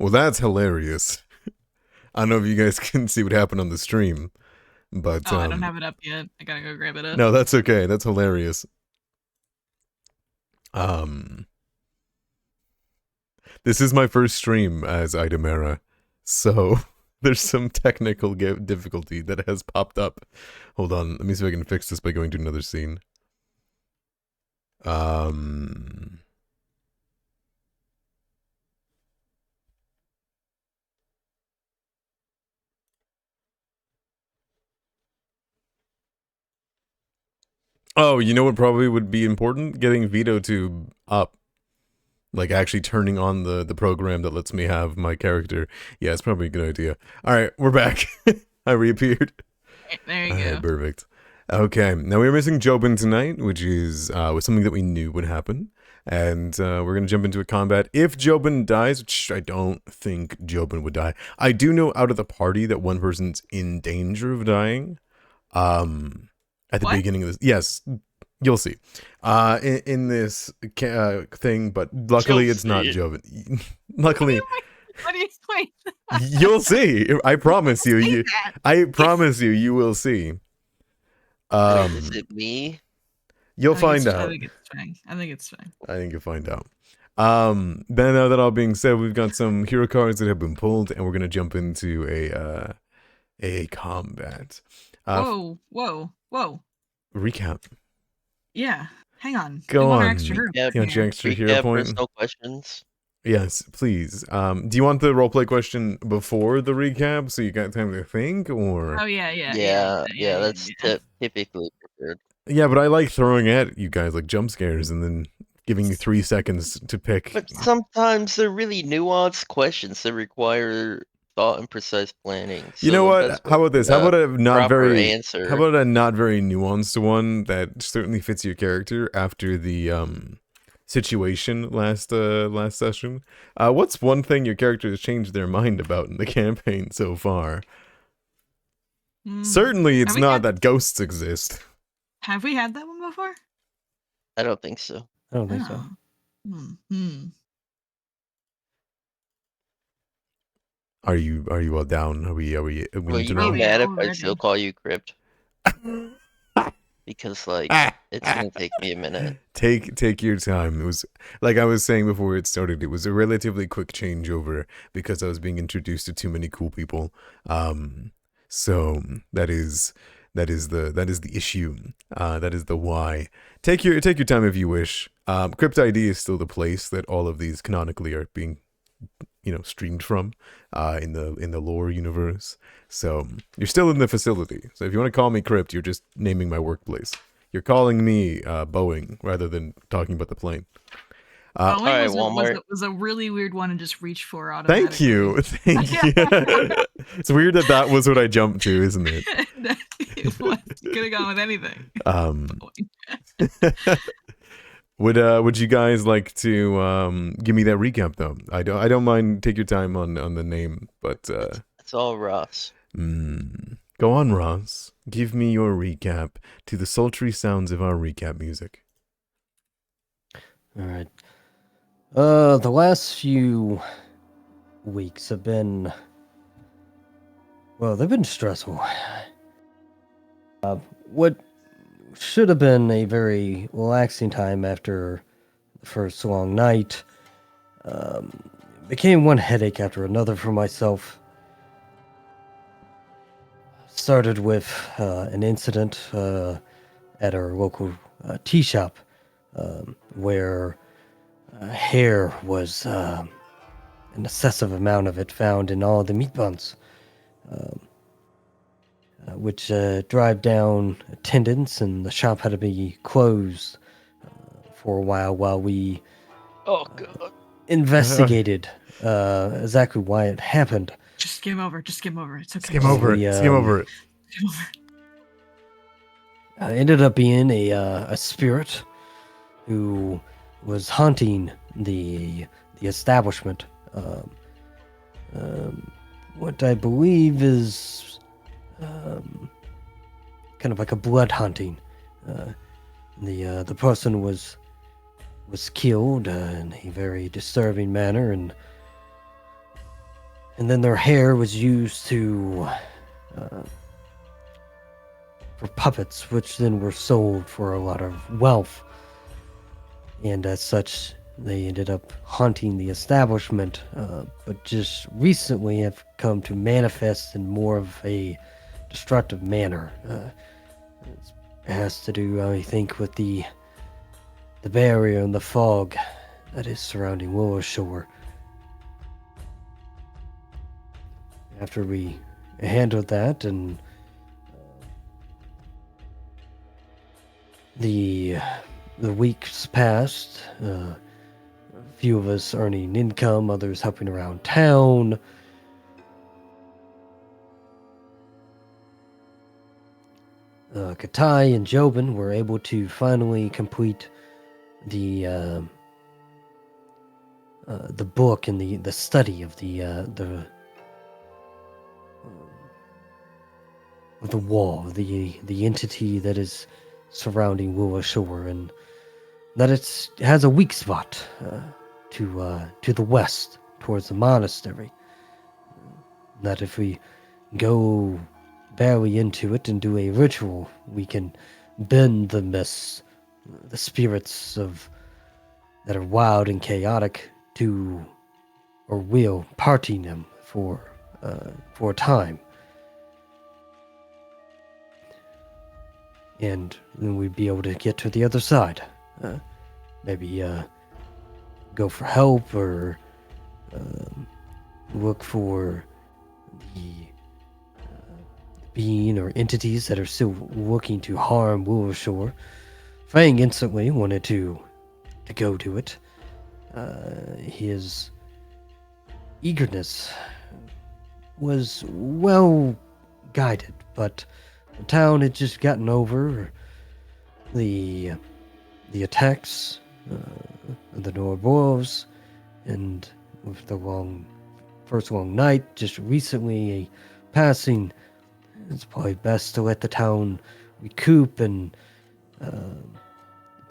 Well, that's hilarious. I don't know if you guys can see what happened on the stream, but I don't have it up yet. I gotta go grab it up. No, that's okay. That's hilarious. This is my first stream as Idamera, so there's some technical difficulty that has popped up. Hold on, let me see if I can fix this by going to another scene. Oh, you know what probably would be important? Getting VideoTube up. Like actually turning on the program that lets me have my character. Yeah, it's probably a good idea. Alright, we're back. I reappeared. There you go. Alright, perfect. Okay, now we're missing Jobin tonight, which is was something that we knew would happen. And we're going to jump into a combat. If Jobin dies, which I don't think Jobin would die. I do know out of the party that one person's in danger of dying. At the beginning of this. Yes, you'll see. In this thing, but luckily it's not Jobin. Luckily. What do you explain? You'll see. I promise you. I promise you, you will see. Is it me? You'll find out. I think it's fine. I think you'll find out. Then that all being said, we've got some hero cards that have been pulled, and we're gonna jump into a combat. Whoa. Recap. Yeah. Hang on. Go on. Extra hero points. No questions. Yes, please. Do you want the roleplay question before the recap so you got time to think, or? Oh yeah. That's typically preferred. Yeah, but I like throwing at you guys like jump scares and then giving you 3 seconds to pick. But sometimes they're really nuanced questions that require thought and precise planning. So you know what? How about this? How about a not very answer? How about a not very nuanced one that certainly fits your character after the situation last session? What's one thing your character has changed their mind about in the campaign so far? Certainly, it's not that ghosts exist. Have we had that one before? I don't think so. I don't think so. Are you all down? Are we Will you be mad if I still call you Crypt? Because it's gonna take me a minute. Take your time. It was like I was saying before it started. It was a relatively quick changeover because I was being introduced to too many cool people. So that is the issue. That is the why. Take your time if you wish. Crypt ID is still the place that all of these canonically are being, streamed from, in the lore universe. So you're still in the facility. So if you want to call me Crypt, you're just naming my workplace. You're calling me Boeing rather than talking about the plane. All right, Walmart was a really weird one to just reach for automatically. Thank you. It's weird that was what I jumped to, isn't it? You could have gone with anything. Would you guys like to give me that recap though? I don't mind. Take your time on the name, but it's all Ross. Go on, Ross. Give me your recap to the sultry sounds of our recap music. All right. The last few weeks have been, they've been stressful. What should have been a very relaxing time after the first long night became one headache after another for myself. Started with an incident at our local tea shop where hair was an excessive amount of it found in all the meat buns, which drive down attendance, and the shop had to be closed for a while we investigated exactly why it happened. Just skim over. It's okay. Skim over it. Ended up being a spirit who was haunting the establishment. What I believe is kind of like a blood hunting. The person was killed in a very disturbing manner, and And then their hair was used for puppets, which then were sold for a lot of wealth. And as such, they ended up haunting the establishment, but just recently have come to manifest in more of a destructive manner. It has to do, I think, with the barrier and the fog that is surrounding Willowshore. After we handled that, and the weeks passed, a few of us earning income, others helping around town. Katai and Jobin were able to finally complete the book and the study of the wall, the entity that is surrounding Willowshore, and that it has a weak spot to the west, towards the monastery. That if we go barely into it and do a ritual, we can bend the mists, the spirits that are wild and chaotic, to, or will, parting them for a time. And then we'd be able to get to the other side. Maybe go for help, or look for the being or entities that are still looking to harm Willowshore. Fang instantly wanted to go to it. His eagerness was well guided, but the town had just gotten over the attacks of the Norborvs, and with the first long night just recently passing, it's probably best to let the town recoup and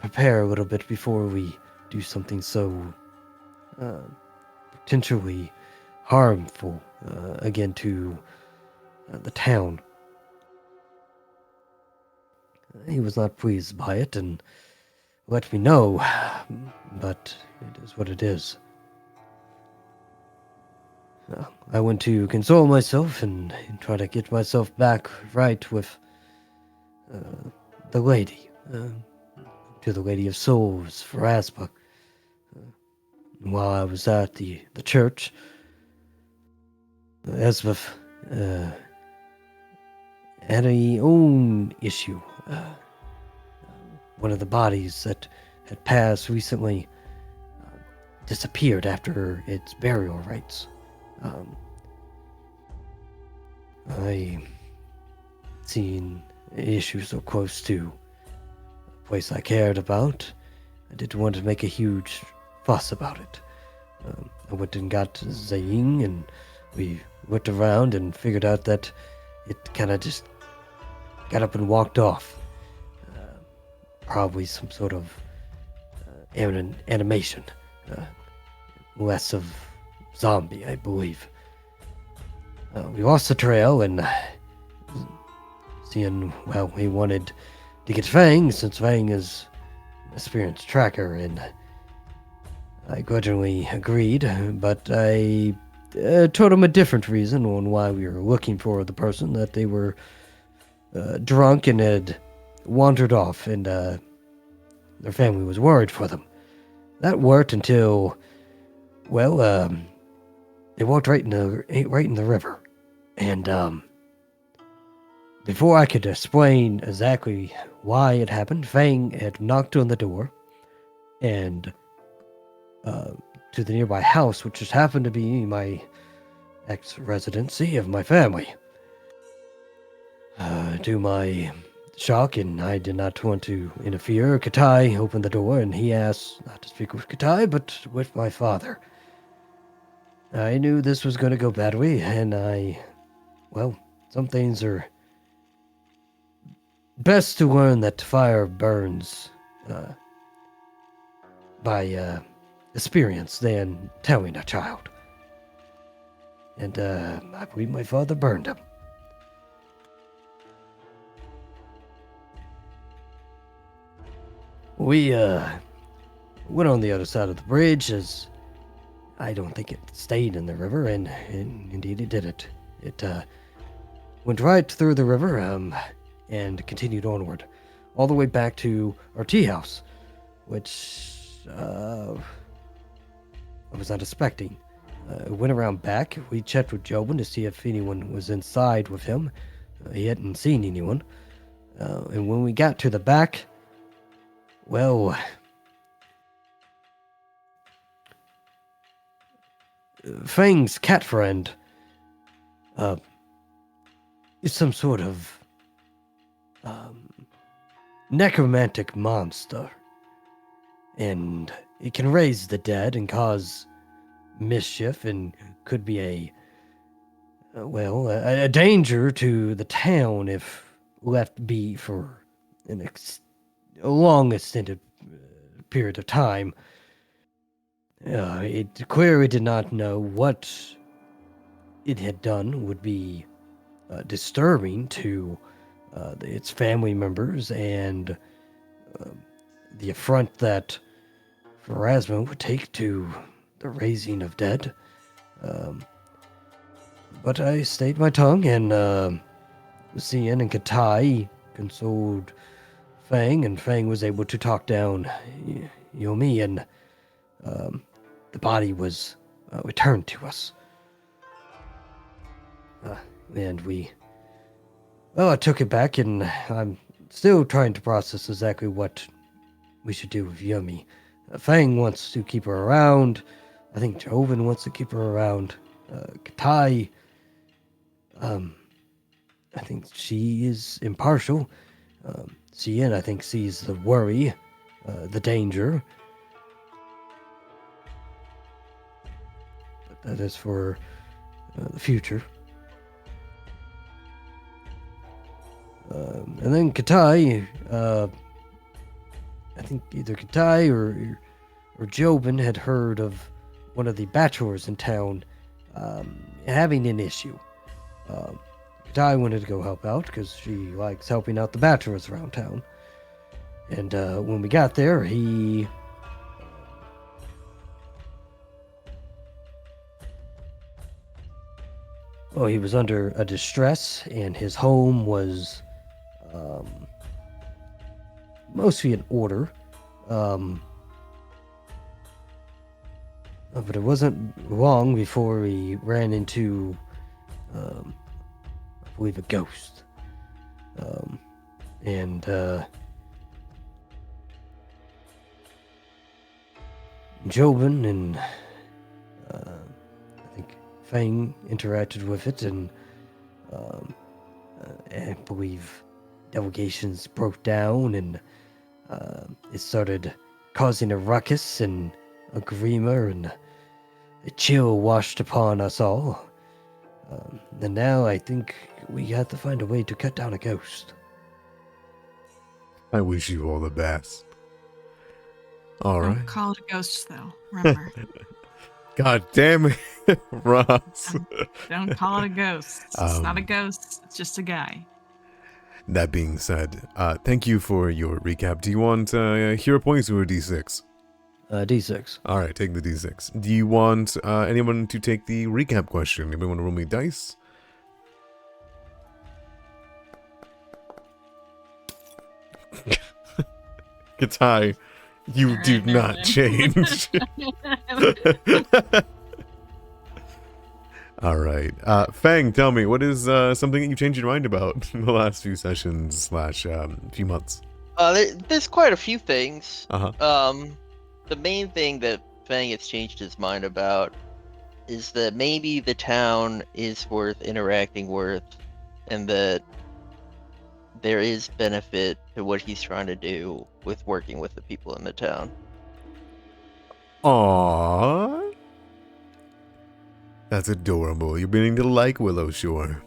prepare a little bit before we do something so potentially harmful again to the town. He was not pleased by it and let me know, but it is what it is. I went to console myself and try to get myself back right with the lady, to the Lady of Souls for Aspa. While I was at the church, Esbeth had a own issue. One of the bodies that had passed recently disappeared after its burial rites. I seen issues so close to a place I cared about. I didn't want to make a huge fuss about it. I went and got Zaying, and we looked around and figured out that it kind of just got up and walked off. Probably some sort of animation. Less of zombie, I believe. We lost the trail, and seeing, well, he wanted to get Fang, since Fang is an experienced tracker, and I grudgingly agreed, but I told him a different reason on why we were looking for the person, that they were drunk and had wandered off, and their family was worried for them. That worked until, well, they walked right in the river, and before I could explain exactly why it happened, Fang had knocked on the door, and to the nearby house, which just happened to be my ex-residency of my family. To my shock, and I did not want to interfere, Katai opened the door, and he asked not to speak with Katai, but with my father. I knew this was going to go badly, and some things are best to learn that fire burns by experience than telling a child. and I believe my father burned him. We went on the other side of the bridge, as I don't think it stayed in the river, and indeed it didn't. It went right through the river and continued onward, all the way back to our tea house, which I was not expecting. Went around back. We checked with Jobin to see if anyone was inside with him. He hadn't seen anyone. And when we got to the back, well, Fang's cat friend is some sort of necromantic monster. And it can raise the dead and cause mischief, and could be a danger to the town if left be for a long extended period of time. It clearly did not know what it had done would be disturbing to its family members, and the affront that Pharasma would take to the raising of dead. But I stayed my tongue, and Xian and Katai consoled Fang, and Fang was able to talk down Yomi, and the body was returned to us. And I took it back, and I'm still trying to process exactly what we should do with Yomi. Fang wants to keep her around. I think Joven wants to keep her around. Katai, I think she is impartial. Xian, I think, sees the worry, the danger. But that is for the future. And then Katai, I think either Katai or Jobin had heard of one of the bachelors in town having an issue. Katai wanted to go help out because she likes helping out the bachelors around town. And when we got there, he was under a distress, and his home was mostly in order. But it wasn't long before he ran into, I believe, a ghost. And Jobin and I think Fang interacted with it, and I believe delegations broke down, and it started causing a ruckus and a gleamer, and a chill washed upon us all. And now I think we have to find a way to cut down a ghost. I wish you all the best. All right. Don't call it a ghost, though. Remember. God damn it, Ross. Don't call it a ghost. It's not a ghost. It's just a guy. That being said, thank you for your recap. Do you want hero points or a D6? D6. All right, take the D6. Do you want anyone to take the recap question? Anybody want to roll me dice? Katai, you All do right, not change. All right. Fang, tell me, what is something that you changed your mind about in the last few sessions / few months? There's quite a few things. Uh-huh. The main thing that Fang has changed his mind about is that maybe the town is worth interacting with, and that there is benefit to what he's trying to do with working with the people in the town. Aww. That's adorable. You're beginning to like Willowshore.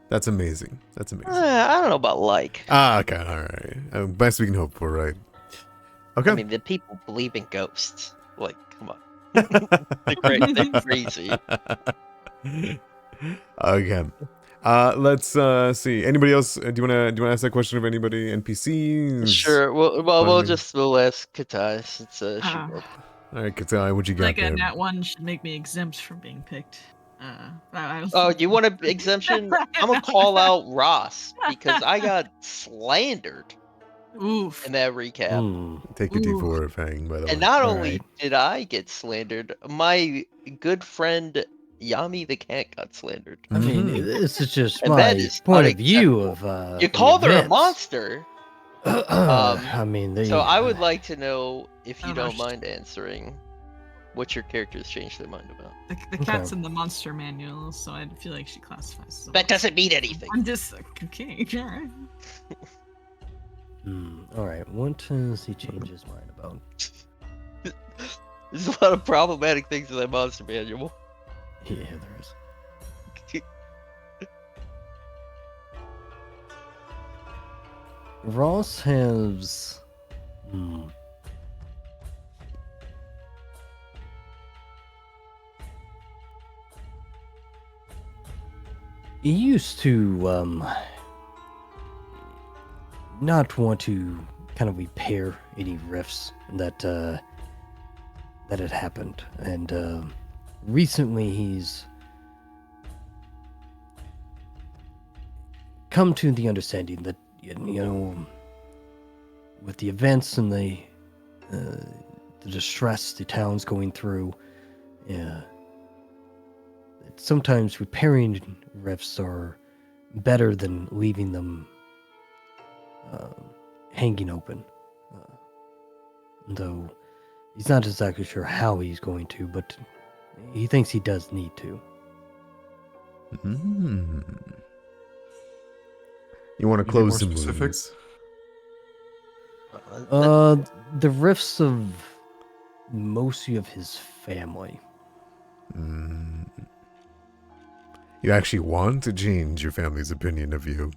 That's amazing. That's amazing. I don't know about like. Okay, alright. Best we can hope for, right? Okay. I mean, the people believe in ghosts. Like, come on. They're crazy. Okay. Let's see. Anybody else? Do you wanna ask that question of anybody? NPCs? Sure. We'll ask Katai since she read. All right, Katai, what you got Like there? a nat 1 should make me exempt from being picked. Oh, you want an exemption? I'm gonna call out Ross because I got slandered Oof. in that recap. Take a D4, Fang, by the way. And not only did I get slandered, my good friend Yami the cat got slandered. I mean, this is just And my that is point of view of you the called her a events. monster. I mean, So I would like to know, if you Oh, don't gosh. mind answering, what your characters changed their mind about. The cat's in the monster manual, so I feel like she classifies as a That doesn't mean anything. I'm just okay. Alright. All right. What does he change his mind about? There's a lot of problematic things in that monster manual. Yeah, there is. Ross has. He used to not want to kind of repair any rifts that had happened, and recently he's come to the understanding that, you know, with the events and the distress the town's going through, sometimes repairing rifts are better than leaving them hanging open. Though he's not exactly sure how he's going to, but he thinks he does need to. You want to close the specifics? wounds? The rifts of mostly of his family. You actually want to change your family's opinion of you?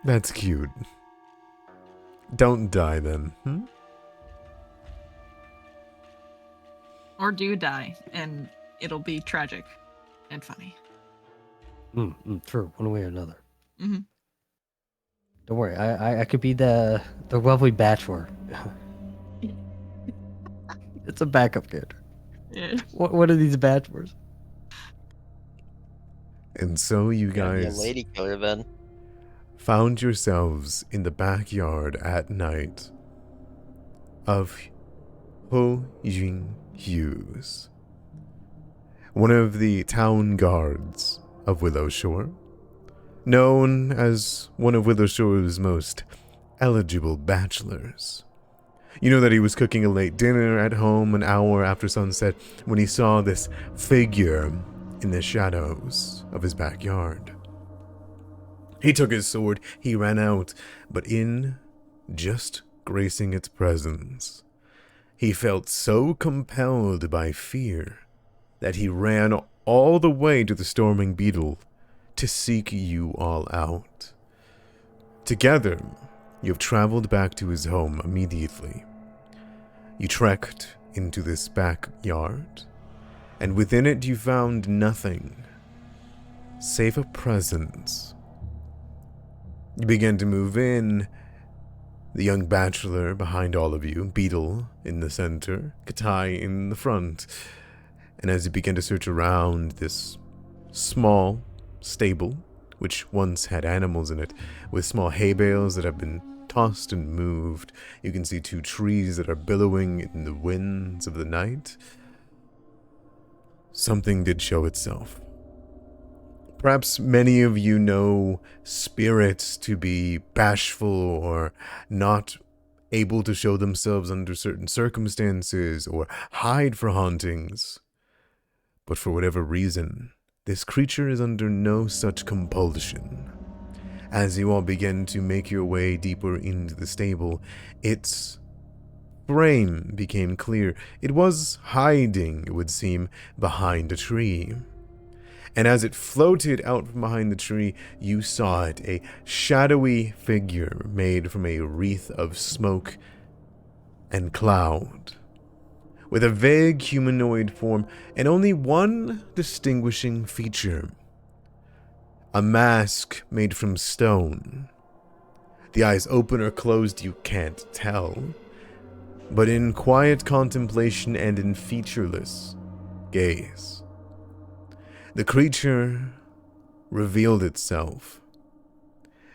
That's cute. Don't die then. Or do die, and it'll be tragic and funny. True, one way or another. Mm-hmm. Don't worry, I could be the lovely bachelor. It's a backup character. Yeah. What are these bachelors? And so you Gotta be guys a lady killer then. found yourselves in the backyard at night of Ho Ying Hughes, one of the town guards of Willowshore, known as one of Willowshore's most eligible bachelors. You know that he was cooking a late dinner at home an hour after sunset when he saw this figure in the shadows of his backyard. He took his sword, he ran out, but in just gracing its presence, he felt so compelled by fear that he ran all the way to the storming beetle to seek you all out. Together, you have traveled back to his home immediately. You trekked into this backyard, and within it you found nothing save a presence. You began to move in, the young bachelor behind all of you, Beetle in the center, Katai in the front, and as you began to search around this small stable, which once had animals in it, with small hay bales that have been tossed and moved, you can see two trees that are billowing in the winds of the night. Something did show itself. Perhaps many of you know spirits to be bashful or not able to show themselves under certain circumstances or hide for hauntings. But for whatever reason, this creature is under no such compulsion. As you all begin to make your way deeper into the stable, its frame became clear. It was hiding, it would seem, behind a tree. And as it floated out from behind the tree, you saw it, a shadowy figure made from a wreath of smoke and cloud, with a vague humanoid form and only one distinguishing feature: a mask made from stone. The eyes open or closed, you can't tell, but in quiet contemplation and in featureless gaze, the creature revealed itself.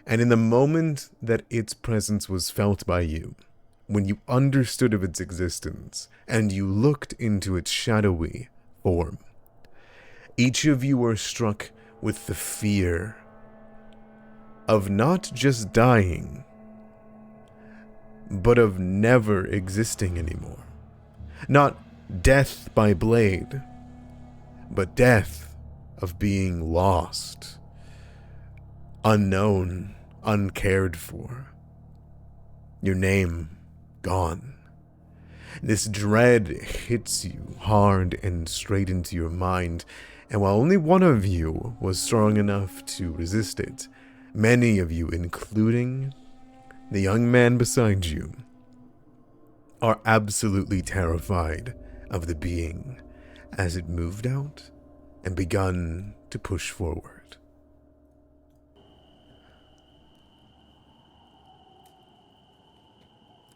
And in the moment that its presence was felt by you, when you understood of its existence and you looked into its shadowy form, each of you were struck with the fear of not just dying, but of never existing anymore. Not death by blade, but death of being lost, unknown, uncared for. Your name gone. This dread hits you hard and straight into your mind, and while only one of you was strong enough to resist it, many of you, including the young man beside you, are absolutely terrified of the being as it moved out and begun to push forward.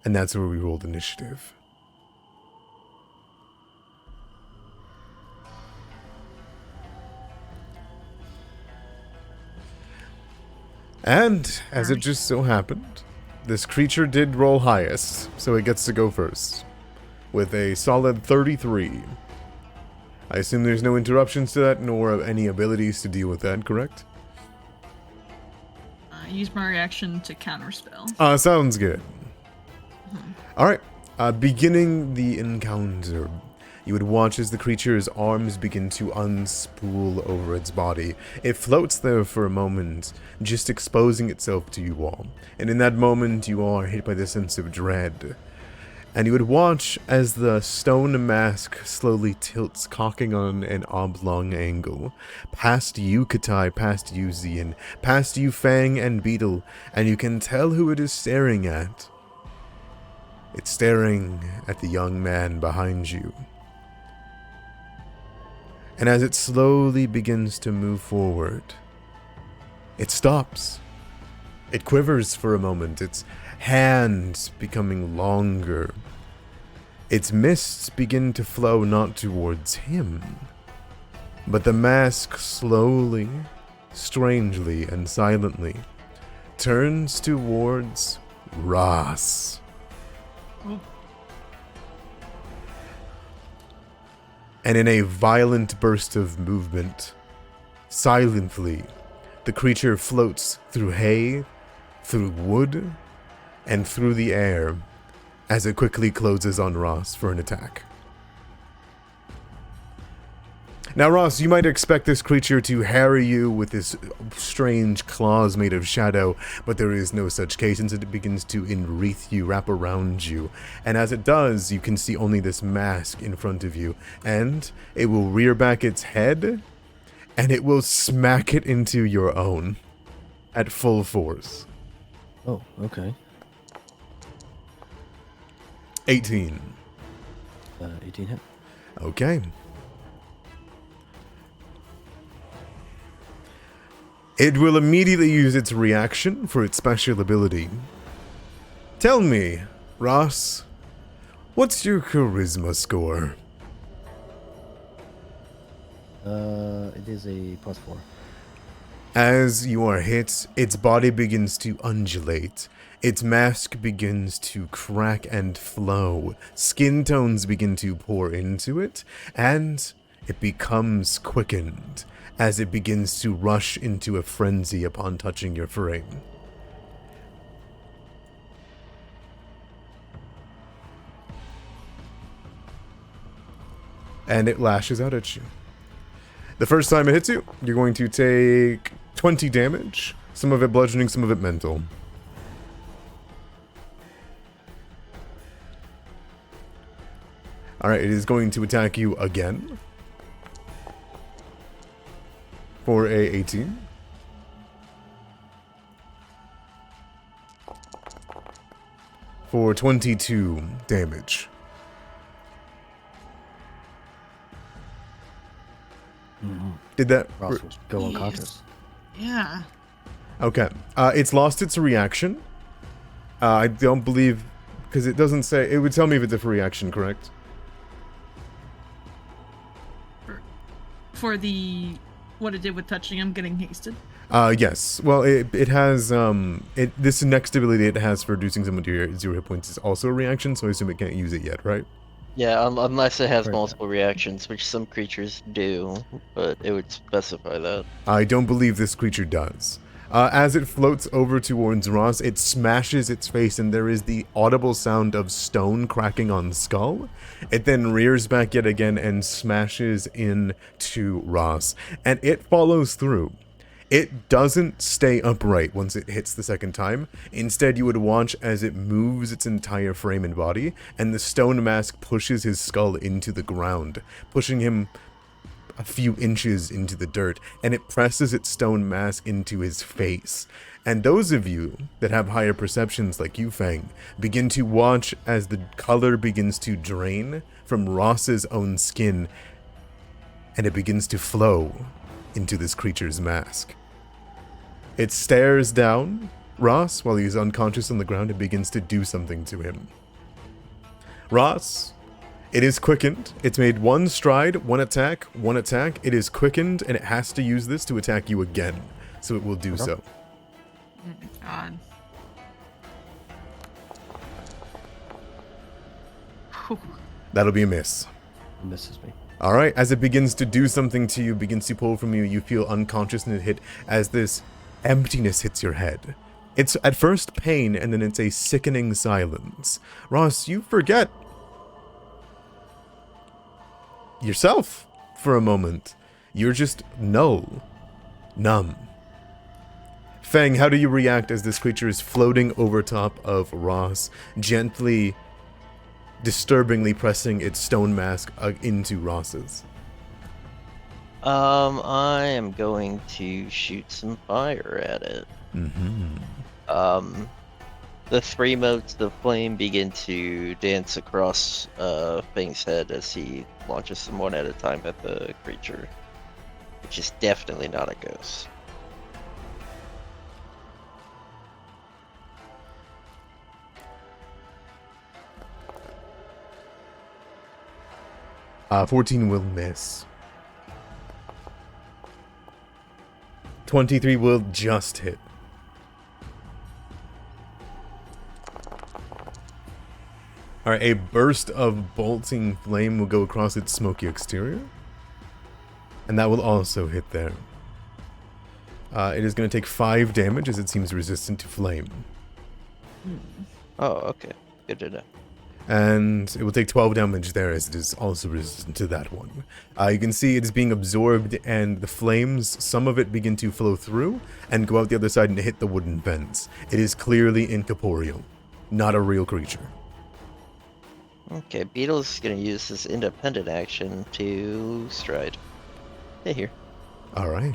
And that's where we rolled initiative. And, as it just so happened, this creature did roll highest, so it gets to go first, with a solid 33. I assume there's no interruptions to that, nor any abilities to deal with that, correct? Use my reaction to counterspell. Sounds good. Alright, beginning the encounter, you would watch as the creature's arms begin to unspool over its body. It floats there for a moment, just exposing itself to you all. And in that moment, you all are hit by the sense of dread. And you would watch as the stone mask slowly tilts, cocking on an oblong angle. Past you, Katai, past you, Zian, past you, Fang and Beetle, and you can tell who it is staring at. It's staring at the young man behind you. And as it slowly begins to move forward, it stops. It quivers for a moment, its hands becoming longer. Its mists begin to flow not towards him, but the mask slowly, strangely, and silently turns towards Ross. And in a violent burst of movement, silently, the creature floats through hay, through wood, and through the air as it quickly closes on Ross for an attack. Now, Ross, you might expect this creature to harry you with this strange claws made of shadow, but there is no such case, and it begins to enwreath you, wrap around you. And as it does, you can see only this mask in front of you, and it will rear back its head, and it will smack it into your own at full force. Oh, okay. 18. 18 hit. Okay. It will immediately use its reaction for its special ability. Tell me, Ross, what's your charisma score? It is a +4. As you are hit, its body begins to undulate. Its mask begins to crack and flow. Skin tones begin to pour into it, and it becomes quickened as it begins to rush into a frenzy upon touching your frame. And it lashes out at you. The first time it hits you, you're going to take 20 damage. Some of it bludgeoning, some of it mental. Alright, it is going to attack you again. For a 18. for 22 damage. Did that... Ross would go unconscious. Yeah. Okay. It's lost its reaction. I don't believe... Because it doesn't say... It would tell me if it's a free action, correct? For the... What it did with touching him, getting hasted? Yes. Well, it has... this next ability it has for reducing someone to your 0 hit points is also a reaction, so I assume it can't use it yet, right? Yeah, unless it has Right. multiple reactions, which some creatures do, but it would specify that. I don't believe this creature does. As it floats over towards Ross, it smashes its face, and there is the audible sound of stone cracking on skull. It then rears back yet again and smashes into Ross, and it follows through. It doesn't stay upright once it hits the second time. Instead, you would watch as it moves its entire frame and body, and the stone mask pushes his skull into the ground, pushing him a few inches into the dirt, and it presses its stone mask into his face. And those of you that have higher perceptions like you, Fang, begin to watch as the color begins to drain from Ross's own skin, and it begins to flow into this creature's mask. It stares down Ross while he's unconscious on the ground and begins to do something to him. Ross, it is quickened. It's made one stride, one attack. It is quickened, and it has to use this to attack you again. So it will do so. Oh my god. Whew. That'll be a miss. It misses me. All right, as it begins to do something to you, begins to pull from you, you feel unconscious and hit as this emptiness hits your head. It's at first pain, and then it's a sickening silence. Ross, you forget yourself for a moment. You're just null. Numb. Fang, how do you react as this creature is floating over top of Ross, gently, disturbingly pressing its stone mask into Ross's? I am going to shoot some fire at it. The 3 motes of flame begin to dance across Fang's head as he launches them one at a time at the creature, which is definitely not a ghost. Uh, 14 will miss. 23 will just hit. Alright, a burst of bolting flame will go across its smoky exterior. And that will also hit there. It is going to take 5 damage as it seems resistant to flame. Oh, okay. Good to know. And it will take 12 damage there as it is also resistant to that one. You can see it is being absorbed, and the flames, some of it begin to flow through and go out the other side and hit the wooden fence. It is clearly incorporeal, not a real creature. Okay, Beetle's gonna use his independent action to stride. Stay here. Alright.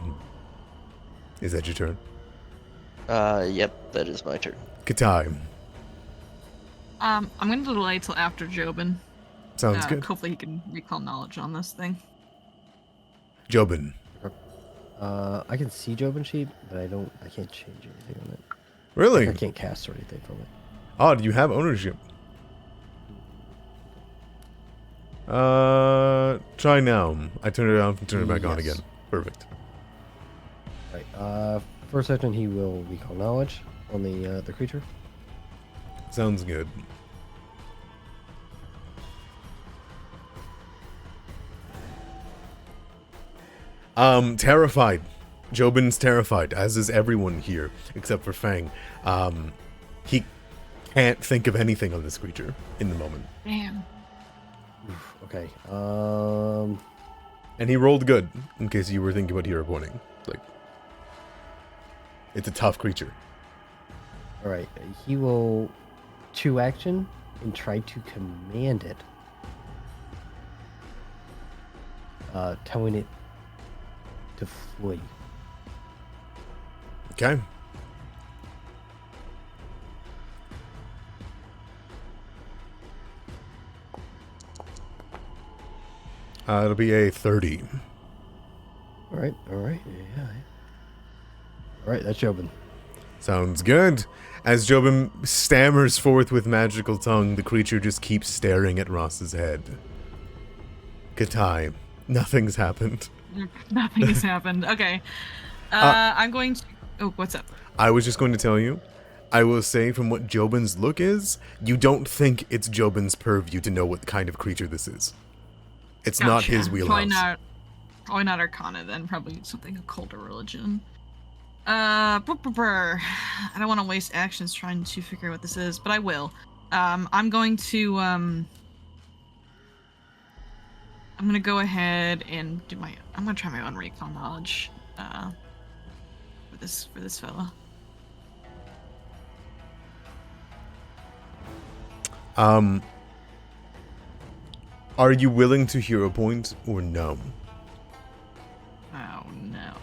Is that your turn? Yep, that is my turn. Katai. I'm gonna delay till after Jobin. Sounds good. Hopefully he can recall knowledge on this thing. Jobin. I can see Jobin sheet, but I can't change anything on it. Really? I can't cast or anything from it. Odd, you have ownership. Try now. I turn it on and turn it back on Yes. again. Perfect. Right. First action, he will recall knowledge on the creature. Sounds good. Terrified. Jobin's terrified, as is everyone here, except for Fang. He can't think of anything on this creature in the moment. Damn. Okay. And he rolled good, in case you were thinking about hero pointing. Like, it's a tough creature. All right. He will 2 action and try to command it, telling it to flee. Okay. It'll be a 30. All right. Yeah. All right, that's Jobin. Sounds good. As Jobin stammers forth with magical tongue, the creature just keeps staring at Ross's head. Katai, nothing's happened. Nothing has happened. Okay. I'm going to... Oh, what's up? I was just going to tell you, I will say from what Jobin's look is, you don't think it's Jobin's purview to know what kind of creature this is. It's not Gotcha. his wheelhouse. Probably not Arcana then. Probably something occult or religion. I don't want to waste actions trying to figure out what this is, but I will. I'm going to go ahead and do I'm gonna try my own recall knowledge for this fella. Are you willing to hero point or no? Oh no.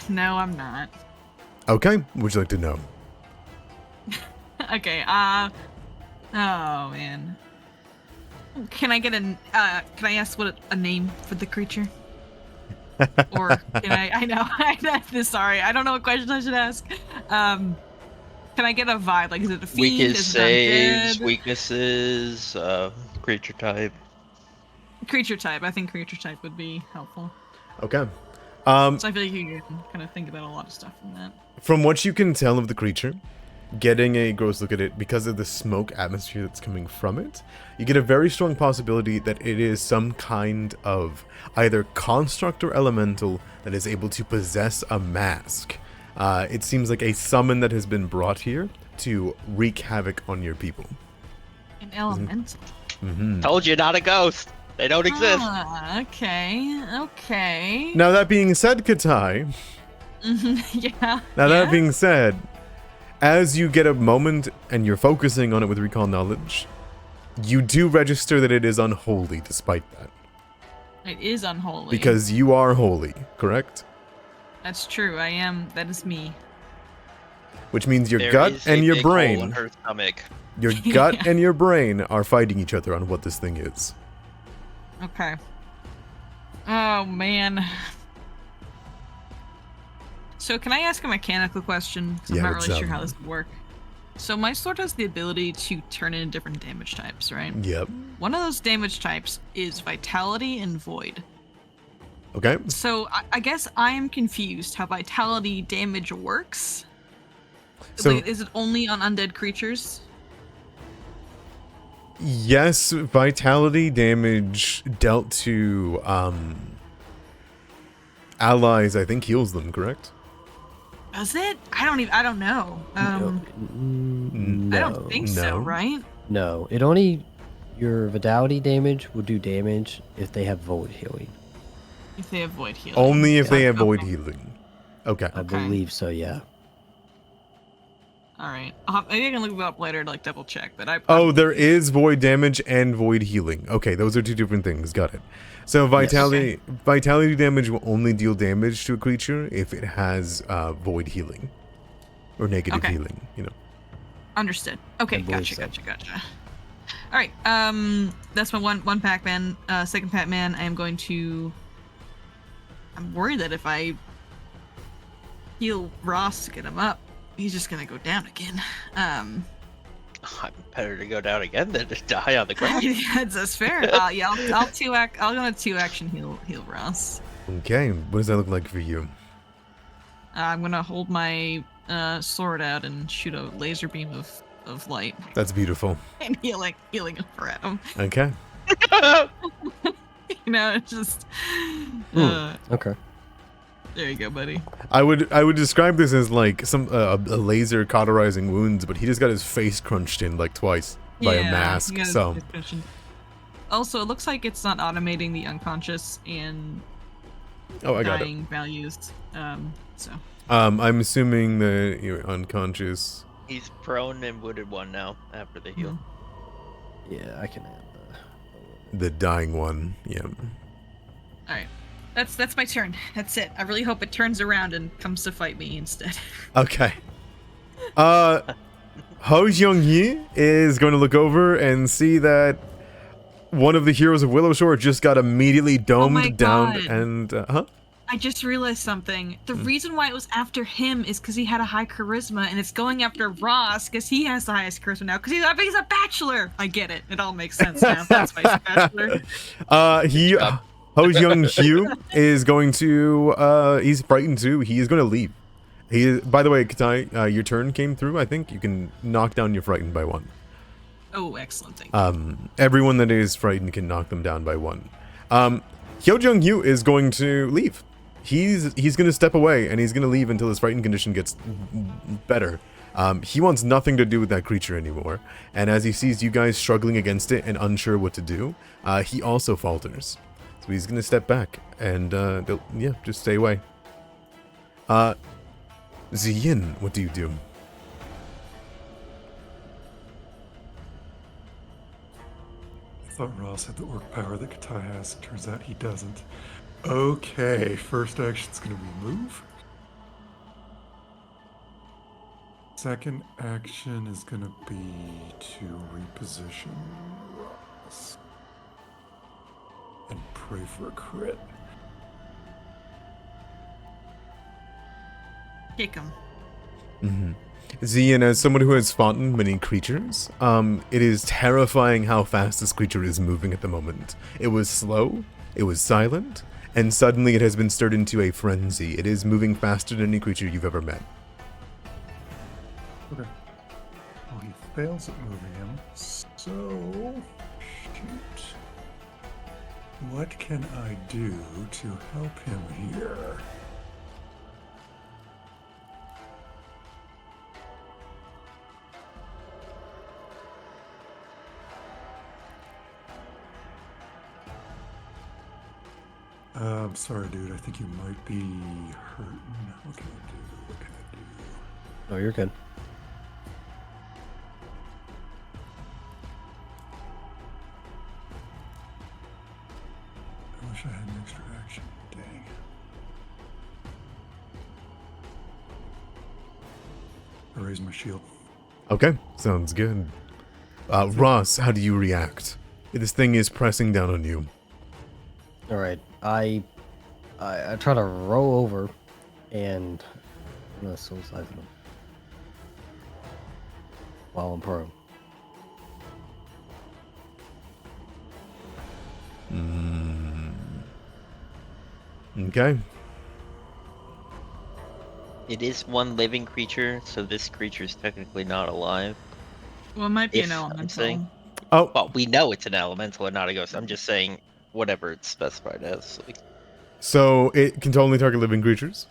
No, I'm not. Okay, would you like to know? Okay, oh man. Can I get can I ask what a name for the creature? Or can sorry, I don't know what questions I should ask. Can I get a vibe? Like, is it a fiend? Weakest Is it saves, undead? weaknesses, creature type. Creature type. I think creature type would be helpful. Okay. So I feel like you can kind of think about a lot of stuff from that. From what you can tell of the creature, getting a gross look at it, because of the smoke atmosphere that's coming from it, you get a very strong possibility that it is some kind of either construct or elemental that is able to possess a mask. It seems like a summon that has been brought here to wreak havoc on your people. An elemental. Mm-hmm. Told you, not a ghost. They don't exist. Okay. Now that being said, Katai, Yeah. that being said, as you get a moment and you're focusing on it with recall knowledge, you do register that it is unholy despite that. It is unholy. Because you are holy, correct? That's true. I am. That is me. Which means your There gut is and a your big hole in brain, her stomach. your gut and your brain are fighting each other on what this thing is. Okay. Oh man. So can I ask a mechanical question? 'Cause I'm Yeah, not it's, really sure how this would work. So my sword has the ability to turn into different damage types, right? Yep. One of those damage types is vitality and void. Okay. So I guess I am confused how vitality damage works. So Like, is it only on undead creatures? yes, vitality damage dealt to allies, I think, heals them, correct? Does it? I don't know. I don't think so, No. right? No, it only your vitality damage will do damage if they have void healing. If they avoid healing. Only if they Yeah. avoid Okay. healing. Okay. I Okay. believe so. Yeah. All right. Maybe I can look it up later to like double check. But Oh, there is void damage and void healing. Okay, those are two different things. Got it. So vitality damage will only deal damage to a creature if it has void healing or negative Okay. healing. You know. Understood. Okay, I believe gotcha. so. All right. That's my one Pac-Man. Second Pac-Man. I am going to. I'm worried that if I heal Ross to get him up, he's just gonna go down again. Better to go down again than to die on the ground. That's fair. Yeah, I'll go to 2-action heal Ross. Okay. What does that look like for you? I'm gonna hold my sword out and shoot a laser beam of light That's beautiful. and healing over at him. Okay. You know, it's just. Okay. There you go, buddy. I would describe this as like some a laser cauterizing wounds, but he just got his face crunched in like twice by a mask. you got So his description. Also, it looks like it's not automating the unconscious and I got it. dying values. So. I'm assuming that you're unconscious. He's prone and wounded one now after the heal. Yeah, I can add The dying one. Yeah. All right. That's my turn. That's it. I really hope it turns around and comes to fight me instead. Okay. Ho Jung-hee is going to look over and see that one of the heroes of Willowshore just got immediately domed down God. and I just realized something. The reason why it was after him is because he had a high charisma, and it's going after Ross because he has the highest charisma now because he's a bachelor. I get it. It all makes sense now. That's why he's a bachelor. Ho Jung Hyu is going to he's frightened too. He is going to leave. By the way, Katai, your turn came through. I think you can knock down your frightened by 1. Oh, excellent. Thank you. Everyone that is frightened can knock them down by 1. Hyo Jung Hyu is going to leave. He's going to step away, and he's going to leave until his frightened condition gets better. He wants nothing to do with that creature anymore. And as he sees you guys struggling against it and unsure what to do, he also falters. So he's going to step back and just stay away. Ziyin, what do you do? I thought Ross had the orc power that Katai has. Turns out he doesn't. Okay, first action's gonna be move. Second action is gonna be to reposition Ross and pray for a crit. Kick him. Mm-hmm. Zian, as someone who has fought many creatures, it is terrifying how fast this creature is moving at the moment. It was slow, it was silent, and suddenly it has been stirred into a frenzy. It is moving faster than any creature you've ever met. Okay. Well, he fails at moving him, so... shoot. What can I do to help him here? I'm sorry, dude. I think you might be hurting. What can I do? What can I do? No, you're good. I wish I had an extra action. Dang. I raise my shield. Okay, sounds good. Ross, how do you react? This thing is pressing down on you. All right, I try to roll over, and I'm gonna soul siphon him while I'm prone. Okay. It is one living creature, so this creature is technically not alive. Well, it might be If an I'm elemental. saying- Oh, Well, we know it's an elemental and not a ghost. I'm just saying whatever it's specified as. Like, so it can only target living creatures?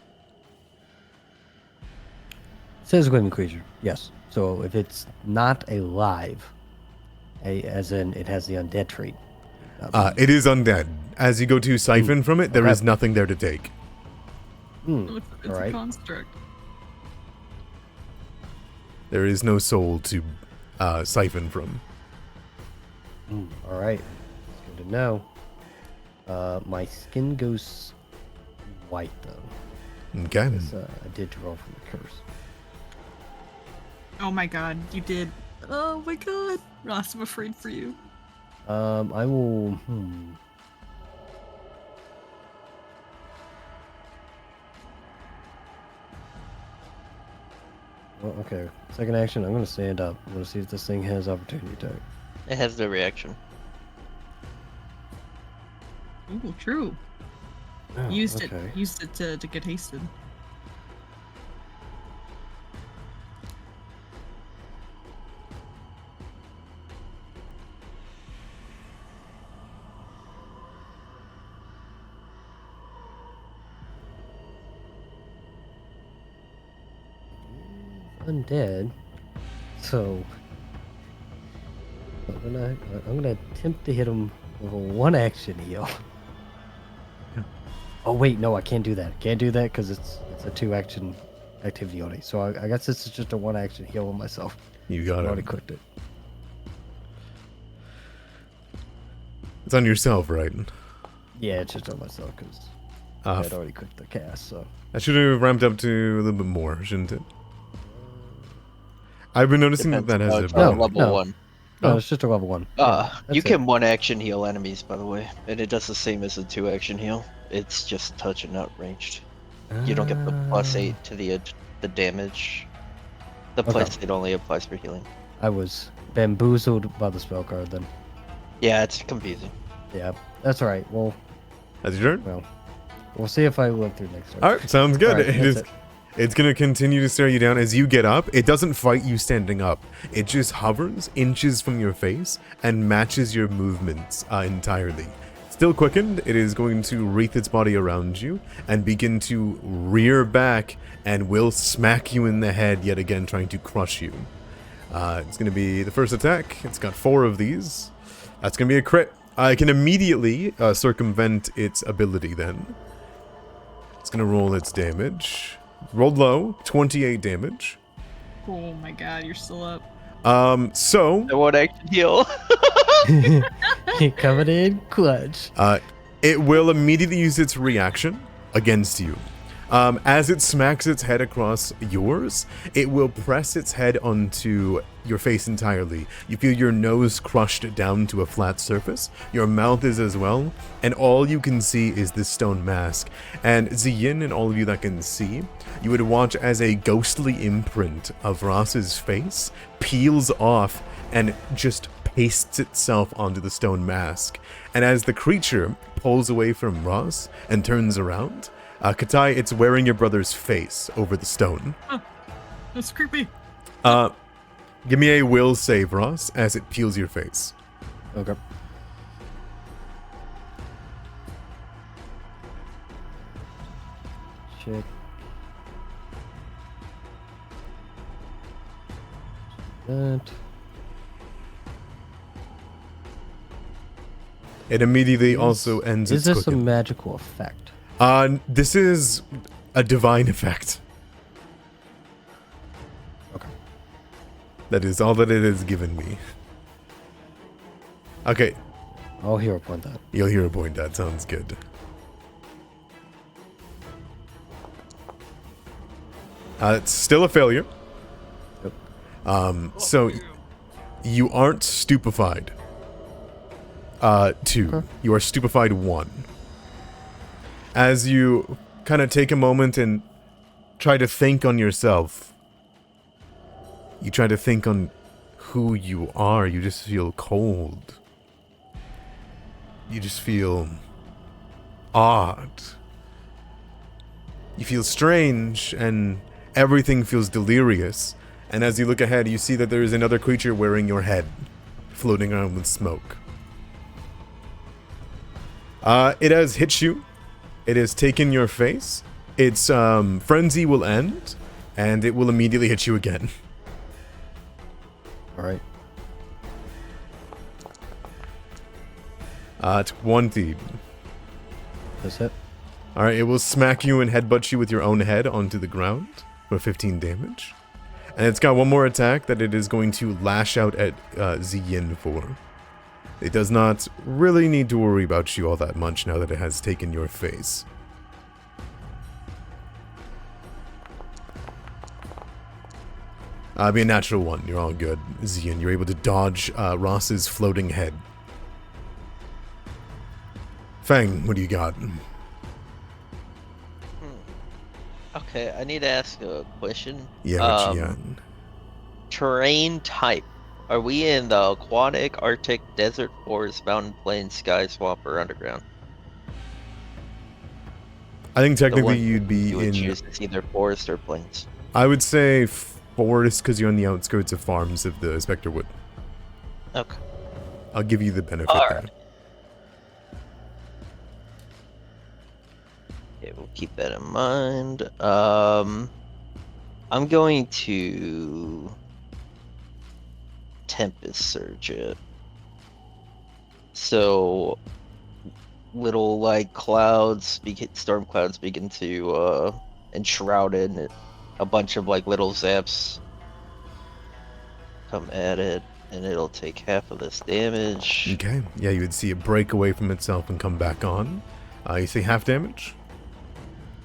It says living creature, yes. So if it's not alive, as in it has the undead trait. It is undead. As you go to siphon from it, there is Okay. nothing there to take. It's all a right. construct. There is no soul to siphon from. All right, it's good to know. My skin goes white though. Okay. 'Cause, I did draw from the curse. Oh my god, you did. Oh my god. Ross, I'm afraid for you. I will. Well, okay. Second action. I'm gonna stand up. I'm gonna see if this thing has opportunity attack. it has no reaction. Ooh, true. Oh, Used okay. it. Used it to get hasted. Undead. So I'm gonna attempt to hit him with a one action heal. Yeah. Oh wait, no, I can't do that. Can't do that because it's a 2 action activity only. So I guess this is just a 1 action heal on myself. You I got already it. clicked it. It's on yourself, right? Yeah, it's just on myself because I had already clicked the cast. So That should have ramped up to a little bit more, shouldn't it? I've been noticing Depends that on has how a it's No, level no. 1. No, Oh. it's just a level 1. You that's can it. 1-action heal enemies, by the way, and it does the same as a 2-action heal. It's just touch and not ranged. You don't get the +8 to the damage. The Okay. +8 only applies for healing. I was bamboozled by the spell card then. Yeah, it's confusing. Yeah, that's all right. Well, That's your turn. well, we'll see if I live through next turn. All right, sounds good. All right, It that's is. it. It's gonna continue to stare you down as you get up. It doesn't fight you standing up. It just hovers inches from your face and matches your movements entirely. Still quickened, it is going to wreath its body around you and begin to rear back and will smack you in the head yet again, trying to crush you. It's going to be the first attack. It's got 4 of these. That's going to be a crit. I can immediately circumvent its ability then. It's going to roll its damage. Rolled low, 28 damage. Oh my god, you're still up. So The 1-action heal. Coming in clutch. it will immediately use its reaction against you. As it smacks its head across yours, it will press its head onto your face entirely. You feel your nose crushed down to a flat surface. Your mouth is as well, and all you can see is this stone mask. And Ziyin and all of you that can see, you would watch as a ghostly imprint of Ross's face peels off and just pastes itself onto the stone mask. And as the creature pulls away from Ross and turns around, Katai, it's wearing your brother's face over the stone. That's creepy. Give me a will save, Ross, as it peels your face. Okay. Check. That. It immediately also ends Is its this a cooking. magical effect? This is a divine effect. Okay. That is all that it has given me. Okay, I'll hero point that. you'll hear a point. That sounds good. It's still a failure. Yep. So you aren't stupefied. 2. Okay. You are stupefied 1. As you kind of take a moment and try to think on yourself, you try to think on who you are, you just feel cold. You just feel odd. You feel strange, and everything feels delirious. And as you look ahead, you see that there is another creature wearing your head, floating around with smoke. It has hit you. It has taken your face. Its frenzy will end, and it will immediately hit you again. All right. 20. That's it. Alright, it will smack you and headbutt you with your own head onto the ground for 15 damage. And it's got one more attack that it is going to lash out at Ziyin for. It does not really need to worry about you all that much now that it has taken your face. Be a natural 1. You're all good, Ziyin. You're able to dodge Ross's floating head. Fang, what do you got? Okay, I need to ask a question. Yeah, what you got? Terrain type. Are we in the aquatic, arctic, desert, forest, mountain, plain, sky, swamp, or underground? I think The technically one you'd be you would in. choose is either forest or plains. I would say forest because you're on the outskirts of farms of the Spectre Wood. Okay. I'll give you the benefit All there. right. Okay, we'll keep that in mind. I'm going to Tempest Surge it. So little like clouds, storm clouds begin to enshroud it, and a bunch of like little zaps come at it, and it'll take half of this damage. Okay. Yeah, you would see it break away from itself and come back on. You say half damage?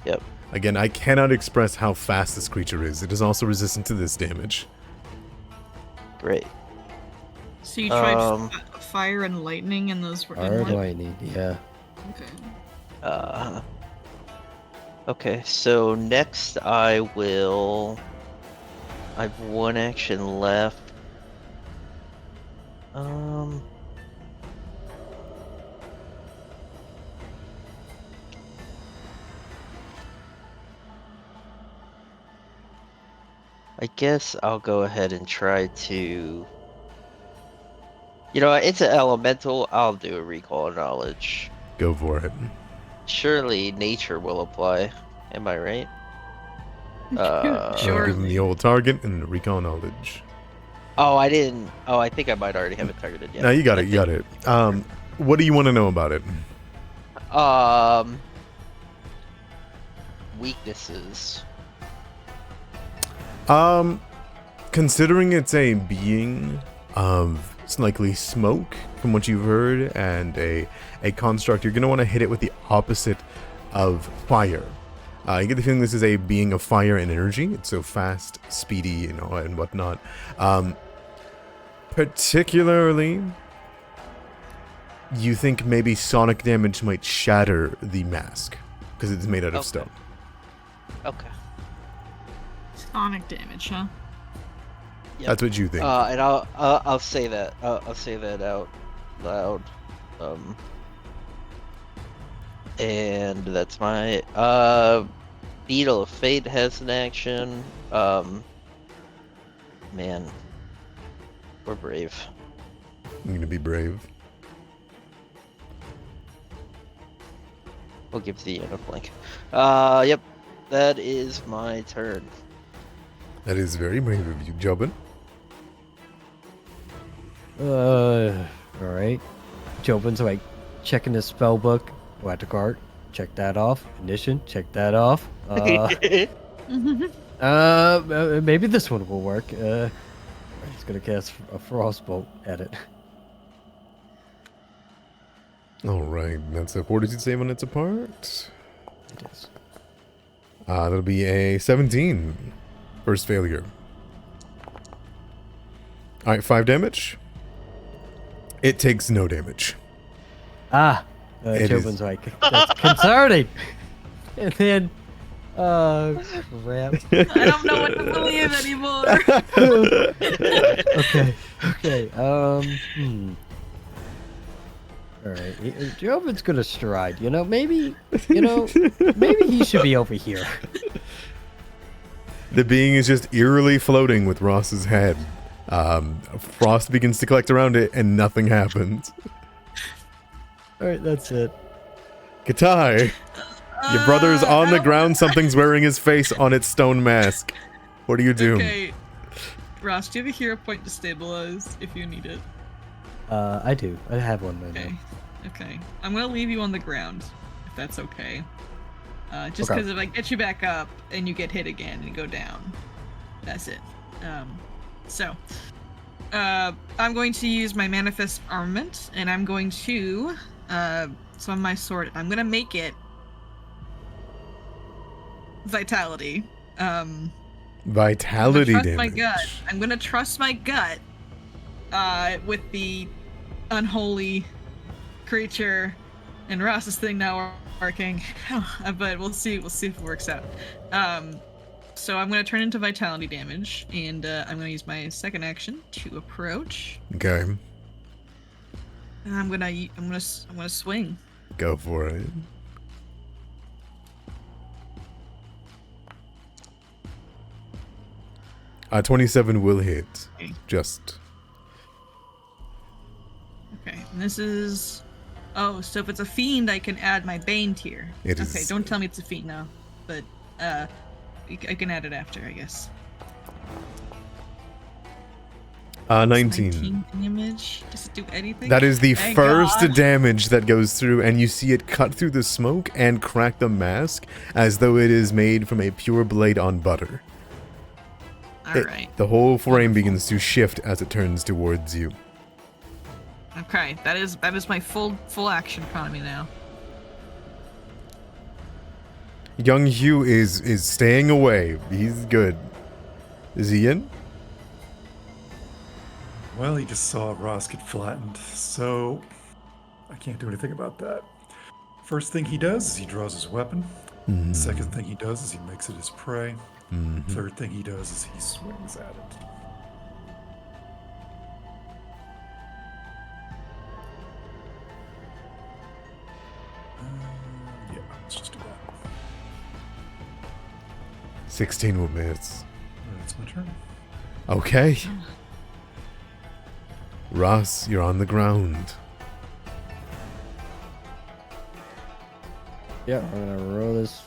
Yep. Again, I cannot express how fast this creature is. It is also resistant to this damage. Great. So you tried Um, fire and lightning, and those were Fire didn't and work? lightning, yeah. Okay. Okay, so next I have one action left. I guess I'll go ahead and try to. You know, it's an elemental. I'll do a recall knowledge. Go for it. Surely nature will apply. Am I right? You wanna give him Surely. the old target and recall knowledge. Oh, I didn't. Oh, I think I might already have it targeted. Yeah. No, you got it. You got it. What do you want to know about it? Weaknesses. Considering it's a being of likely smoke, from what you've heard, and a construct, you're gonna want to hit it with the opposite of fire. You get the feeling this is a being of fire and energy. It's so fast, speedy, you know, and whatnot. Particularly, you think maybe sonic damage might shatter the mask because it's made out of Okay. stone. Okay. Sonic damage, huh? Yep. That's what you think. And I'll say that. I'll say that out loud. And that's my Beetle of Fate has an action. Man, we're brave. I'm gonna be brave. We'll give the a blink. Yep, that is my turn. That is very brave of you, Jobin. Alright. Jobin's like checking his spell book. Go to cart. Check that off. Ignition. Check that off. Maybe this one will work. He's gonna cast a frostbolt at it. Alright, that's a fortitude save on its part. It is. That'll be a 17. First failure. Alright, 5 damage. It takes no damage. Jobin's is. like, that's concerning. And then, crap. I don't know what to believe anymore. Okay. Alright, Jobin's gonna stride. Maybe he should be over here. The being is just eerily floating with Ross's head. Frost begins to collect around it and nothing happens. Alright, that's it. Katai, your brother's on the ground, something's wearing his face on its stone mask. What do you do? Okay. Ross, do you have a hero point to stabilize if you need it? I do. I have one right Okay. now. Okay. I'm gonna leave you on the ground, if that's okay. Just Okay. because if I get you back up and you get hit again and go down, that's it. So, I'm going to use my manifest armament, and I'm going to summon my sword. I'm gonna make it vitality. Vitality trust damage. my gut. I'm gonna trust my gut with the unholy creature and Ross's thing now working. But we'll see if it works out. So I'm gonna turn into vitality damage, and I'm gonna use my second action to approach. Okay, And I'm gonna swing. go for it. Uh, 27 will hit. Okay. Just. Okay, and this is. Oh, so if it's a fiend, I can add my bane tier. It Okay, is- don't tell me it's a fiend now, but I can add it after, I guess. 19. 19 damage. Does it do anything? That is the Thank first God. damage that goes through, and you see it cut through the smoke and crack the mask as though it is made from a pure blade on butter. All right. The whole frame Wonderful. begins to shift as it turns towards you. Okay, that is my full action economy now. Young Hugh is staying away. He's good. Is he in? Well, he just saw Ross get flattened, so I can't do anything about that. First thing he does is he draws his weapon. Second thing he does is he makes it his prey. Third thing he does is he swings at it. Yeah, let's just do that. 16 will miss. That's my turn. Okay. Ross, you're on the ground. Yeah, I'm gonna roll this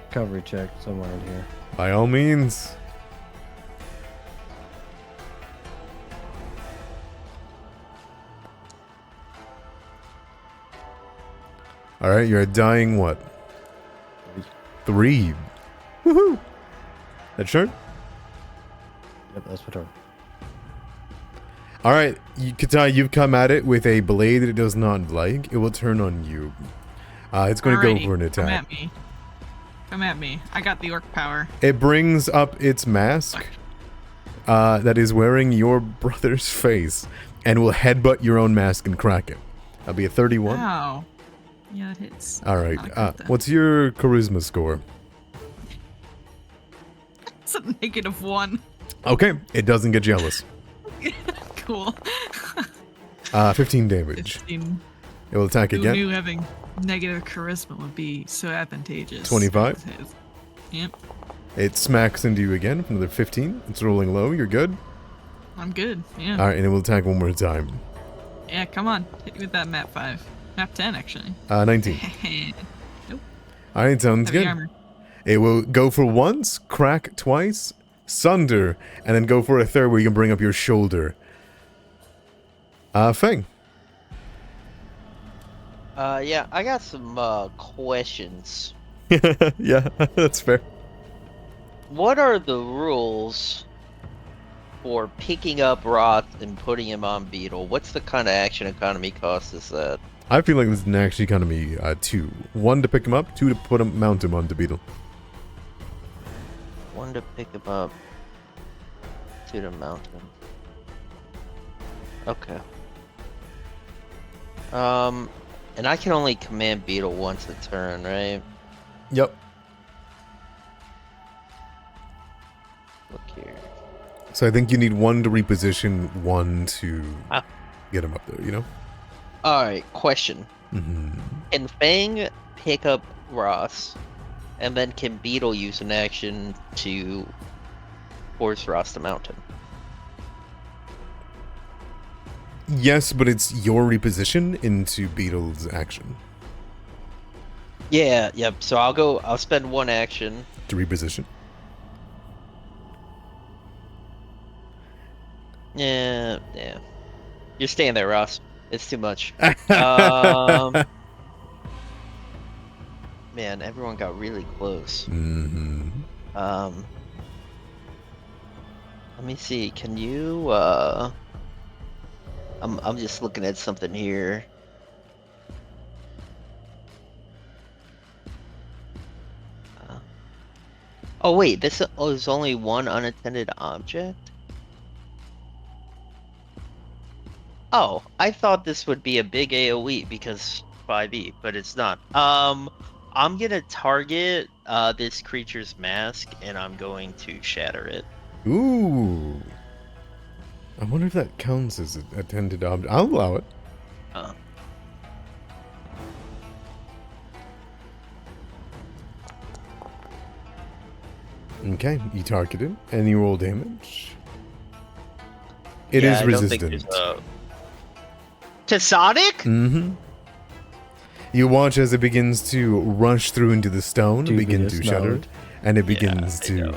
recovery check somewhere in here. By all means. All right, you're dying what? 3. Woohoo! That's sure? Yep, that's my turn. All right, Katai, you've come at it with a blade that it does not like. It will turn on you. It's going to go Alrighty, for an Come attack. at me. Come at me. I got the orc power. It brings up its mask that is wearing your brother's face and will headbutt your own mask and crack it. That'll be a 31. Wow. Yeah, it hits. All right. Not good, though. What's your charisma score? It's a -1. Okay, it doesn't get jealous. Cool. 15 damage. 15. It will attack Who again. knew having negative charisma would be so advantageous? 25. Yep. It smacks into you again for another 15. It's rolling low. You're good. I'm good. Yeah. All right, and it will attack one more time. Yeah, come on. Hit me with that map 5. Map 10, actually. 19. Nope. All right, sounds Heavy good. armor. It will go for once, crack twice, sunder, and then go for a third where you can bring up your shoulder. Feng. Yeah, I got some questions. Yeah, that's fair. What are the rules for picking up Roth and putting him on Beetle? What's the kind of action economy cost is that? I feel like this is an action economy 2. 1 to pick him up, 2 to put him, mount him onto Beetle. 1 to pick him up, 2 to mount him. Okay. And I can only command Beetle once a turn, right? Yep. Look here. So I think you need 1 to reposition, 1 to Ah. get him up there, you know? Alright, question. Can Fang pick up Ross, and then can Beetle use an action to force Ross to mount him? Yes, but it's your reposition into Beetle's action Yeah, yep. So I'll spend 1 action. to reposition. Yeah. You're staying there, Ross. It's too much. Man, everyone got really close. Let me see. Can you? I'm just looking at something here. Oh wait, this is only 1 unattended object. Oh, I thought this would be a big AoE because 5e, but it's not. I'm gonna target this creature's mask and I'm going to shatter it. Ooh. I wonder if that counts as an attended object. I'll allow it. Okay, you target it, and you roll damage. It is resistant. To Sonic? You watch as it begins to rush through into the stone, begin to Dubious shudder, mode. and it begins to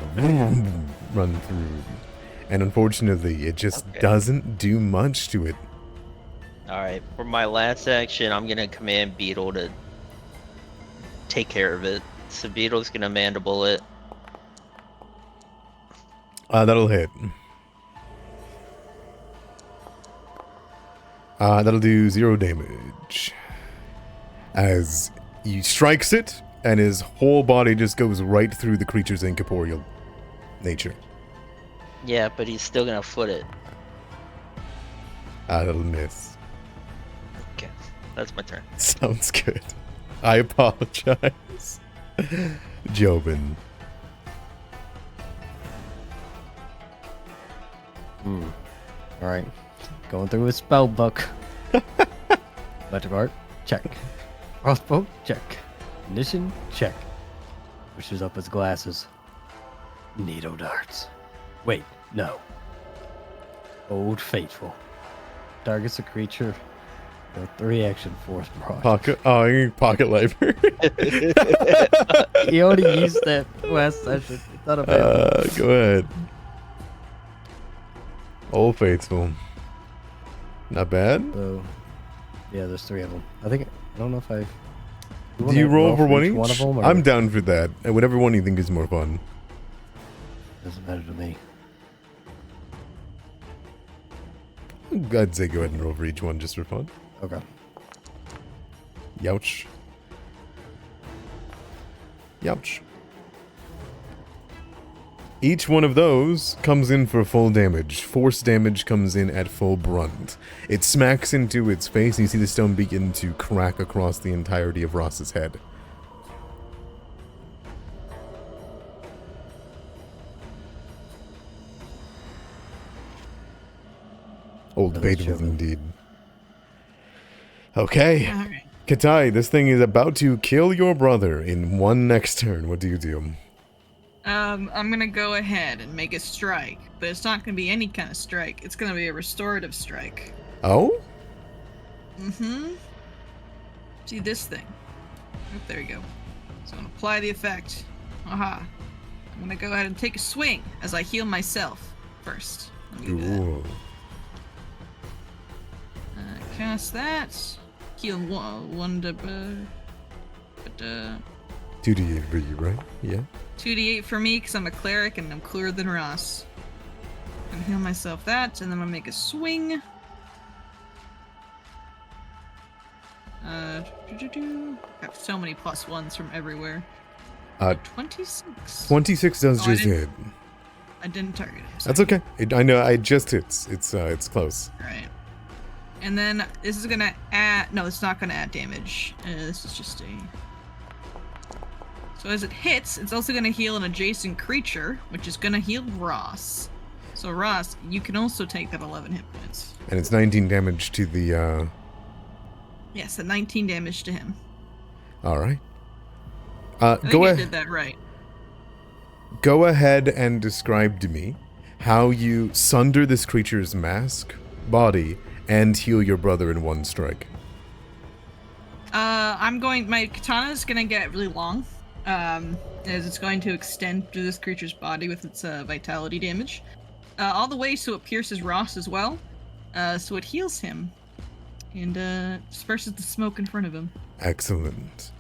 run through. And unfortunately, it just doesn't do much to it. Alright, for my last action, I'm gonna command Beetle to take care of it. So Beetle's gonna mandible it. That'll hit. That'll do 0 damage. As he strikes it, and his whole body just goes right through the creature's incorporeal nature. Yeah, but he's still gonna foot it. That'll miss. Okay, that's my turn. Sounds good. I apologize. Jobin. All right. Going through his spell book. Magic art, check. Crossbow, check. Ignition, check. Pushes up his glasses. Needle darts. Wait, no. Old Faithful. Targets a creature. 3-action force barrage. Pocket library. He already used that last session. It's not a bad Go ahead. Old Faithful. Not bad. So, yeah, there's 3 of them. I don't know if I. Do you roll for one each? One of them, or I'm down for that. And whatever one you think is more fun. doesn't matter to me. I'd say go ahead and roll for each one just for fun. Okay. Youch. Youch. Each one of those comes in for full damage. Force damage comes in at full brunt. It smacks into its face, and you see the stone begin to crack across the entirety of Ross's head. Old That is debatable chilling. indeed. Okay. All right. Katai, this thing is about to kill your brother in one next turn. What do you do? I'm gonna go ahead and make a strike, but it's not gonna be any kind of strike. It's gonna be a restorative strike. Oh? Mm-hmm. See this thing? Oh, there you go. So I'm gonna apply the effect. Aha. I'm gonna go ahead and take a swing as I heal myself first. Let me do that. Ooh. Cast that. Heal one to, 2d8 for you, right? Yeah. 2d8 for me because I'm a cleric and I'm cooler than Ross. I'm gonna heal myself that, and then I'm gonna make a swing. Got so many +1s from everywhere. 26. 26 does Oh, just hit. I didn't target him. That's okay. I know. I just hits. It's close. Right. And then this is gonna add. No, it's not gonna add damage. This is just a. So as it hits, it's also gonna heal an adjacent creature, which is gonna heal Ross. So Ross, you can also take that 11 hit points. And it's 19 damage to the. Yes, the 19 damage to him. All right. I think Go I ahead. did that right. Go ahead and describe to me how you sunder this creature's mask, body, and heal your brother in one strike. My katana is gonna get really long, as it's going to extend through this creature's body with its vitality damage, all the way so it pierces Ross as well, so it heals him, and disperses the smoke in front of him. Excellent.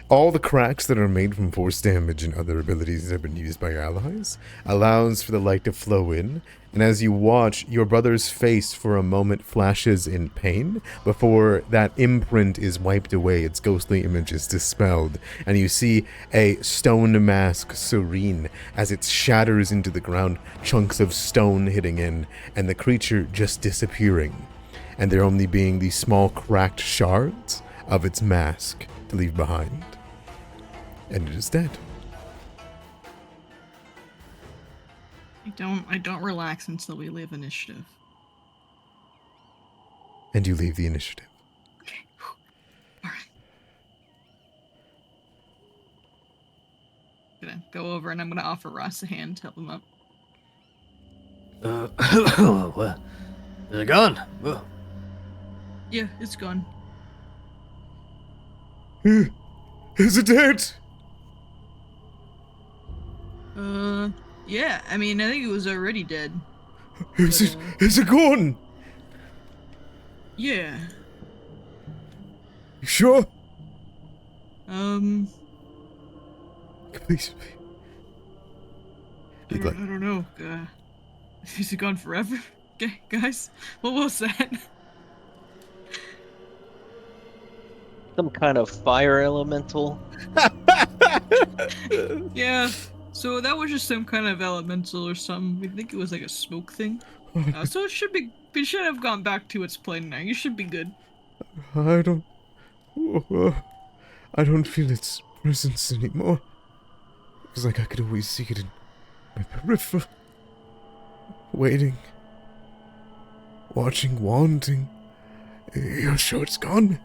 All the cracks that are made from force damage and other abilities that have been used by your allies allows for the light to flow in, and as you watch, your brother's face for a moment flashes in pain before that imprint is wiped away, its ghostly image is dispelled, and you see a stone mask serene as it shatters into the ground, chunks of stone hitting in, and the creature just disappearing, and there only being these small cracked shards of its mask to leave behind. And it is dead. I don't relax until we leave initiative. And you leave the initiative. Okay. All right. Gonna go over and I'm gonna offer Ross a hand to help him up. Well, is it gone? Well, Yeah, it's gone. Is it dead? Yeah. I mean, I think it was already dead. Is it gone? Yeah. You sure? Please. I don't know. Is it gone forever? Okay, guys, what was that? Some kind of fire elemental. Yeah. So that was just some kind of elemental or something. We think it was like a smoke thing. So it should be. It should have gone back to its plane now. You should be good. I don't. I don't feel its presence anymore. It's like I could always see it in my peripheral. Waiting. Watching, wanting. You're sure it's gone?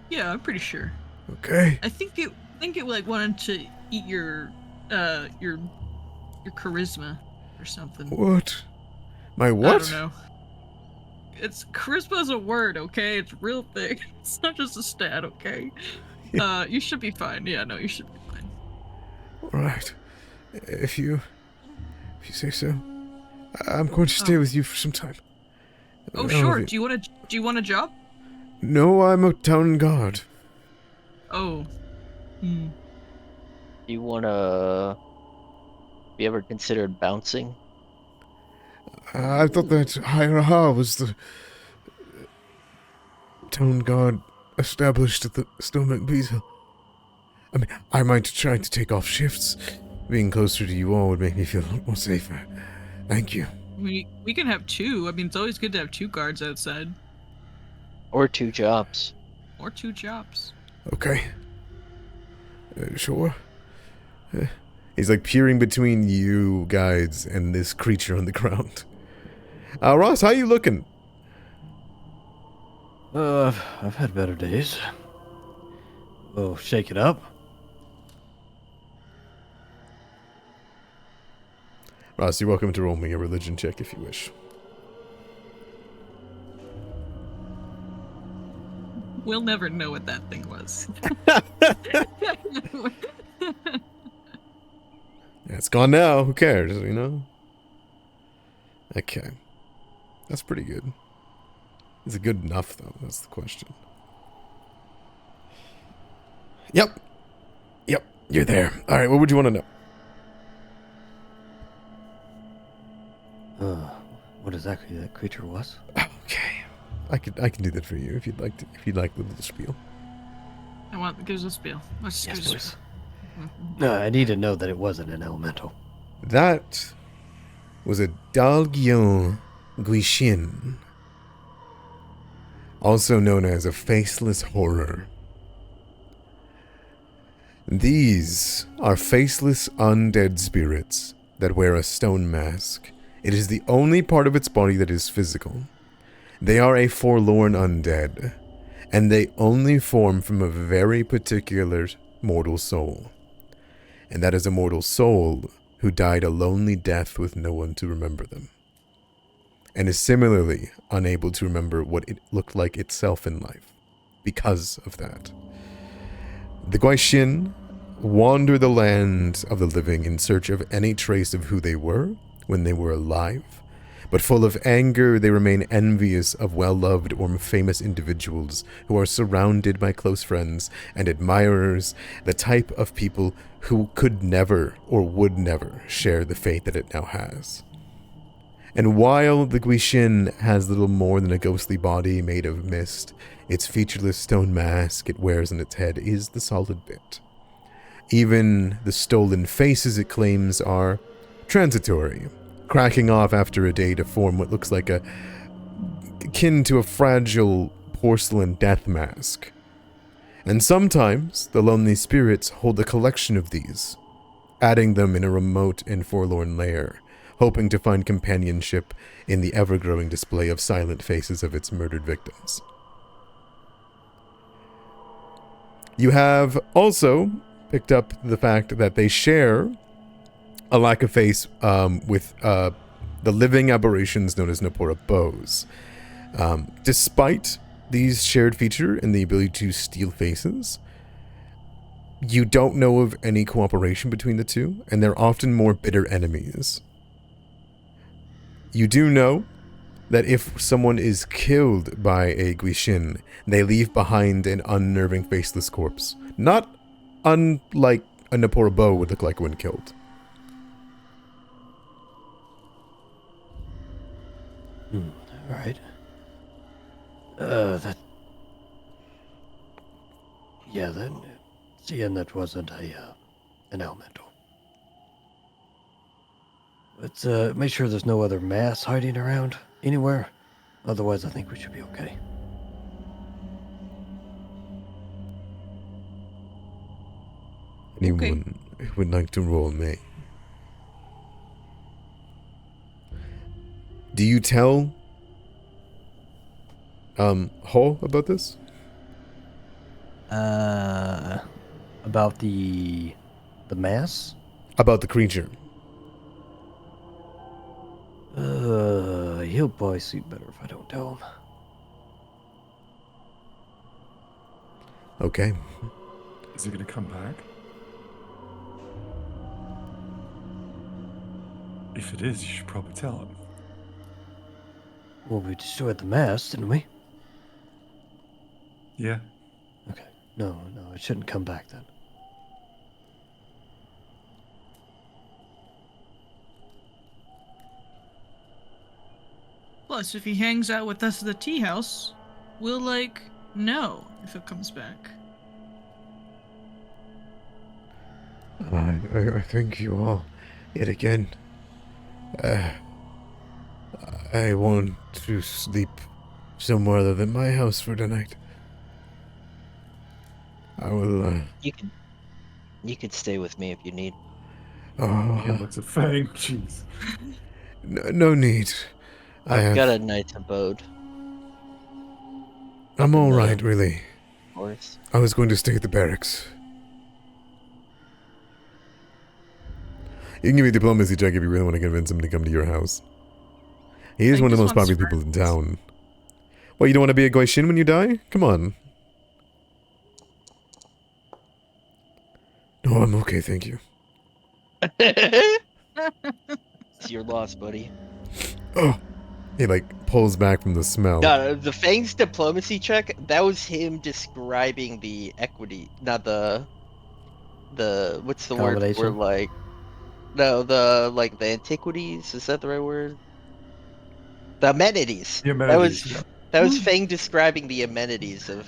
Yeah, I'm pretty sure. Okay. I think it like wanted to eat your charisma or something. What? My what? I don't know. It's charisma is a word, okay? It's a real thing. It's not just a stat, okay? You should be fine. Yeah, no, you should be fine. Alright. If you say so. I'm going to stay with you for some time. Oh, sure. Do you want a job? No, I'm a town guard. Oh. Hmm. Do you wanna? Have you ever considered bouncing? I thought that Hayraha was the town guard established at the Stonebank Beetle. I mean, I might try to take off shifts. Being closer to you all would make me feel a lot more safer. Thank you. We can have two. I mean, it's always good to have two guards outside. Or 2 jobs? Or 2 jobs. Okay. Sure. He's like peering between you guys and this creature on the ground. Ross, how you looking? I've had better days. Oh, shake it up. Ross, you're welcome to roll me a religion check if you wish. We'll never know what that thing was. Yeah, it's gone now. Who cares, you know? Okay. That's pretty good. Is it good enough, though? That's the question. Yep. You're there. All right, what would you want to know? What exactly that creature was? Okay. I can do that for you if you'd like the little spiel. Give us a spiel. Yes, please. No, I need to know that it wasn't an elemental. That was a Dalgyon Guishin, also known as a faceless horror. These are faceless undead spirits that wear a stone mask. It is the only part of its body that is physical. They are a forlorn undead, and they only form from a very particular mortal soul. And that is a mortal soul who died a lonely death with no one to remember them, and is similarly unable to remember what it looked like itself in life because of that. The Guaishin wander the land of the living in search of any trace of who they were when they were alive, but full of anger, they remain envious of well-loved or famous individuals who are surrounded by close friends and admirers, the type of people who could never or would never share the fate that it now has. And while the Guishin has little more than a ghostly body made of mist, its featureless stone mask it wears on its head is the solid bit. Even the stolen faces it claims are transitory, cracking off after a day to form what looks like akin to a fragile porcelain death mask. And sometimes the lonely spirits hold a collection of these, adding them in a remote and forlorn lair, hoping to find companionship in the ever-growing display of silent faces of its murdered victims. You have also picked up the fact that they share a lack of face with the living aberrations known as Napora bows. Despite these shared feature and the ability to steal faces, you don't know of any cooperation between the two, and they're often more bitter enemies. You do know that if someone is killed by a Guishin, they leave behind an unnerving faceless corpse. Not unlike a Napora bow would look like when killed. Right. Seeing that wasn't an elemental. Let's make sure there's no other mass hiding around anywhere. Otherwise, I think we should be okay. Anyone who would like to roll may. Do you tell Hall about this? About the mass? About the creature? He'll probably sleep better if I don't tell him. Okay. Is he gonna come back? If it is, you should probably tell him. Well, we destroyed the mass, didn't we? Yeah. Okay. No, it shouldn't come back then. Plus, if he hangs out with us at the tea house, we'll, know if it comes back. I thank you all yet again. I want to sleep somewhere other than my house for tonight. I will, You could stay with me if you need. He looks at Fang. Jeez. no need. I've got a night's abode. I'm in alright, the really. forest. I was going to stay at the barracks. You can give me a diplomacy check if you really want to convince him to come to your house. He is I one of the just most want popular people in friends. town. Well, you don't want to be a Goishin when you die? Come on. No, I'm okay, thank you. It's your loss, buddy. Oh! He, pulls back from the smell. No, the Fang's diplomacy check, that was him describing the equity, not the what's the word for Accommodation? no, the antiquities, is that the right word? The amenities. The amenities, yeah. That was Fang describing the amenities of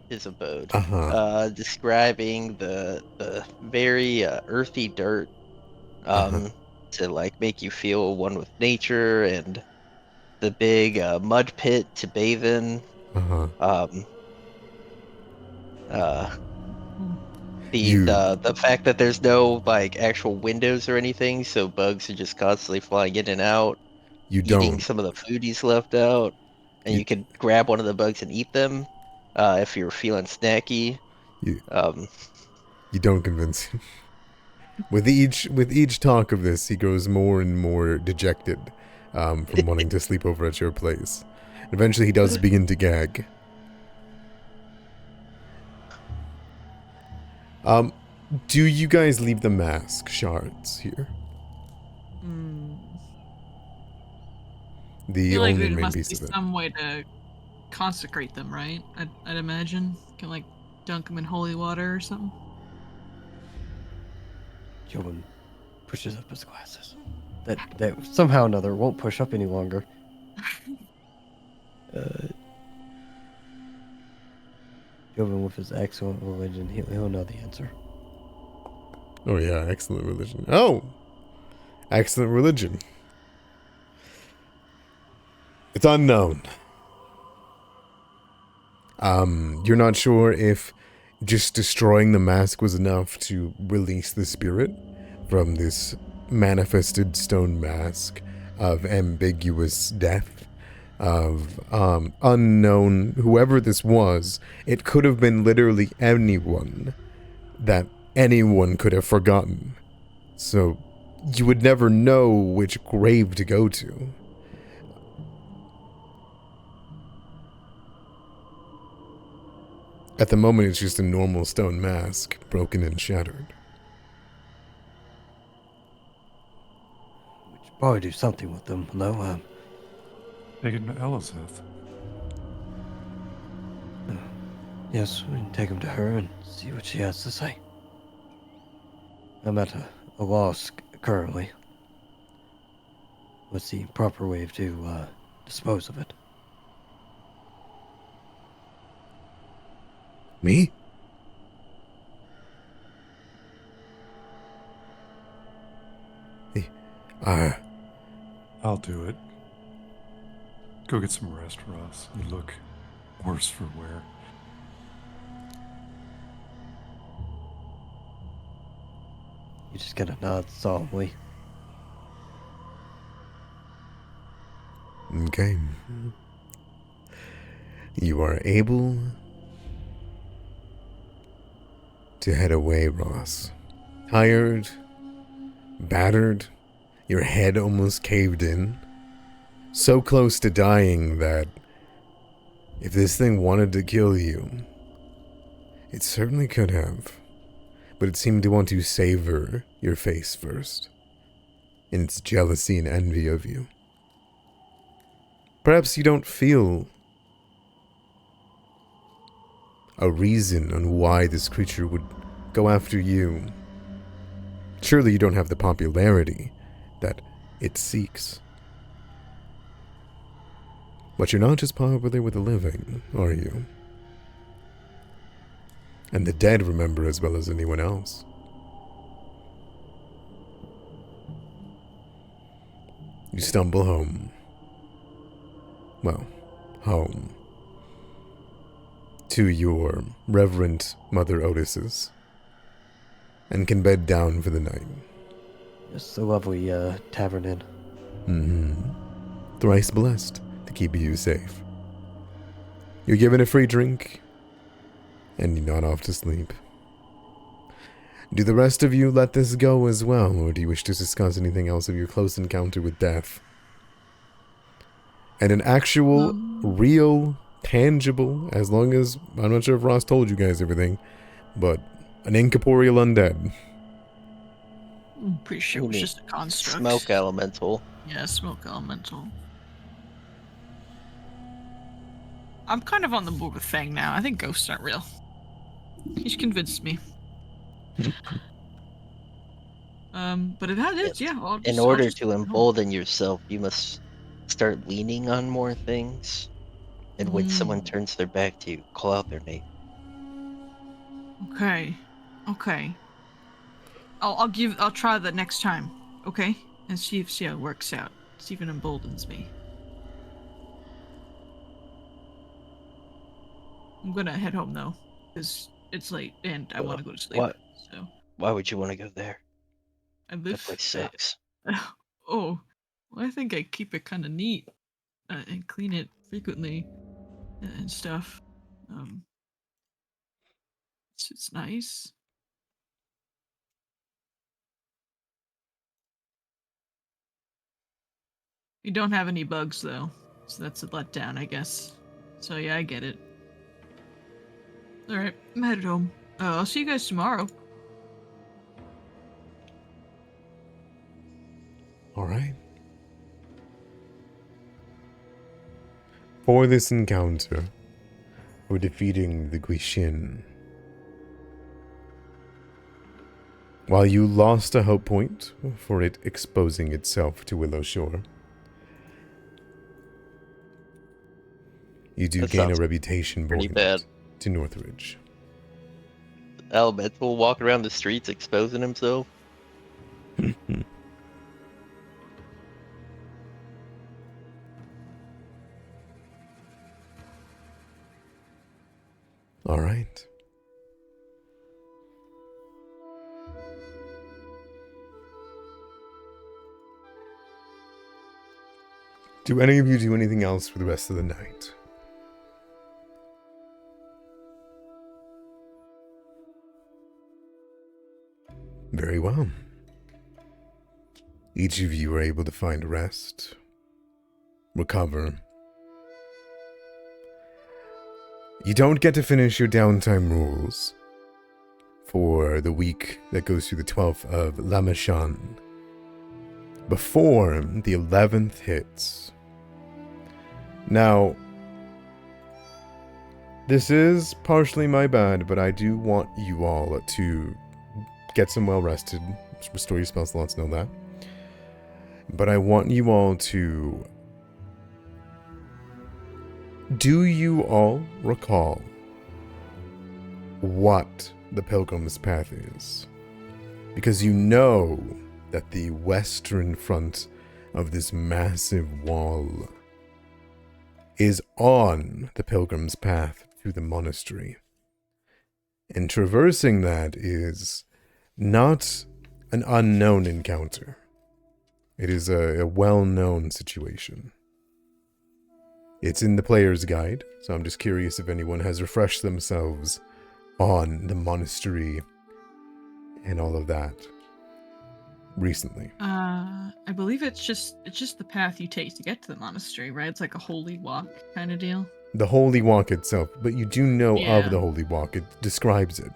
his abode. Uh-huh. Describing the very earthy dirt to make you feel one with nature, and the big mud pit to bathe in. Uh-huh. Um uh You the fact that there's no actual windows or anything, so bugs are just constantly flying in and out, eating don't. some of the food he's left out, and You you could grab one of the bugs and eat them if you're feeling snacky. you Um, you don't convince him. With each talk of this, he grows more and more dejected from wanting to sleep over at your place. Eventually, he does begin to gag. Do you guys leave the mask shards here? I The feel like only there main must piece be of it. some way to consecrate them, right? I'd imagine. You can dunk them in holy water or something. Jovan pushes up his glasses. That somehow or another won't push up any longer. Jovan with his excellent religion, he'll know the answer. Oh yeah, excellent religion. Oh, excellent religion. It's unknown. You're not sure if just destroying the mask was enough to release the spirit from this manifested stone mask of ambiguous death, of unknown, whoever this was. It could have been literally anyone that anyone could have forgotten. So you would never know which grave to go to. At the moment, it's just a normal stone mask, broken and shattered. We should probably do something with them, though. Take it to Eliseth. Yes, we can take them to her and see what she has to say. I'm at a loss currently. What's the proper way to dispose of it? Me? I'll do it. Go get some rest, Ross. You look worse for wear. You just gotta nod solemnly. Okay. You are able to head away, Ross. Tired, battered, your head almost caved in. So close to dying that if this thing wanted to kill you, it certainly could have. But it seemed to want to savor your face first, in its jealousy and envy of you. Perhaps you don't feel a reason on why this creature would go after you. Surely you don't have the popularity that it seeks. But you're not just popular with the living, are you? And the dead remember as well as anyone else. You stumble home. Well, home. To your Reverend Mother Otis's. And can bed down for the night. It's a lovely tavern inn. Mm-hmm. Thrice blessed to keep you safe. You're given a free drink, and you nod off to sleep. Do the rest of you let this go as well, or do you wish to discuss anything else of your close encounter with death? And an actual, real, tangible, as long as, I'm not sure if Ross told you guys everything, but an incorporeal undead. I'm pretty sure it You was mean just a construct. Smoke elemental. Yeah, smoke elemental. I'm kind of on the board with Fang now. I think ghosts aren't real. He's convinced me. But it has, yeah. In order to embolden yourself, you must start leaning on more things. And when someone turns their back to you, call out their name. Okay. I'll try that next time. Okay? And see how it works out. See if it emboldens me. I'm gonna head home though, because it's late and I want to go to sleep. What? So Why would you want to go there? I live. That place sucks. Oh, well, I think I keep it kind of neat and clean it frequently and stuff. It's nice. We don't have any bugs though, so that's a letdown, I guess. So yeah, I get it. All right, I'm headed home. I'll see you guys tomorrow. All right. For this encounter, we're defeating the Guishin. While you lost a hope point for it exposing itself to Willowshore, you do That gain a sounds reputation pretty point bad. to Northridge. Elemental walk around the streets exposing himself. All right. Do any of you do anything else for the rest of the night? Very well. Each of you are able to find rest, recover. You don't get to finish your downtime rules for the week that goes through the 12th of Lamachan before the 11th hits. Now, this is partially my bad, but I do want you all to get some well rested, restore your spell slots, know that. But I want you all to... Do you all recall what the Pilgrim's Path is? Because you know that the western front of this massive wall is on the pilgrim's path to the monastery. And traversing that is not an unknown encounter. It is a well-known situation. It's in the player's guide, so I'm just curious if anyone has refreshed themselves on the monastery and all of that recently. I believe it's just the path you take to get to the monastery, right? It's like a holy walk kind of deal. The Holy Walk itself, but you do know Yeah. of the Holy Walk. It describes it.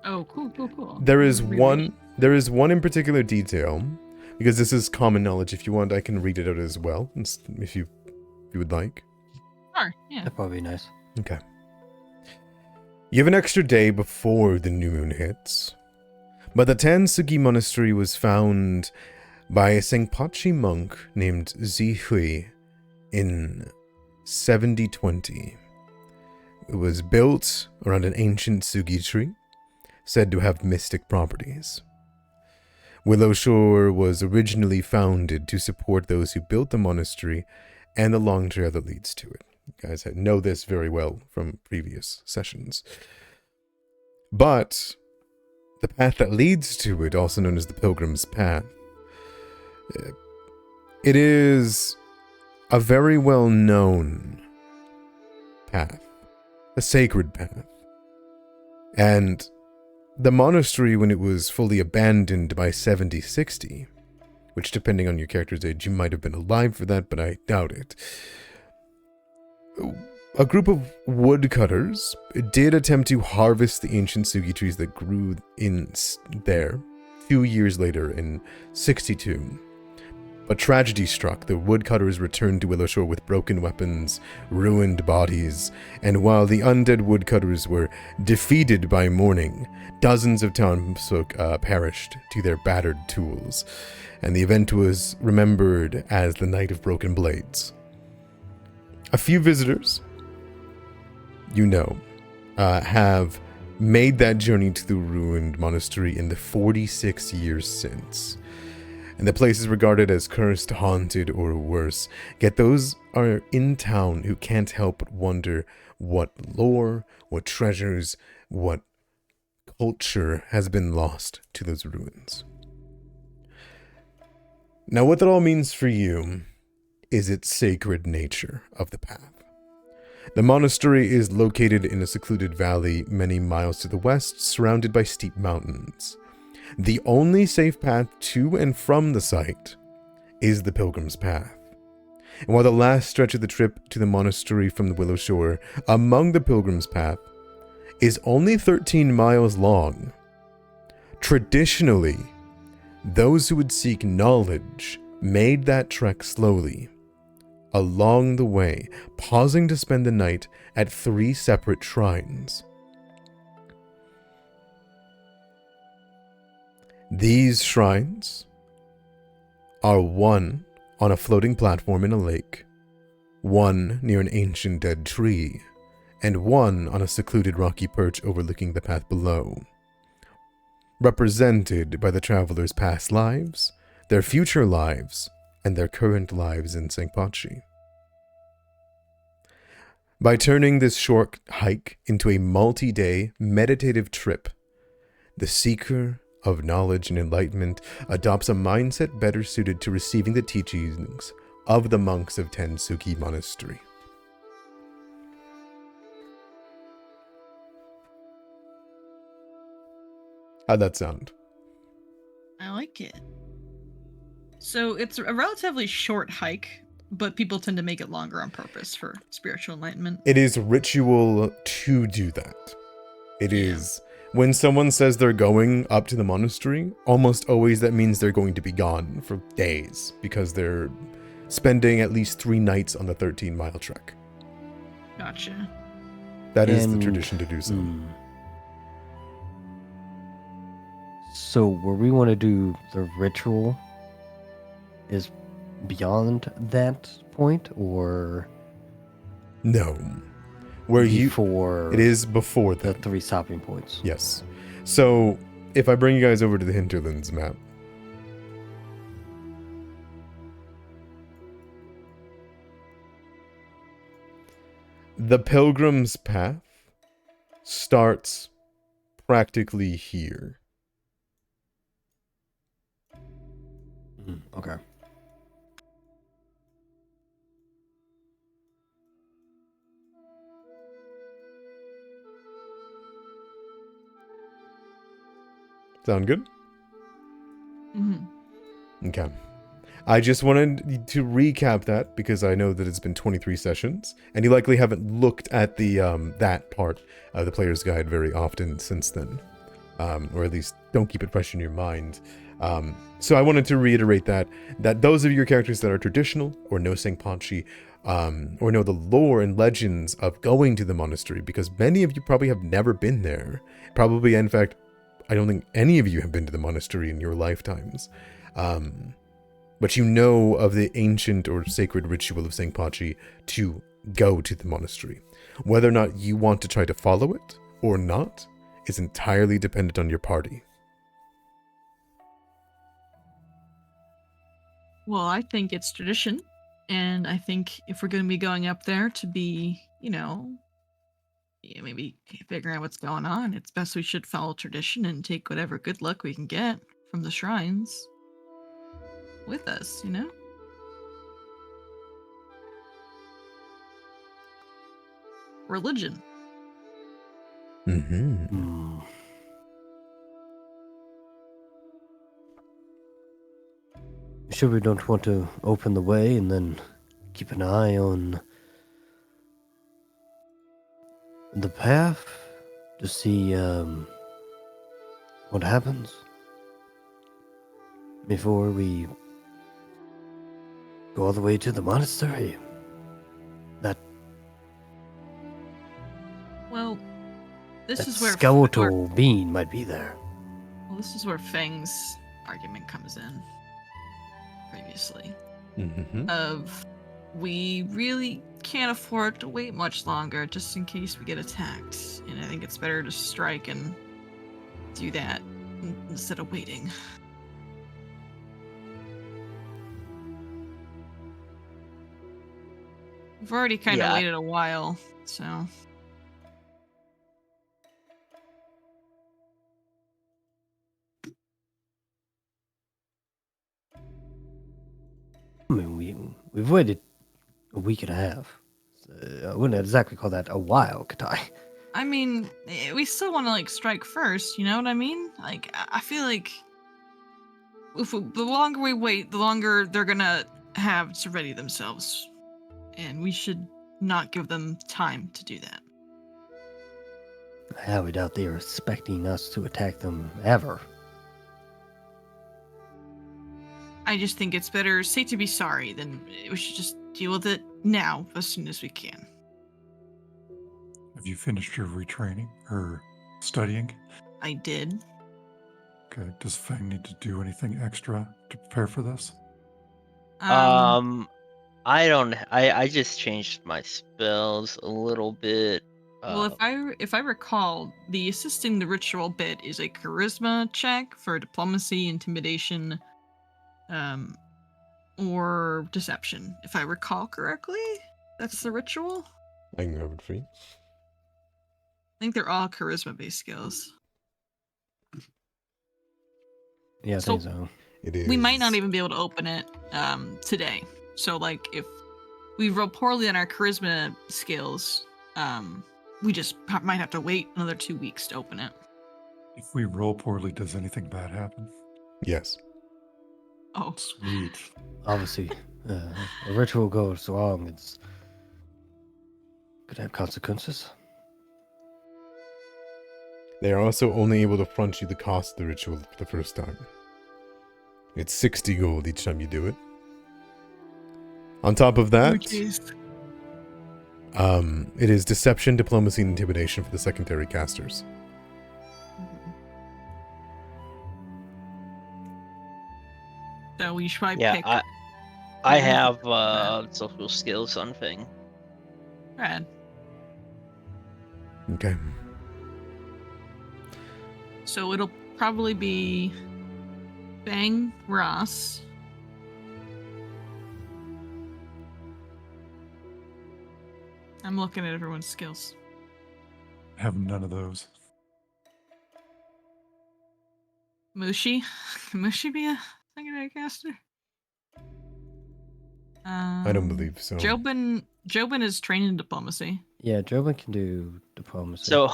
Oh, cool. There is Reread. one in particular detail, because this is common knowledge. If you want, I can read it out as well, if you would like. Sure, yeah. That'd probably be nice. Okay. You have an extra day before the new moon hits, but the Tansugi Monastery was found by a Senpachi monk named Zihui in 7020. It was built around an ancient Sugi tree, said to have mystic properties. Willowshore was originally founded to support those who built the monastery and the long trail that leads to it. You guys know this very well from previous sessions. But the path that leads to it, also known as the Pilgrim's Path, it is a very well-known path, a sacred path. And the monastery, when it was fully abandoned by 7060, which depending on your character's age, you might have been alive for that, but I doubt it. A group of woodcutters did attempt to harvest the ancient Sugi trees that grew in there 2 years later in 62. But tragedy struck. The woodcutters returned to Willowshore with broken weapons, ruined bodies, and while the undead woodcutters were defeated by morning, dozens of townsfolk perished to their battered tools, and the event was remembered as the Night of Broken Blades. A few visitors, have made that journey to the ruined monastery in the 46 years since. And the place is regarded as cursed, haunted, or worse. Yet those are in town who can't help but wonder what lore, what treasures, what culture has been lost to those ruins. Now, what that all means for you is its sacred nature of the path. The monastery is located in a secluded valley many miles to the west, surrounded by steep mountains. The only safe path to and from the site is the Pilgrim's Path. And while the last stretch of the trip to the monastery from the Willowshore among the Pilgrim's Path is only 13 miles long, traditionally, those who would seek knowledge made that trek slowly, along the way, pausing to spend the night at 3 separate shrines. These shrines are one on a floating platform in a lake, one near an ancient dead tree, and one on a secluded rocky perch overlooking the path below, represented by the travelers' past lives, their future lives, and their current lives in Senpachi. By turning this short hike into a multi-day meditative trip, the seeker of knowledge and enlightenment adopts a mindset better suited to receiving the teachings of the monks of Tansugi Monastery. How'd that sound? I like it. So it's a relatively short hike, but people tend to make it longer on purpose for spiritual enlightenment. It is ritual to do that. It is. When someone says they're going up to the monastery, almost always that means they're going to be gone for days because they're spending at least 3 nights on the 13-mile trek. Gotcha. That is the tradition to do so. So where we want to do the ritual is beyond that point, or No. Where before it is before the that. 3 stopping points? Yes. So, if I bring you guys over to the Hinterlands map, The Pilgrim's Path starts practically here. Okay. Sound good? Mm-hmm. Okay. I just wanted to recap that because I know that it's been 23 sessions, and you likely haven't looked at the that part of the player's guide very often since then, or at least don't keep it fresh in your mind. So I wanted to reiterate that those of your characters that are traditional or know Sengpanchi, or know the lore and legends of going to the monastery, because many of you probably have never been there. Probably, in fact, I don't think any of you have been to the monastery in your lifetimes. But you know of the ancient or sacred ritual of Sengpanchi to go to the monastery. Whether or not you want to try to follow it or not is entirely dependent on your party. Well, I think it's tradition, and I think if we're going to be going up there to be, maybe figuring out what's going on, it's best we should follow tradition and take whatever good luck we can get from the shrines with us, Religion. Mm-hmm. Sure, we don't want to open the way and then keep an eye on the path to see what happens before we go all the way to the monastery. Well, this That is where skeletal being might be there. Well, this is where Fang's argument comes in. Previously, of we really can't afford to wait much longer, just in case we get attacked. And I think it's better to strike and do that instead of waiting. We've already kind of waited a while, so. I mean, we've waited a week and a half. So I wouldn't exactly call that a while, could I? I mean, we still want to strike first. You know what I mean? I feel like the longer we wait, the longer they're gonna have to ready themselves, and we should not give them time to do that. I highly doubt they are expecting us to attack them ever. I just think it's better safe to be sorry than we should just deal with it now as soon as we can. Have you finished your retraining or studying? I did. Okay. Does Fang need to do anything extra to prepare for this? I don't. I just changed my spells a little bit. Well, if I recall, the assisting the ritual bit is a charisma check for diplomacy, intimidation, or deception. If I recall correctly, that's the ritual. I can grab it for you. I think they're all charisma-based skills. Yeah, I think so. It is. We might not even be able to open it today. So, if we roll poorly on our charisma skills, we just might have to wait another 2 weeks to open it. If we roll poorly, does anything bad happen? Yes. Oh, Sweet. Obviously, a ritual goes wrong, it's could have consequences. They are also only able to front you the cost of the ritual for the first time. It's 60 gold each time you do it. On top of that, it is deception, diplomacy, and intimidation for the secondary casters. So we should probably pick. I have social skills on Fang. Rad. Okay. So it'll probably be Fang, Ross, I'm looking at everyone's skills. Have none of those. Mushi? Can Mushi be a secondary caster? I don't believe so. Jobin is trained in diplomacy. Yeah, Jobin can do diplomacy. So,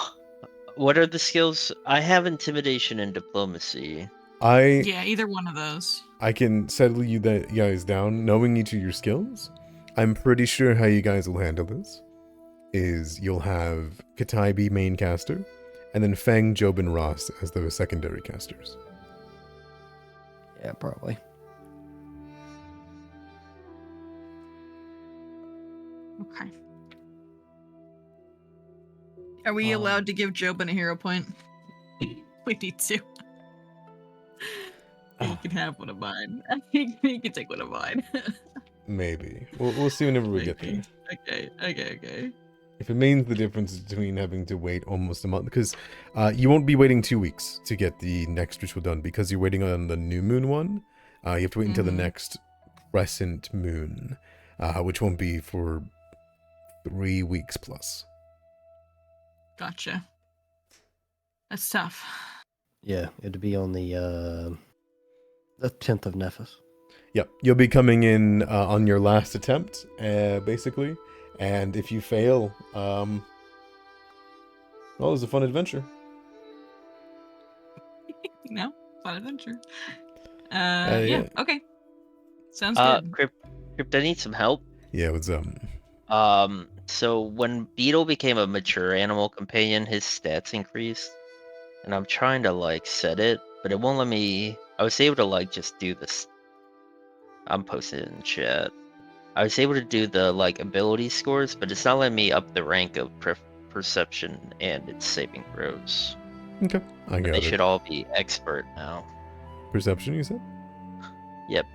what are the skills? I have intimidation and diplomacy. Yeah, either one of those. I can settle you guys down, knowing each of your skills. I'm pretty sure how you guys will handle this is you'll have Katai be main caster, and then Feng, Job, and Ross as the secondary casters. Yeah, probably. Okay. Are we allowed to give Jobin a hero point? We need to. He can have one of mine. He can take one of mine. Maybe. We'll see whenever we get there. Okay. If it means the difference between having to wait almost a month, because you won't be waiting 2 weeks to get the next ritual done, because you're waiting on the new moon one. You have to wait until the next crescent moon, which won't be for 3 weeks plus. Gotcha. That's tough. Yeah, it'd be on the 10th of Nephis. Yep, you'll be coming in on your last attempt, basically. And if you fail, well, it was a fun adventure. Fun adventure. Yeah. Okay. Sounds good. Crypt, I need some help. Yeah, it was So when Beetle became a mature animal companion, his stats increased, and I'm trying to like set it, but it won't let me. I was able to like just do this. I'm posting it in chat. I was able to do the like ability scores, but it's not letting me up the rank of perception and its saving throws. okay. I got They it. should all be expert now. Perception, you said? Yep.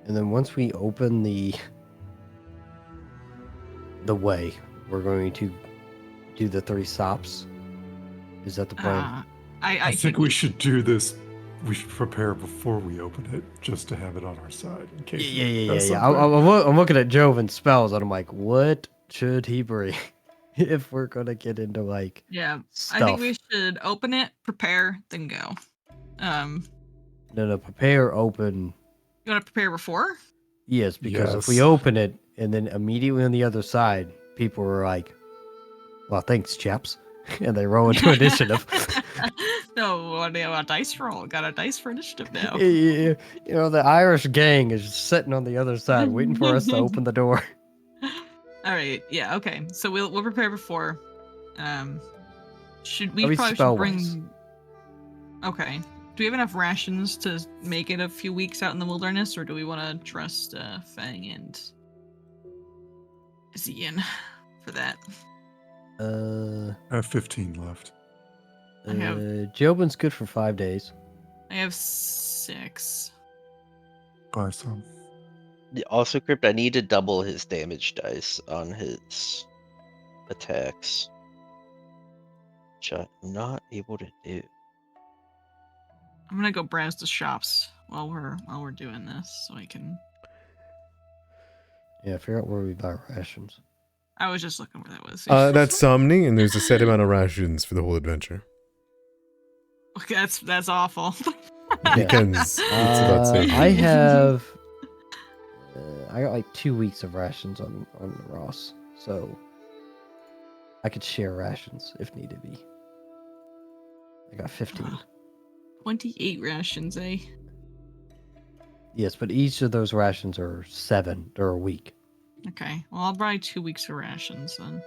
And then once we open the way, we're going to do the 3 stops. Is that the plan? I think we should do this. We should prepare before we open it, just to have it on our side in case. Yeah. I'm looking at Jovin's spells, and I'm like, what should he bring if we're gonna get into like stuff? I think we should open it, prepare, then go. No, prepare, open. You want to prepare before? Yes, because if we Yes. open it and then immediately on the other side, people are like, "Well, thanks, chaps," and they roll into initiative. No, what do you want? Dice roll. Got a dice for initiative now. You know, the Irish gang is just sitting on the other side, waiting for us to open the door. All right. Yeah. Okay. So we'll prepare before. Should we At least probably should spell-wise. bring? Okay. Do we have enough rations to make it a few weeks out in the wilderness, or do we want to trust Fang and Zian for that? I have 15 left. I have- Jobin's good for 5 days. I have 6. Buy some. Also, Crypt, I need to double his damage dice on his attacks, which I'm not able to do. I'm gonna go browse the shops while we're doing this, so I can. Yeah, figure out where we buy rations. I was just looking where that was. That's Somni, and there's a set amount of rations for the whole adventure. Okay, that's awful. Because it's about saving. I have. I got like 2 weeks of rations on Ross, so I could share rations if needed be. I got 15. 28 rations, eh? Yes, but each of those rations are 7 or a week. Okay. Well, I'll buy 2 weeks of rations then.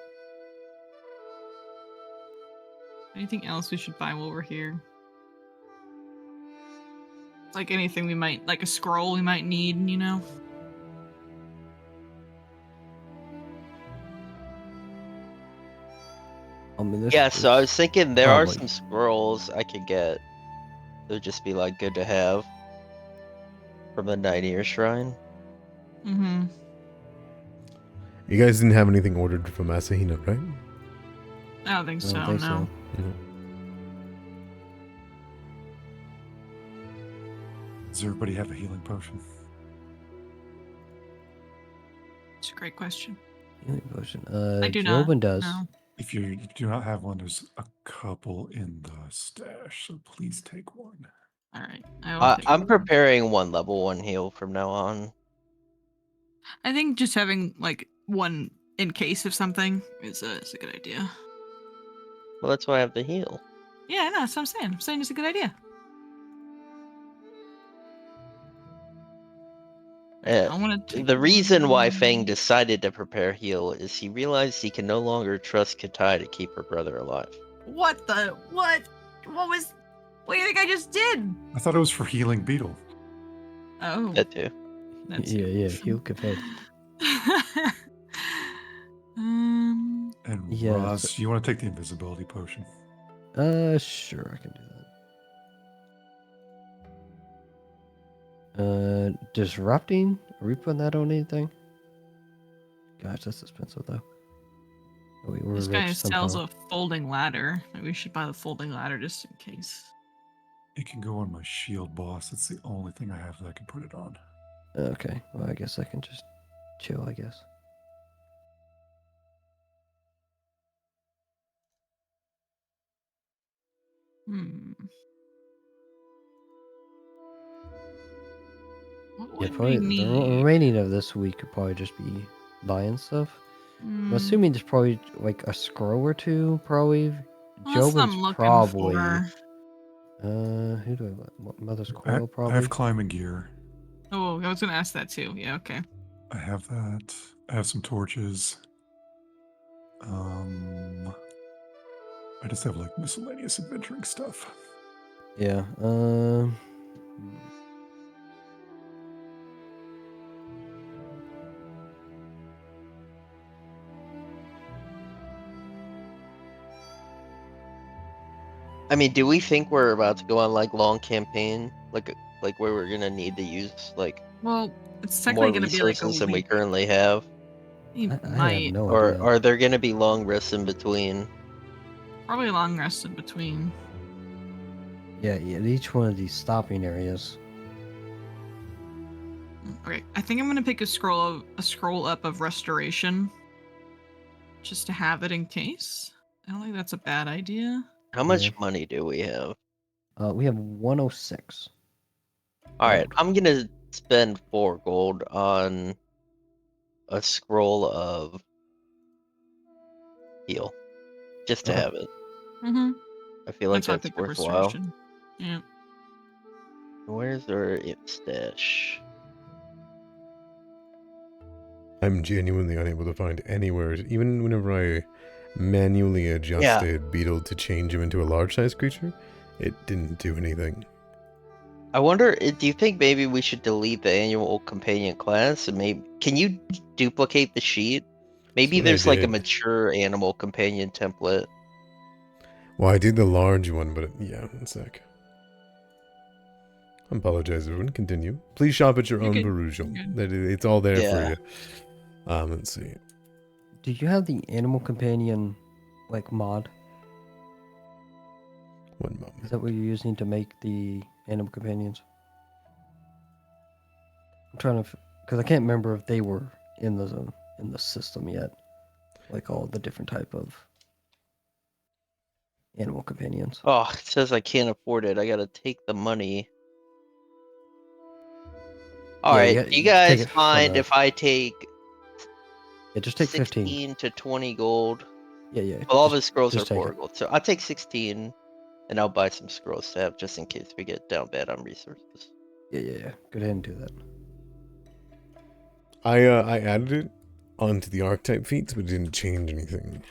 Anything else we should buy while we're here? Like anything we might, like a scroll we might need, you know? I mean, this Yeah, so I was thinking there are probably- some scrolls I could get. It would just be like good to have from the 9-year shrine. Mm-hmm. You guys didn't have anything ordered from Asahina, right? I don't think I so, don't think no. Does everybody have a healing potion? It's a great question. Healing potion. I do not. Jobin does. No. If you do not have one, there's a couple in the stash, so please take one. All right. I will take I'm one. preparing one level 1 heal from now on. I think just having like one in case of something is a good idea. Well, that's why I have the heal. Yeah, no, that's what I'm saying. I'm saying it's a good idea. I want to. The reason why Fang decided to prepare heal is he realized he can no longer trust Katai to keep her brother alive. What the what? What was? What do you think I just did? I thought it was for healing Beetle. Oh, That too. that's Yeah, heal Cafed. And Yeah, Roz, you want to take the invisibility potion? Sure, I can do that. Disrupting? Are we putting that on anything? Gosh, that's expensive though. Oh, we're this guy rich sells somehow. a folding ladder. Maybe we should buy the folding ladder just in case. It can go on my shield boss. It's the only thing I have that I can put it on. Okay, well, I guess I can just chill, I guess. What Yeah, would probably we the need? remaining of this week could probably just be buying stuff. I'm assuming there's probably like a scroll or two, probably. That's what I'm Jobin's looking probably. for. Who do I want? Mother's I Coil, probably. have climbing gear. Oh, I was gonna ask that too. Yeah, okay. I have that. I have some torches. I just have like miscellaneous adventuring stuff. Yeah. I mean, do we think we're about to go on like long campaign, like where we're gonna need to use like Well, it's more technically gonna be like a resources than we week. currently have, You I have might no or idea. are there gonna be long rests in between? probably a long rest in between. Yeah, at each one of these stopping areas. Okay, I think I'm gonna pick a scroll up of restoration, just to have it in case. I don't think that's a bad idea. How much money do we have? We have 106. All right, I'm gonna spend 4 gold on a scroll of heal, just to Okay. have it. Mm-hmm. I feel like That's why I that's picked up worthwhile. restoration. Yeah. Where's our stash? I'm genuinely unable to find anywhere, even whenever I manually adjusted Beetle to change him into a large-sized creature, it didn't do anything. I wonder, do you think maybe we should delete the annual companion class and maybe can you duplicate the sheet? Maybe That's what I there's like a did. mature animal companion template. Well, I did the large one, but yeah, one sec. I apologize, everyone. Continue. Please shop at your You're own good. perusal. You're good. That it's all there for Yeah. you. Let's see. Do you have the animal companion, like, mod? One moment. Is that what you're using to make the animal companions? I'm trying to, because I can't remember if they were in the system yet, like all the different type of animal companions. Oh, it says I can't afford it. I gotta take the money. All right, do you take guys it from mind if I take Yeah, just take 15. 16 to 20 gold? Yeah. Well, all the scrolls are just take 4 it. gold, so I'll take 16, and I'll buy some scrolls to have just in case we get down bad on resources. Yeah. Go ahead and do that. I added it onto the archetype feats, but it didn't change anything.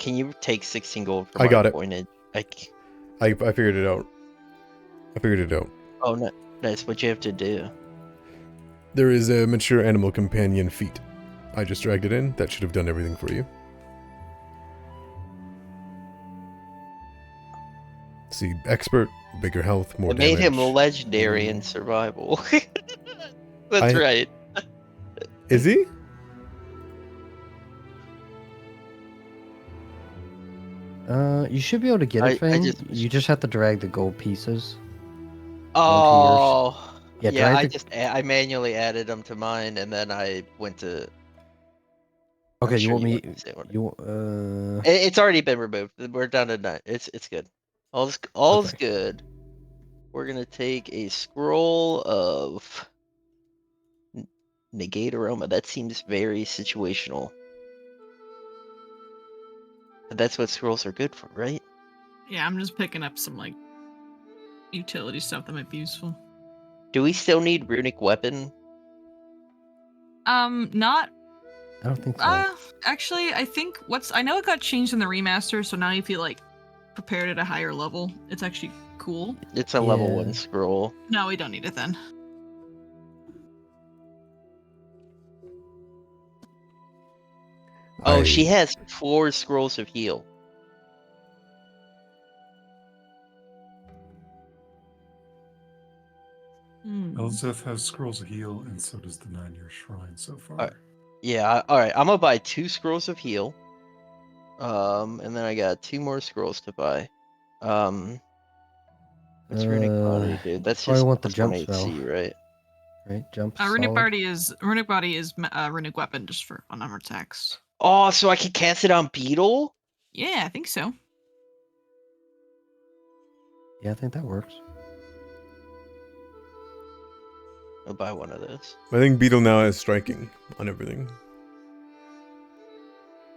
Can you take 16 gold from I our got it. coinage? I figured it out. Oh, no, nice. What you have to do? There is a mature animal companion feat. I just dragged it in. That should have done everything for you. See, expert, bigger health, more It made damage. him legendary in survival. That's right. Is he? You should be able to get I it, Fang. just- You just have to drag the gold pieces. Oh, Yeah, Yeah, drag the. I manually added them to mine, and then I went to. I'm Okay, you sure want you me? understand what. You It's already been removed. We're down to 9. It's good. All's Okay. good. We're gonna take a scroll of negate aroma. That seems very situational. But that's what scrolls are good for, right? Yeah, I'm just picking up some like utility stuff that might be useful. Do we still need runic weapon? Not I don't think so. actually, I know it got changed in the remaster, so now if you like prepared at a higher level, it's actually cool. It's a level Yeah. 1 scroll. No, we don't need it then. Oh, she I has 4 scrolls of heal. Elzeth has scrolls of heal, and so does the 9-year shrine so far. Yeah, alright. I'm gonna buy 2 scrolls of heal. And then I got 2 more scrolls to buy. What's runic body, dude? That's Probably just want the plus 1 jump spell, AC, right? right? Jump Runic solid. body is runic weapon just for unarmored attacks. Oh, so I can cast it on Beetle? Yeah, I think so. Yeah, I think that works. I'll buy one of those. think Beetle now has striking on everything.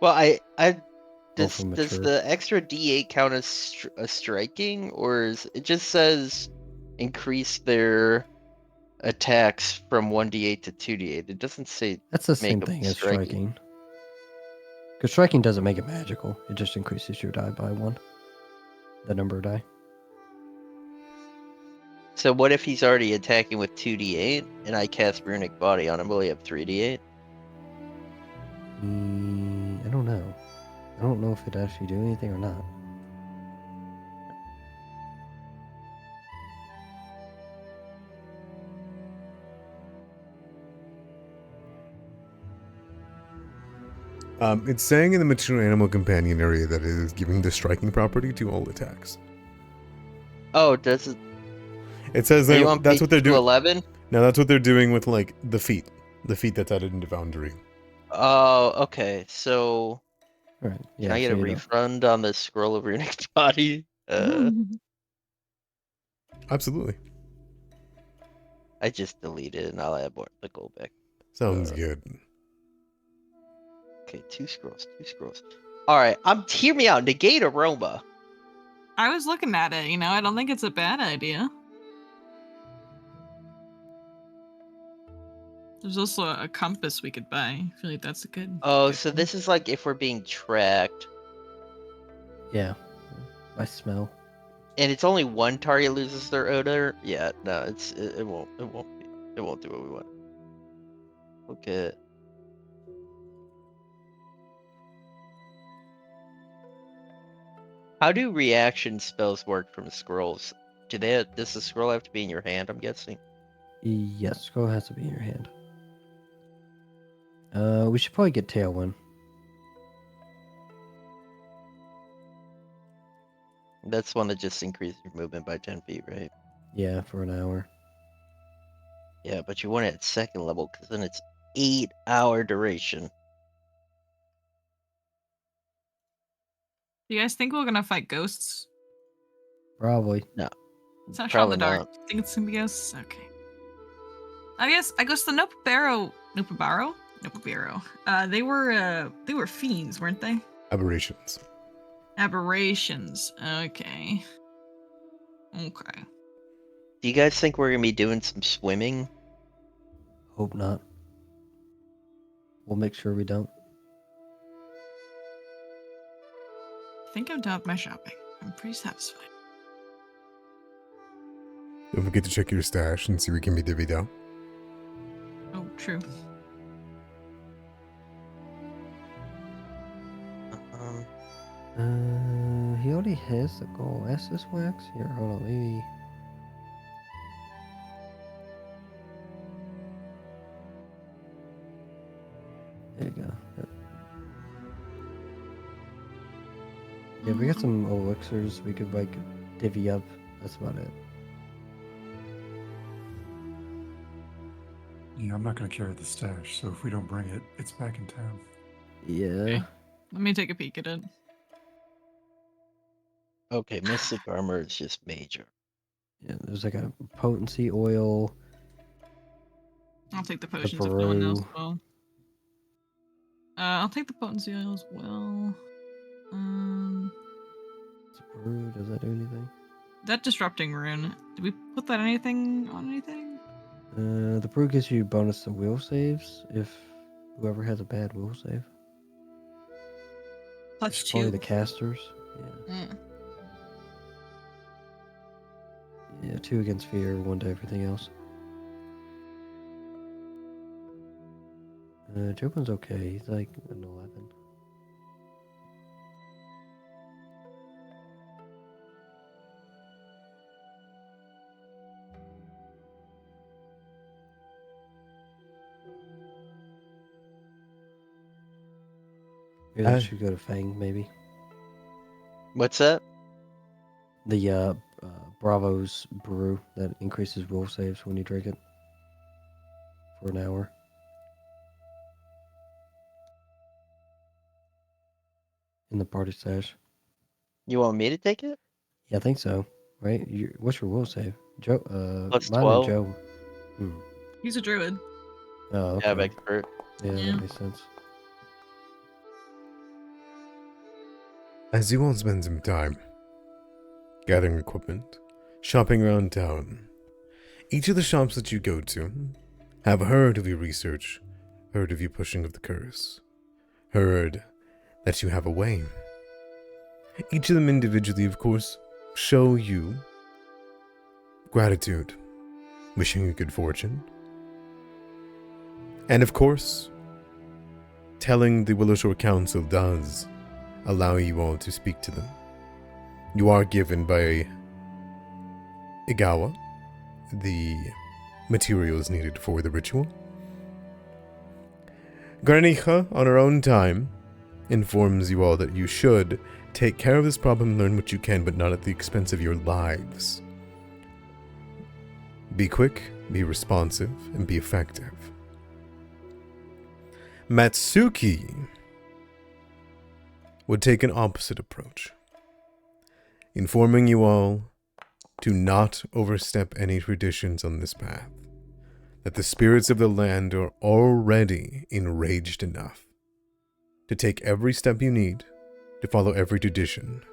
Well, I Both does are does mature. the extra D8 count as a striking, or is it just says increase their attacks from 1d8 to 2d8? It doesn't say That's the make same them thing as striking. striking. Because striking doesn't make it magical. It just increases your die by 1. The number of die. So what if he's already attacking with 2d8 and I cast runic body on him? Will he have 3d8? I don't know. I don't know if it actually do anything or not. It's saying in the mature animal companion area that it is giving the striking property to all attacks. Oh, does it? It says Are you that on that's page what they're doing. 211? Now that's what they're doing with like the feet that's added into Foundry. Oh, okay. So All right. can Yeah. I get So a you don't. refund on the scroll of runic body? Absolutely, I just deleted it and I'll add more the gold back. sounds good. Okay, 2 scrolls, 2 scrolls. Alright, hear me out. Negate aroma. I was looking at it, I don't think it's a bad idea. There's also a compass we could buy. I feel like that's a good. Oh, good so one. this is like if we're being tracked. Yeah. By smell. And it's only one target loses their odor? Yeah, no, it won't do what we want. Look at how do reaction spells work from scrolls? Does the scroll have to be in your hand, I'm guessing? Yes. Scroll has to be in your hand. We should probably get Tailwind. That's one that just increases your movement by 10 feet, right? Yeah, for an hour. Yeah, but you want it at 2nd level, because then it's 8-hour duration. Do you guys think we're gonna fight ghosts? Probably. No, It's not shot in probably the dark. not. You think it's gonna be ghosts? Okay. I guess the Nopabaro. They were fiends, weren't they? Aberrations. Aberrations. Okay. Okay. Do you guys think we're gonna be doing some swimming? Hope not. We'll make sure we don't. I think I'm done with my shopping. I'm pretty satisfied. Don't forget to check your stash and see what can be divvied out. Oh, true. He already has the gold Estus wax. Here, hold on, maybe. There you go. Yeah, we got some elixirs we could like divvy up. That's about it. Yeah, I'm not going to carry the stash, so if we don't bring it, it's back in town. Yeah. Okay. Let me take a peek at it. Okay, mystic armor is just major. Yeah, there's like a potency oil, I'll take the the potions if no one knows brew. as well. I'll take the potency oil as well. It's a brew. Does that do anything? That disrupting rune. Did we put that anything on anything? The brew gives you bonus to will saves if whoever has a bad will save. Plus It's probably 2. the casters. Yeah. Mm. Yeah, 2 against fear, 1 to everything else. Jobin's okay. He's like an 11. Maybe that should go to Fang, maybe. What's that? The Bravo's brew that increases will saves when you drink it for an hour. In the party stash. You want me to take it? Yeah, I think so. Right? What's your will save? Joe. Plus Mine and 12. Joe. He's a druid. Oh, okay. Have expert. Yeah, Yeah. that makes sense. As you all spend some time gathering equipment, shopping around town, each of the shops that you go to have heard of your research, heard of you pushing of the curse, heard that you have a way. Each of them individually, of course, show you gratitude, wishing you good fortune, and of course, telling the Willowshore Council does allow you all to speak to them. You are given by Igawa the materials needed for the ritual. Granicha, on her own time, informs you all that you should take care of this problem and learn what you can, but not at the expense of your lives. Be quick, be responsive, and be effective. Matsuki would take an opposite approach, informing you all to not overstep any traditions on this path, that the spirits of the land are already enraged enough to take every step you need to follow every tradition,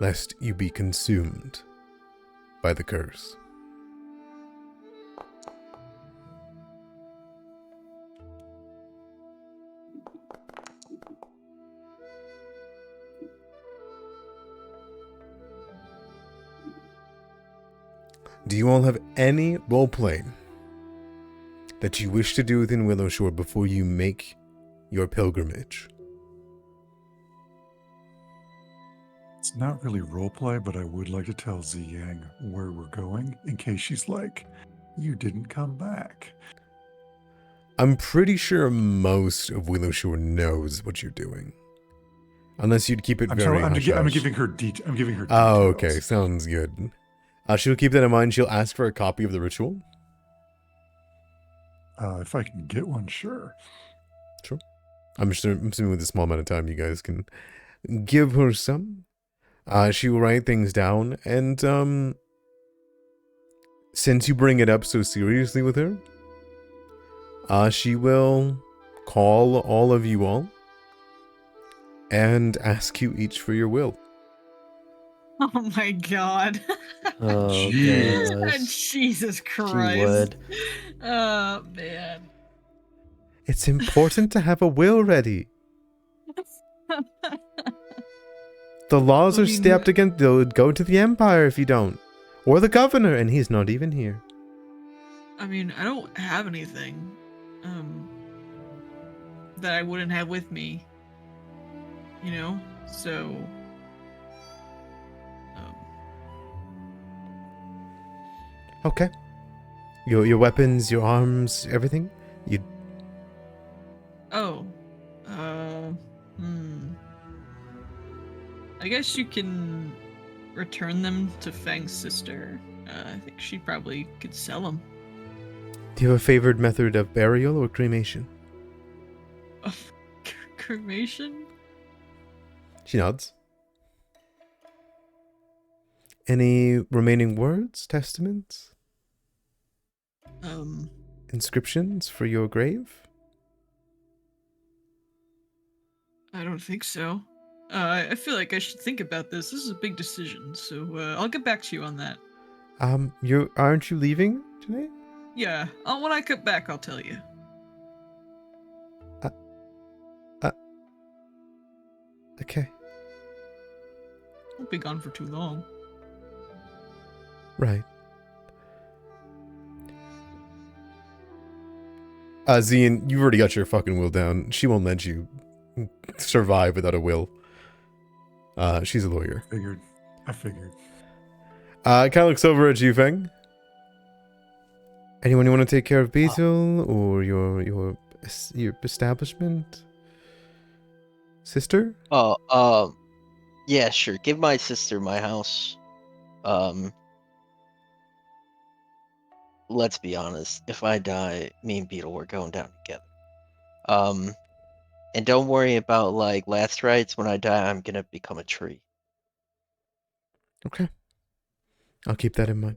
lest you be consumed by the curse. Do you all have any roleplay that you wish to do within Willowshore before you make your pilgrimage? It's not really roleplay, but I would like to tell Ziyang where we're going in case she's like, you didn't come back. I'm pretty sure most of Willowshore knows what you're doing. Unless you'd keep it I'm very hush-hush. giving her I'm giving her details. Oh, okay. Sounds good. She'll keep that in mind. She'll ask for a copy of the ritual. If I can get one, sure. Sure. I'm assuming with a small amount of time, you guys can give her some. She will write things down, and since you bring it up so seriously with her, she will call all of you all and ask you each for your will. Oh my god. Oh, Jeez. gosh. Jesus Christ. She would. Oh man. It's important to have a will ready. The laws are stepped against. They'll go to the Empire if you don't. Or the governor, and he's not even here. I mean, I don't have anything that I wouldn't have with me. You know? So Okay. Your weapons, your arms, everything? You I guess you can return them to Fang's sister. I think she probably could sell them. Do you have a favored method of burial or cremation? Cremation? She nods. Any remaining words, testaments, inscriptions for your grave? I don't think so. I feel like I should think about this. This is a big decision, so I'll get back to you on that. Aren't you leaving today? Yeah, when I get back, I'll tell you. Okay. Won't be gone for too long. Right. Zian, you've already got your fucking will down. She won't let you survive without a will. She's a lawyer. I figured. Kind of looks over at you, Feng. Anyone you want to take care of Beetle or your establishment? Sister? Yeah, sure. Give my sister my house. Let's be honest. If I die, me and Beetle, we're going down together. And don't worry about like last rites. When I die, I'm gonna become a tree. Okay. I'll keep that in mind.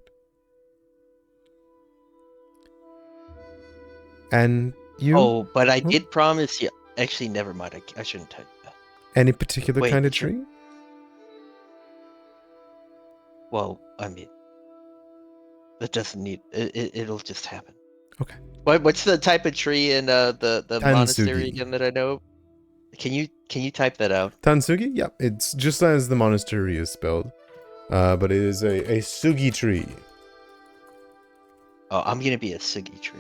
And you? Oh, but I did promise you. Actually, never mind. I shouldn't tell you that. Any particular Wait, kind of sure. tree? Well, I mean, it doesn't need. It'll just happen. Okay. What's the type of tree in the monastery Tansugi. again that I know? Can you type that out? Tansugi? Yep. It's just as the monastery is spelled. But it is a sugi tree. Oh, I'm gonna be a sugi tree.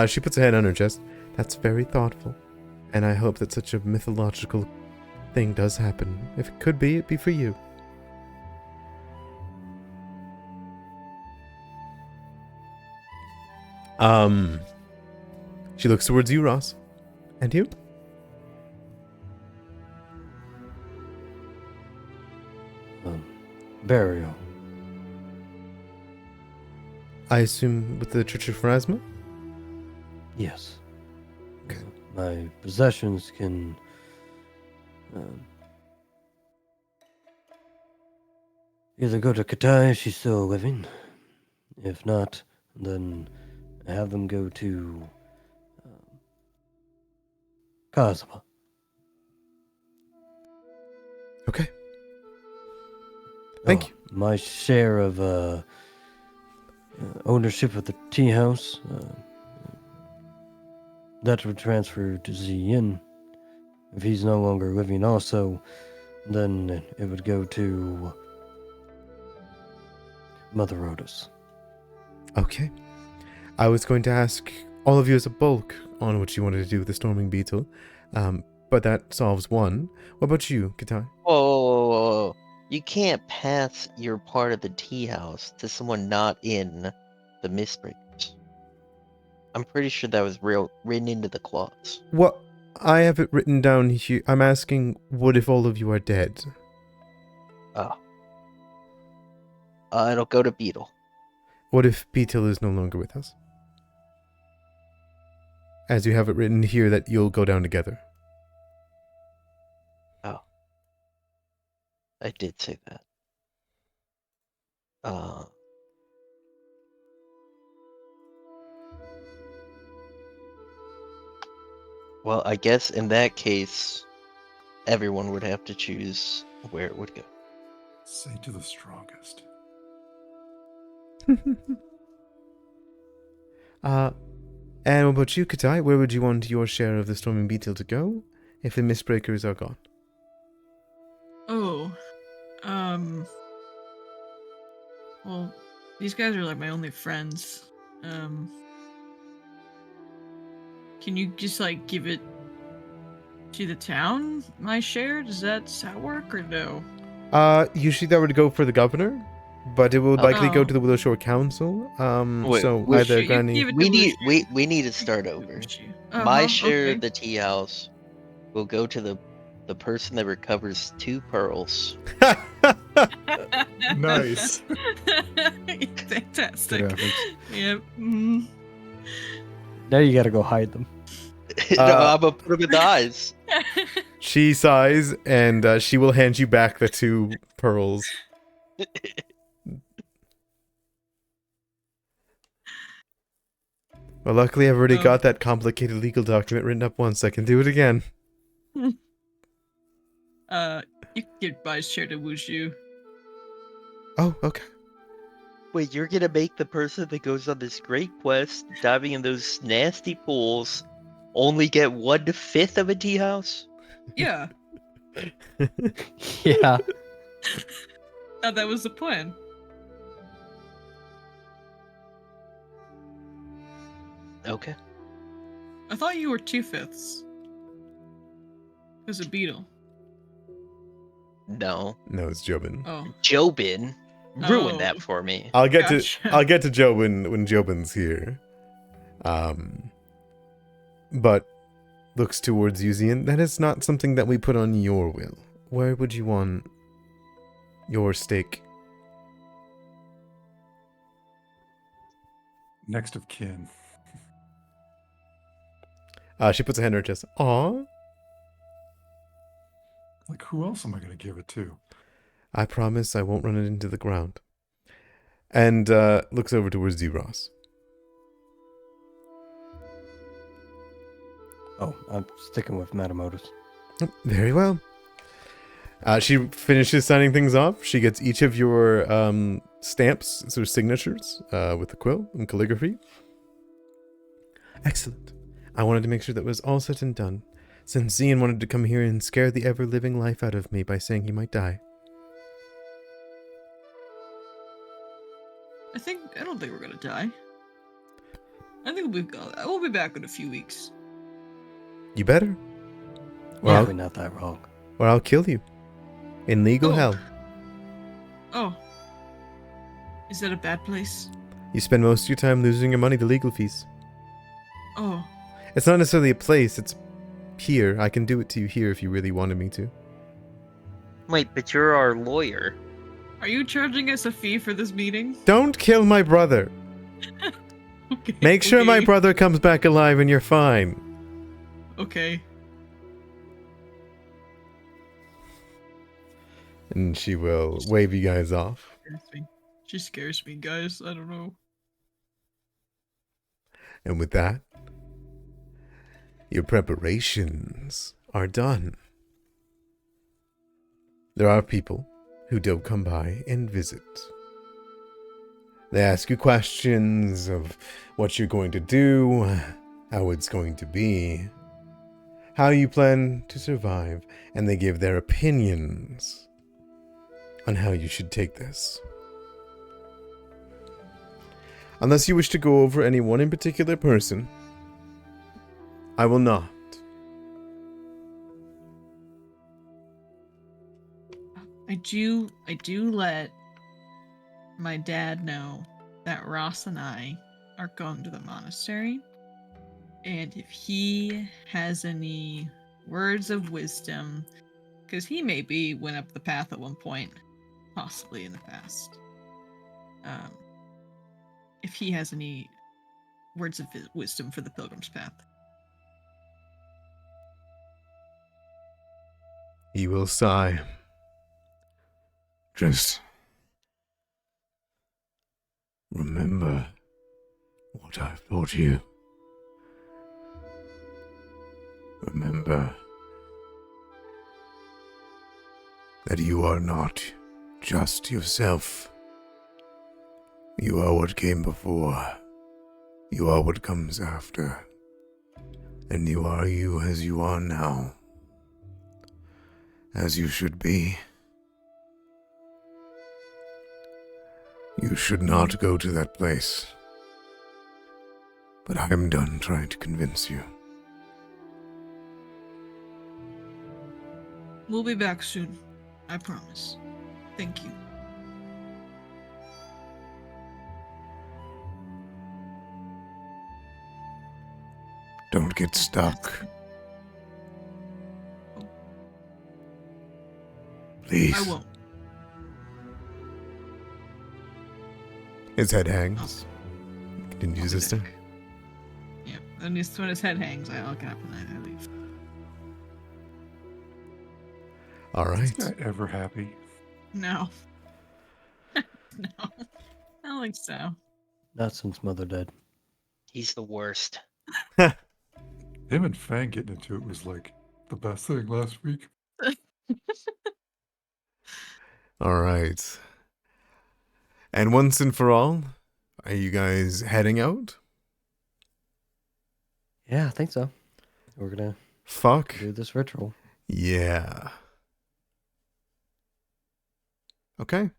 She puts a hand on her chest. That's very thoughtful. And I hope that such a mythological thing does happen. If it could be, it'd be for you. She looks towards you, Ross. And you? Burial. I assume with the Church of Pharasma? Yes. Okay. My possessions can either go to Katai if she's still living. If not, then have them go to Kazuma. Okay. Thank you. My share of ownership of the tea house, that would transfer to Ziyin. If he's no longer living also, then it would go to Mother Otis. Okay. I was going to ask all of you as a bulk on what you wanted to do with the Storming Beetle, but that solves one. What about you, Katai? Whoa. You can't pass your part of the tea house to someone not in the Mistbreakers. I'm pretty sure that was written into the clause. What? I have it written down here. I'm asking, what if all of you are dead? Oh. It'll go to Beetle. What if Beetle is no longer with us? As you have it written here that you'll go down together. Oh. I did say that. Well, I guess in that case, everyone would have to choose where it would go. Say to the strongest. And what about you, Katai? Where would you want your share of the Storming Beetle to go if the Mistbreakers are gone? Oh, well, these guys are like my only friends. Can you just like give it to the town, my share? Does that work or no? Usually that would go for the governor, but it would likely go Oh. to the Willowshore Council. Wait, So wait, either You Granny... give it to we Willowshore. need to start over. Uh-huh, My share okay. of the tea house will go to the person that recovers 2 pearls. Nice. Fantastic. Good efforts. Yep. Mhm. Now you gotta go hide them. No, I'm gonna put him in the eyes. She sighs, and she will hand you back the 2 pearls. Well, luckily I've already Oh. got that complicated legal document written up once. I can do it again. You can get my share to Wushu. Oh, okay. Wait, you're gonna make the person that goes on this great quest, diving in those nasty pools, only get 1/5 of a tea house? Yeah. Yeah. Thought that was the plan. Okay. I thought you were 2/5. As a beetle. No. No, it's Jobin. Oh. Jobin ruined Oh. that for me. I'll get Gotcha. to Jobin when Jobin's here. But looks towards Yuzian. That is not something that we put on your will. Where would you want your stake? Next of kin. She puts a hand on her chest. Aw. Like, who else am I going to give it to? I promise I won't run it into the ground. And looks over towards D-Ross. Oh, I'm sticking with Matamotos. Very well. She finishes signing things off. She gets each of your stamps, so signatures, with the quill and calligraphy. Excellent. I wanted to make sure that was all said and done, since Zian wanted to come here and scare the ever-living life out of me by saying he might die. I don't think we're gonna die. I think we'll be back in a few weeks. You better. Well, Well, not that wrong. or I'll kill you. In legal Oh. hell. Oh. Is that a bad place? You spend most of your time losing your money to legal fees. Oh. It's not necessarily a place, it's here. I can do it to you here if you really wanted me to. Wait, but you're our lawyer. Are you charging us a fee for this meeting? Don't kill my brother. Okay. Make sure my okay. brother comes back alive and you're fine. Okay. And she will wave you guys off. She scares me, guys. I don't know. And with that, your preparations are done. There are people who do come by and visit. They ask you questions of what you're going to do, how it's going to be, how you plan to survive, and they give their opinions on how you should take this. Unless you wish to go over any one in particular person, I will not. I do let my dad know that Ross and I are going to the monastery. And if he has any words of wisdom, because he maybe went up the path at one point, possibly in the past. If he has any words of wisdom for the Pilgrim's Path. He will sigh. Just remember what I've taught you. Remember that you are not just yourself. You are what came before. You are what comes after. And you are you as you are now. As you should be. You should not go to that place. But I am done trying to convince you. We'll be back soon. I promise. Thank you. Don't get stuck. Please. I won't. His head hangs. Continue, sister. Yeah, and when his head hangs, I look up and I leave. All Is right. this guy ever happy? No. No. I don't think so. Not since Mother died. He's the worst. Him and Fang getting into it was like the best thing last week. All right. And once and for all, are you guys heading out? Yeah, I think so. We're gonna Fuck. do this ritual. Yeah. Okay.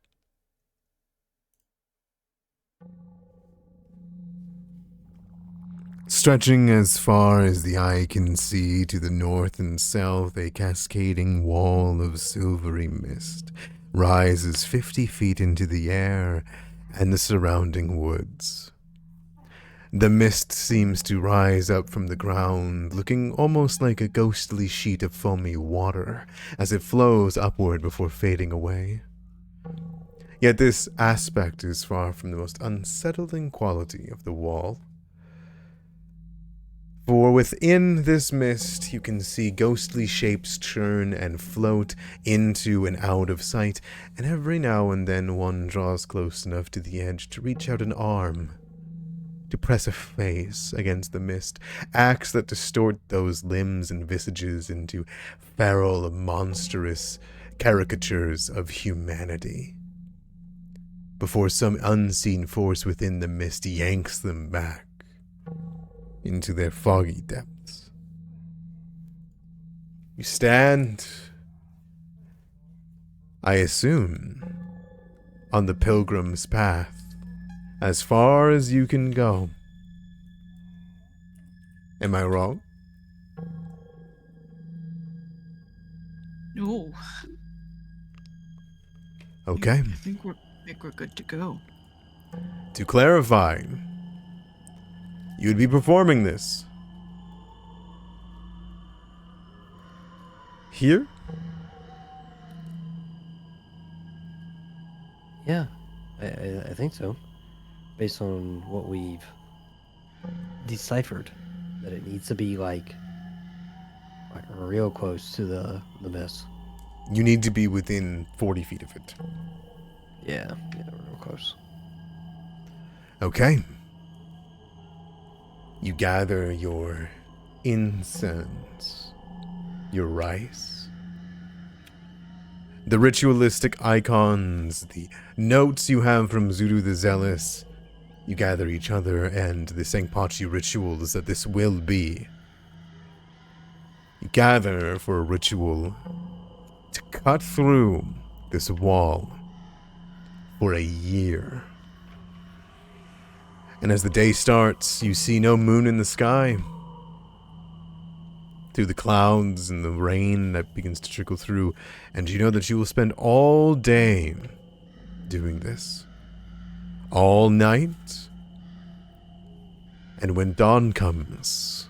Stretching as far as the eye can see to the north and south, a cascading wall of silvery mist rises 50 feet into the air and the surrounding woods. The mist seems to rise up from the ground, looking almost like a ghostly sheet of foamy water as it flows upward before fading away. Yet this aspect is far from the most unsettling quality of the wall. For within this mist, you can see ghostly shapes churn and float into and out of sight, and every now and then one draws close enough to the edge to reach out an arm, to press a face against the mist, acts that distort those limbs and visages into feral, monstrous caricatures of humanity, before some unseen force within the mist yanks them back into their foggy depths. You stand, I assume, on the pilgrim's path, as far as you can go. Am I wrong? No. Okay. I think we're good to go. To clarify, you would be performing this here? Yeah, I think so. Based on what we've deciphered, that it needs to be like real close to the mess. You need to be within 40 feet of it. Yeah, real close. Okay. You gather your incense, your rice, the ritualistic icons, the notes you have from Zuru the Zealous. You gather each other and the Sangpachi rituals that this will be. You gather for a ritual to cut through this wall for a year. And as the day starts, you see no moon in the sky. Through the clouds and the rain that begins to trickle through, and you know that you will spend all day doing this. All night. And when dawn comes,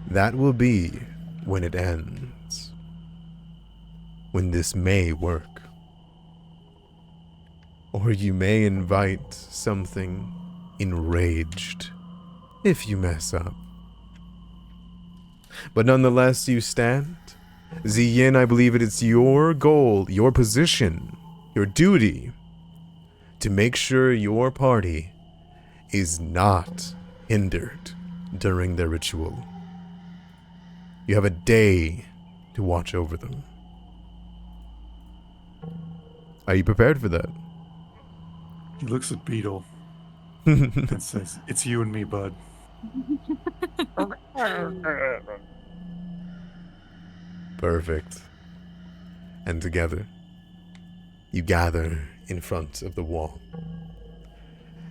that will be when it ends. When this may work. Or you may invite something enraged if you mess up. But nonetheless, you stand. Ziyin, I believe it is your goal, your position, your duty to make sure your party is not hindered during their ritual. You have a day to watch over them. Are you prepared for that? He looks at Beetle and says, "It's you and me, bud." Perfect. And together, you gather in front of the wall.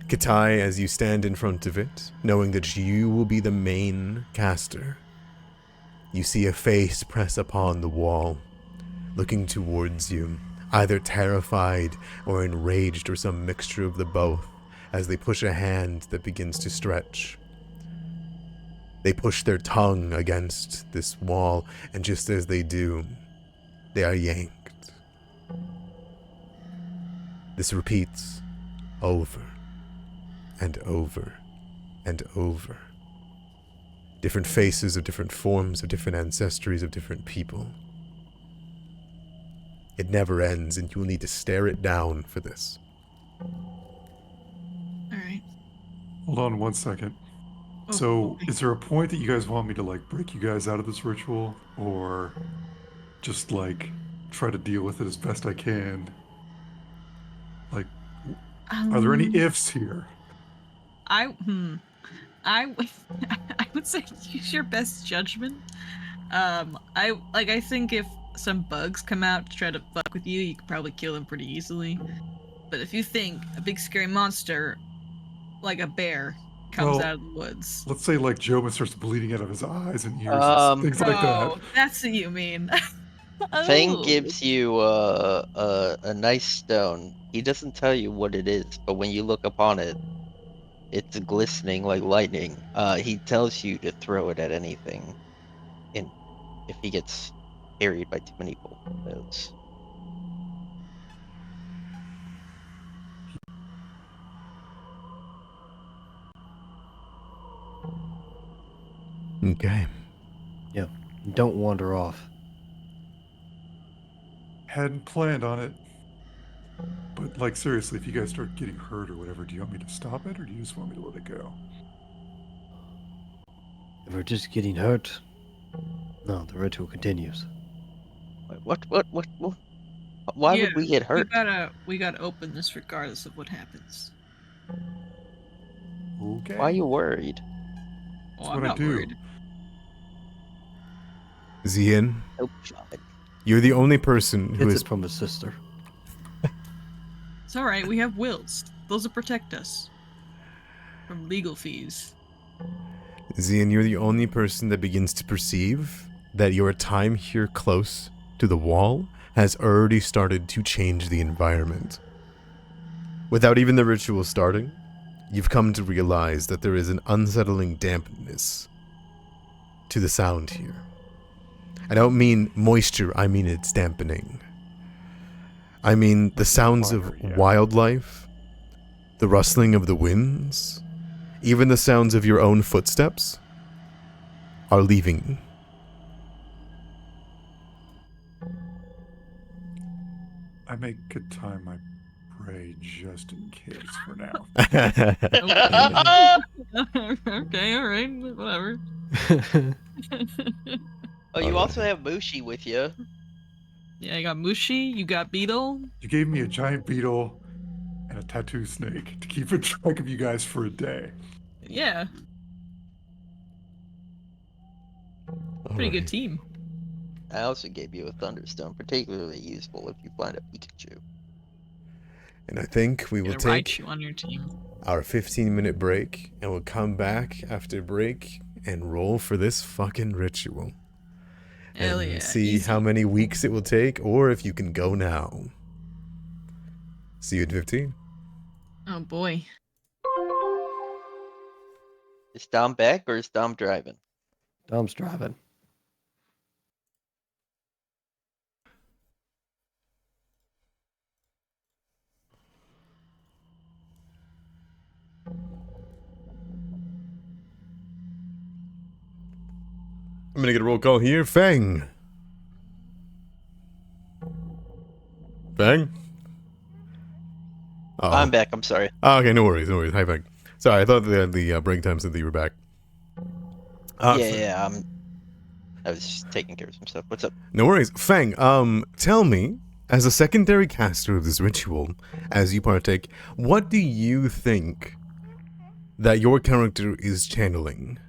Katai, as you stand in front of it, knowing that you will be the main caster, you see a face press upon the wall, looking towards you, either terrified or enraged or some mixture of the both, as they push a hand that begins to stretch. They push their tongue against this wall, and just as they do, they are yanked. This repeats over and over and over. Different faces of different forms, of different ancestries, of different people. It never ends, and you will need to stare it down for this. All right. Hold on 1 second. Oh, So, okay. is there a point that you guys want me to, like, break you guys out of this ritual? Or just, like, try to deal with it as best I can? Like, are there any ifs here? I I would say use your best judgment. I think if some bugs come out to try to fuck with you, you could probably kill them pretty easily. But if you think a big scary monster, like a bear, comes Well, out of the woods. let's say, like, Jobin starts bleeding out of his eyes and ears and Um, things like that. Oh, that's what you mean. Fang Oh. gives you a nice stone. He doesn't tell you what it is, but when you look upon it, it's glistening like lightning. He tells you to throw it at anything, and if he gets harried by too many bullets. Okay. Yeah. Don't wander off. Hadn't planned on it. But, like, seriously, if you guys start getting hurt or whatever, do you want me to stop it or do you just want me to let it go? If we're just getting hurt, no, the ritual continues. What? Why would we get hurt? We gotta open this regardless of what happens. Okay. Why are you worried? Oh, That's I'm what I not do. worried. Zian, Nope, shot it. you're the only person who Gets is... it from his sister. It's all right. We have wills. Those will protect us from legal fees. Zian, you're the only person that begins to perceive that your time here close to the wall has already started to change the environment. Without even the ritual starting, you've come to realize that there is an unsettling dampness to the sound here. I don't mean moisture, I mean it's dampening. I mean the sounds of Fire, yeah. wildlife, the rustling of the winds, even the sounds of your own footsteps are leaving. I make good time I pray just in case for now. Okay, all right, whatever. Oh, you also Alright. have Mushi with you. Yeah, you got Mushi, you got Beetle. You gave me a giant beetle and a tattoo snake to keep a track of you guys for a day. Yeah, pretty good team. I also gave you a Thunderstone, particularly useful if you find a Pikachu. And I think we will Get a take Raichu on your team. our 15-minute break, and we'll come back after break and roll for this fucking ritual. Hell And yeah, see easy. how many weeks it will take, or if you can go now. See you at 15. Oh boy. Is Dom back or is Dom driving? Dom's driving. I'm gonna get a roll call here. Fang. Fang? Uh-oh. I'm back, I'm sorry. Oh, okay, no worries, no worries. Hi, Fang. Sorry, I thought the break time said that you were back. Yeah, I was just taking care of some stuff. What's up? No worries. Fang, tell me, as a secondary caster of this ritual, as you partake, what do you think that your character is channeling?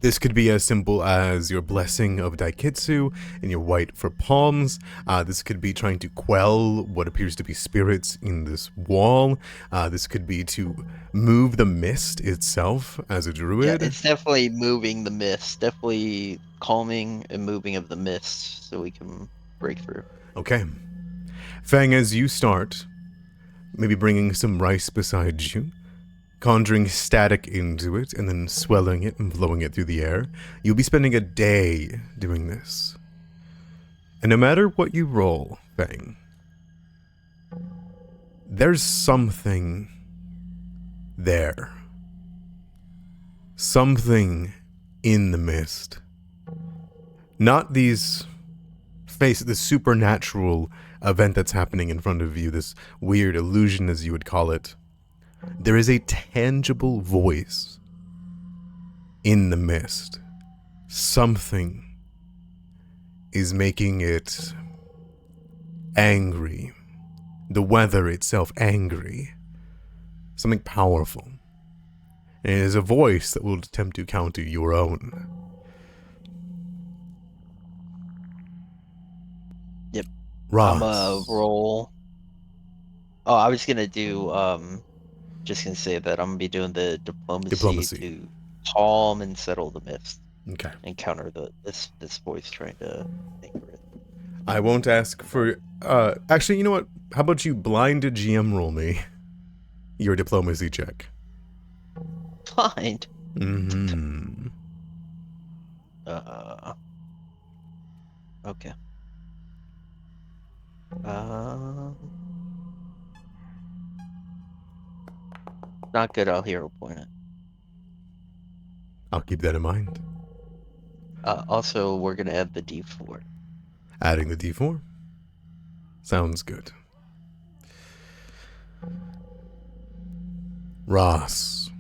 This could be as simple as your blessing of Daikitsu and your white for palms. This could be trying to quell what appears to be spirits in this wall. This could be to move the mist itself as a druid. Yeah, it's definitely moving the mist. Definitely calming and moving of the mist so we can break through. Okay. Fang, as you start, maybe bringing some rice beside you, conjuring static into it, and then swelling it and blowing it through the air, you'll be spending a day doing this. And no matter what you roll, Fang, there's something there. Something in the mist. Not the supernatural event that's happening in front of you, this weird illusion as you would call it. There is a tangible voice in the mist. Something is making it angry. The weather itself angry. Something powerful. And it is a voice that will attempt to counter your own. Yep. Ross. I'm a roll. Oh, I was gonna do just gonna say that I'm gonna be doing the diplomacy. To calm and settle the mist. Okay. And counter this voice trying to anger it. I won't ask for actually, you know what? How about you blind GM roll me your diplomacy check? Blind. Mm-hmm. Okay. Not good. I'll hero point it. I'll keep that in mind. Also, we're gonna add the D4. Adding the D4. Sounds good. Ross.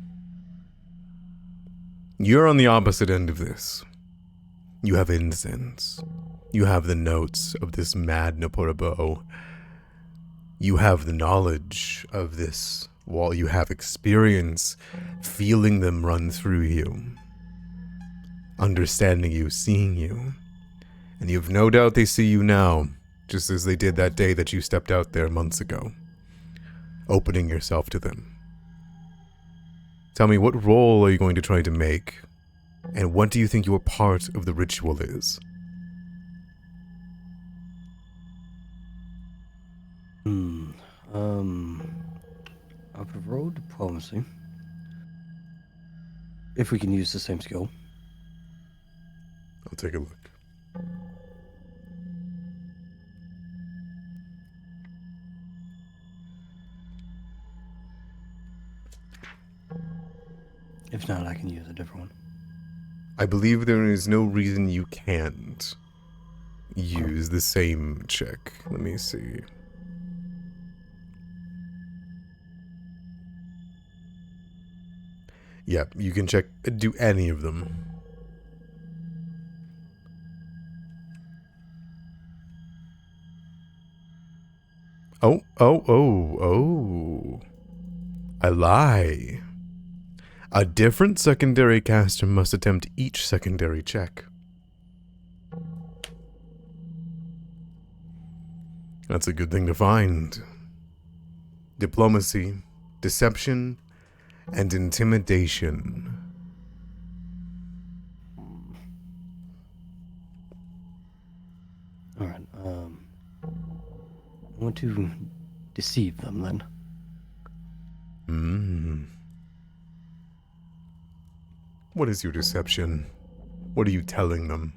You're on the opposite end of this. You have incense. You have the notes of this mad Naporabo. You have the knowledge of this wall. You have experience feeling them run through you. Understanding you, seeing you. And you've no doubt they see you now, just as they did that day that you stepped out there months ago. Opening yourself to them. Tell me, what role are you going to try to make? And what do you think your part of the ritual is? I would roll diplomacy. If we can use the same skill. I'll take a look. If not, I can use a different one. I believe there is no reason you can't use the same check. Let me see. Yeah, you can do any of them. Oh. I lie. A different secondary caster must attempt each secondary check. That's a good thing to find. Diplomacy, deception, and intimidation. Alright, I want to deceive them then. What is your deception? What are you telling them?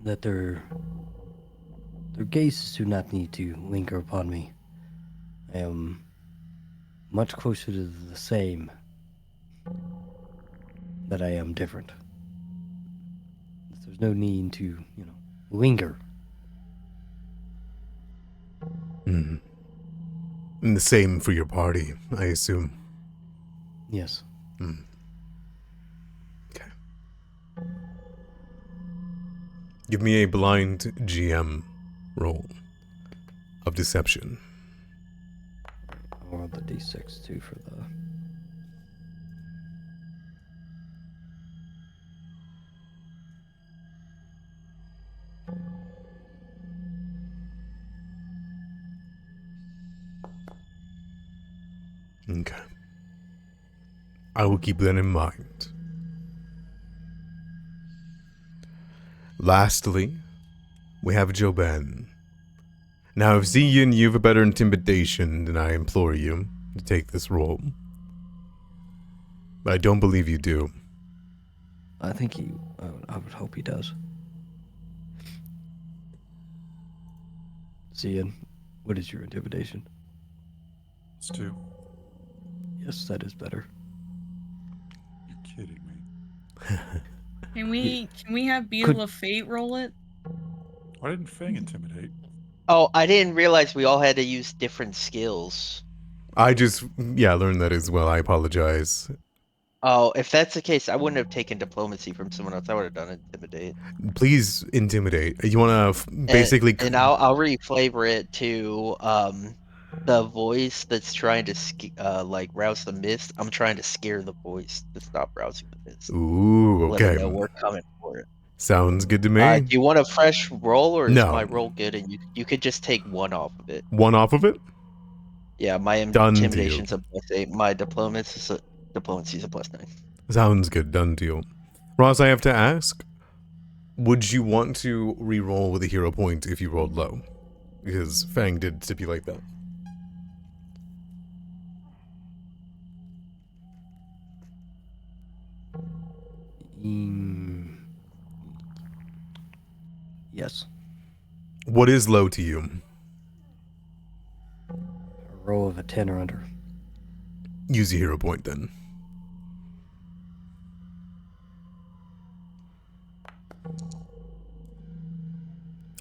That their gazes do not need to linger upon me. I am much closer to the same, that I am different. There's no need to, linger. And the same for your party, I assume. Yes. Okay. Give me a blind GM roll of deception. I'll roll the d6 too for the... Okay. I will keep that in mind. Lastly, we have Joben. Now, if Ziyin, you have a better intimidation, then I implore you to take this role. But I don't believe you do. I think I would hope he does. Zian, what is your intimidation? It's 2. Yes, that is better. You're kidding me. Can we have Beetle of Fate roll it? Why didn't Fang intimidate? Oh, I didn't realize we all had to use different skills. I just, learned that as well. I apologize. Oh, if that's the case, I wouldn't have taken diplomacy from someone else. I would have done intimidate. Please intimidate. You want to basically. And I'll reflavor it to the voice that's trying to like rouse the mist. I'm trying to scare the voice to stop rousing the mist. Ooh, Let them okay. know we're coming for it. Sounds good to Do me. you want a fresh roll, or is No. my roll good? And you could just take 1 off of it. 1 off of it? Yeah, my Done deal. intimidation's a +8. My diplomacy's a +9. Sounds good. Done deal. Ross, I have to ask, would you want to re-roll with a hero point if you rolled low? Because Fang did stipulate that. Yes. What is low to you? A roll of a 10 or under. Use a hero point then.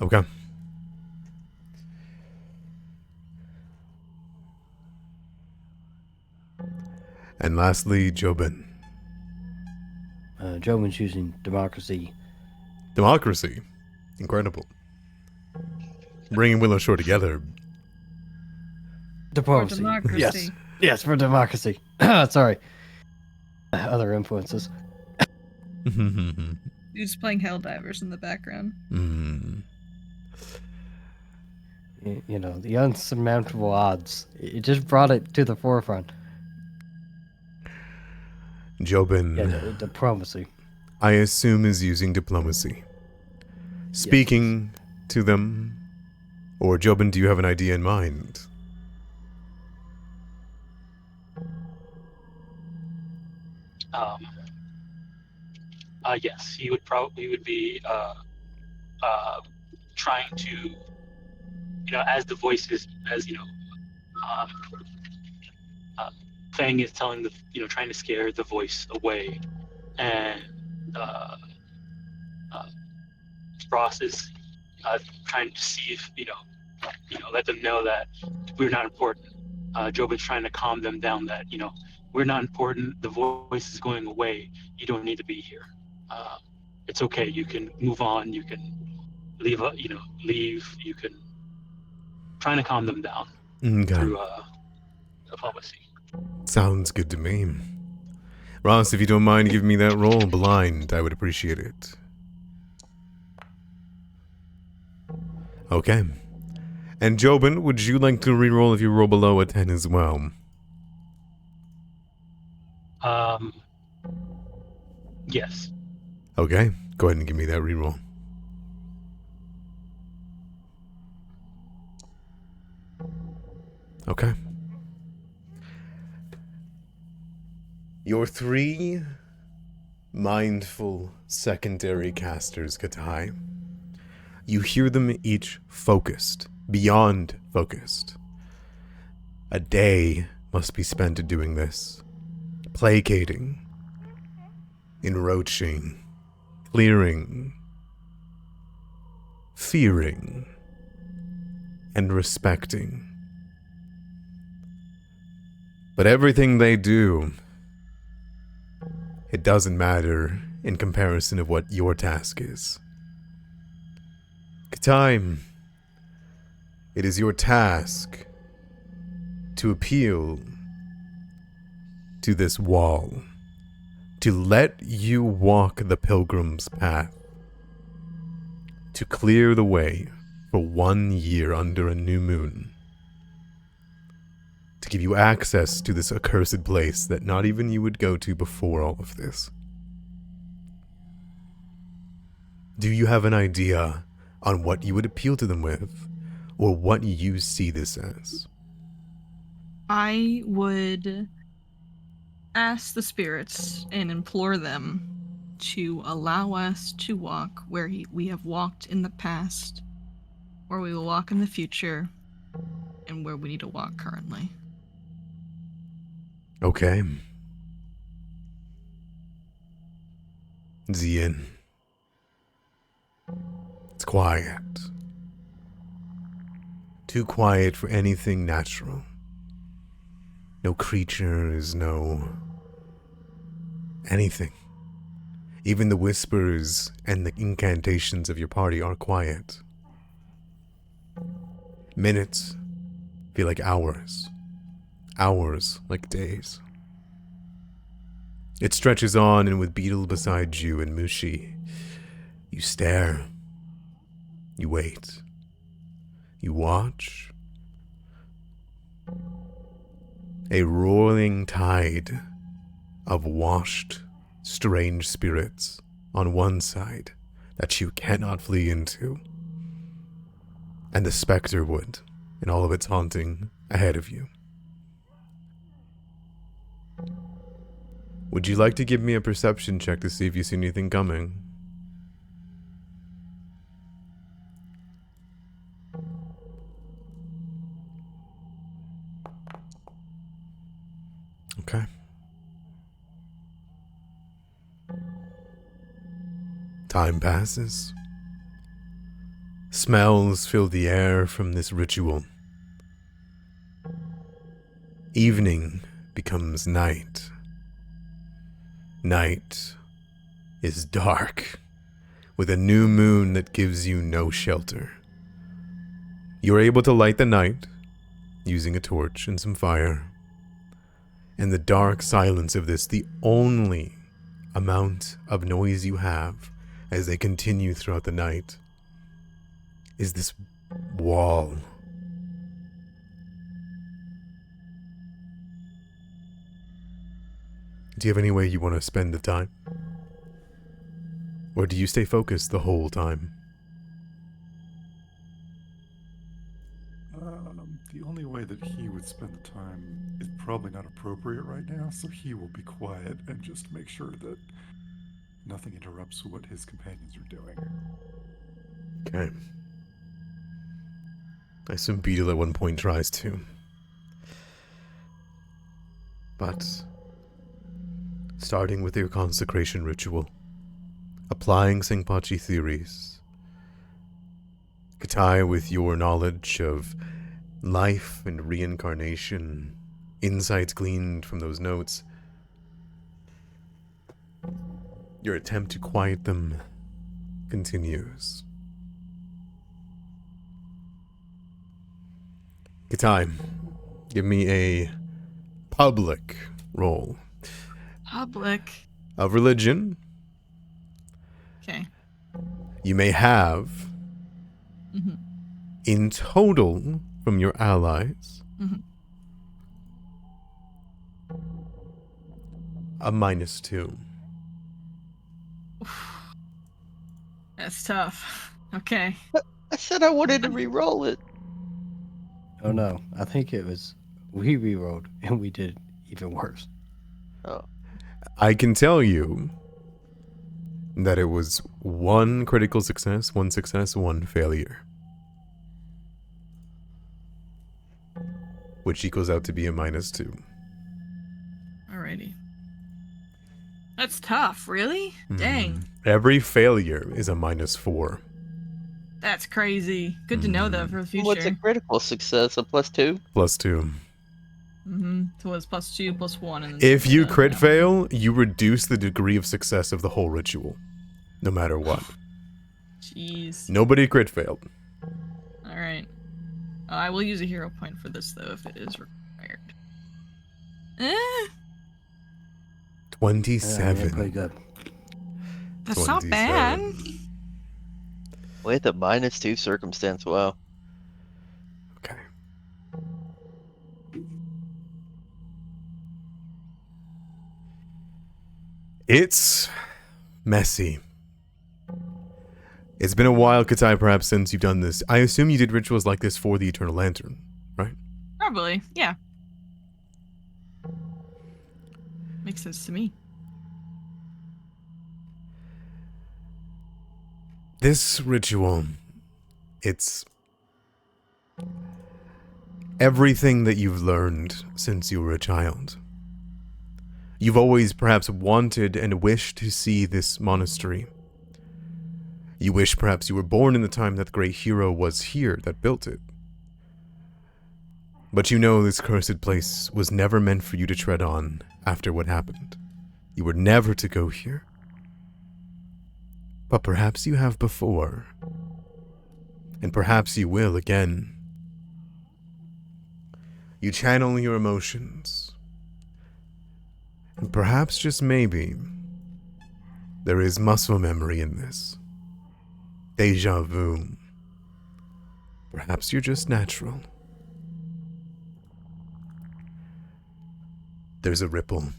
Okay. And lastly, Jobin. Jobin's using democracy. Democracy. Incredible. Bringing Willowshore together. Diplomacy. democracy. Yes. Yes, for democracy. Sorry. Other influences. Dude's playing Helldivers in the background. You know, the unsurmountable odds. It just brought it to the forefront. Jobin, Yeah, diplomacy. I assume, is using diplomacy. Speaking to them. Or Jobin, do you have an idea in mind? Yes, he would be trying to, as the voices, Fang is telling trying to scare the voice away, and Ross is trying to see if let them know that we're not important. Jobin's trying to calm them down that we're not important. The voice is going away. You don't need to be here. It's okay. You can move on. You can leave. Leave. You can trying to calm them down through diplomacy. Sounds good to me. Ross, if you don't mind giving me that roll blind, I would appreciate it. Okay. And Jobin, would you like to reroll if you roll below a 10 as well? Yes. Okay. Go ahead and give me that reroll. Okay. Your 3 mindful secondary casters, Katai. You hear them each focused, beyond focused. A day must be spent doing this. Placating, enroaching, clearing, fearing, and respecting. But everything they do, it doesn't matter in comparison of what your task is. Katai, it is your task to appeal to this wall, to let you walk the pilgrim's path, to clear the way for 1 year under a new moon, to give you access to this accursed place that not even you would go to before all of this. Do you have an idea on what you would appeal to them with, or what you see this as? I would ask the spirits and implore them to allow us to walk where we have walked in the past, where we will walk in the future, and where we need to walk currently. Okay. The inn. It's quiet. Too quiet for anything natural. No creatures, no anything. Even the whispers and the incantations of your party are quiet. Minutes feel like hours. Hours like days. It stretches on, and with Beetle beside you and Mushi, you stare. You wait. You watch. A roaring tide of washed, strange spirits on one side that you cannot flee into, and the specter wood in all of its haunting ahead of you. Would you like to give me a perception check to see if you see anything coming? Okay. Time passes. Smells fill the air from this ritual. Evening becomes night. Night is dark, with a new moon that gives you no shelter. You're able to light the night using a torch and some fire. In the dark silence of this, the only amount of noise you have as they continue throughout the night is this wall. Do you have any way you want to spend the time? Or do you stay focused the whole time? The only way that he would spend the time is probably not appropriate right now, so he will be quiet and just make sure that nothing interrupts what his companions are doing. Okay. I assume Beetle at one point tries to. But starting with your consecration ritual, applying Singpachi theories, Katai with your knowledge of life and reincarnation, insights gleaned from those notes, your attempt to quiet them continues. Katai, give me a public roll Public. of religion. Okay. You may have, Mm-hmm. in total, from your allies, Mm-hmm. a -2. That's tough. Okay. I said I wanted to re-roll it. Oh no, I think it was we rerolled and we did even worse. Oh, I can tell you that it was 1 critical success, 1 success, 1 failure. Which equals out to be a -2. Alrighty. That's tough. Really? Dang. Every failure is a -4. That's crazy. Good to know that for the future. what's a critical success? A +2? +2. Mm-hmm. So it's +2, +1, and then If you the- crit fail, you reduce the degree of success of the whole ritual. No matter what. Jeez. Nobody crit failed. Alright. I will use a hero point for this, though, if it is required. Eh, 27. Yeah, pretty good. that's not bad. 27. With a -2 circumstance, wow. Okay. It's messy. It's been a while, Katai, perhaps, since you've done this. I assume you did rituals like this for the Eternal Lantern, right? Probably, yeah. Makes sense to me. This ritual, it's everything that you've learned since you were a child. You've always perhaps wanted and wished to see this monastery. You wish perhaps you were born in the time that the great hero was here that built it. But you know this cursed place was never meant for you to tread on after what happened. You were never to go here. But perhaps you have before. And perhaps you will again. You channel your emotions. And perhaps, just maybe, there is muscle memory in this. Deja vu. Perhaps you're just natural. There's a ripple.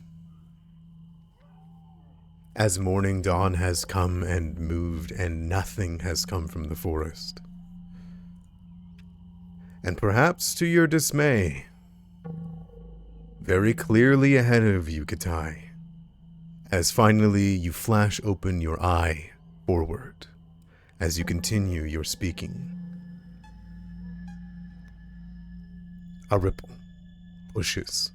As morning dawn has come and moved, and nothing has come from the forest. And perhaps to your dismay, very clearly ahead of you, Katai, as finally you flash open your eye forward as you continue your speaking. A ripple pushes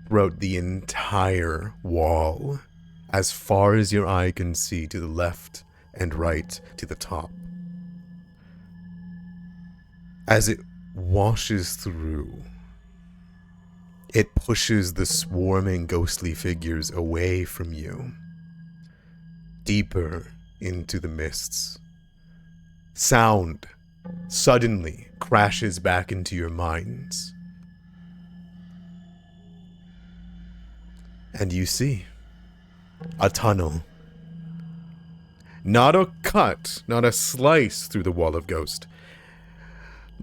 throughout the entire wall, as far as your eye can see, to the left and right, to the top. As it washes through, it pushes the swarming ghostly figures away from you, deeper into the mists. Sound suddenly crashes back into your minds. And you see a tunnel. Not a cut, not a slice through the wall of ghost,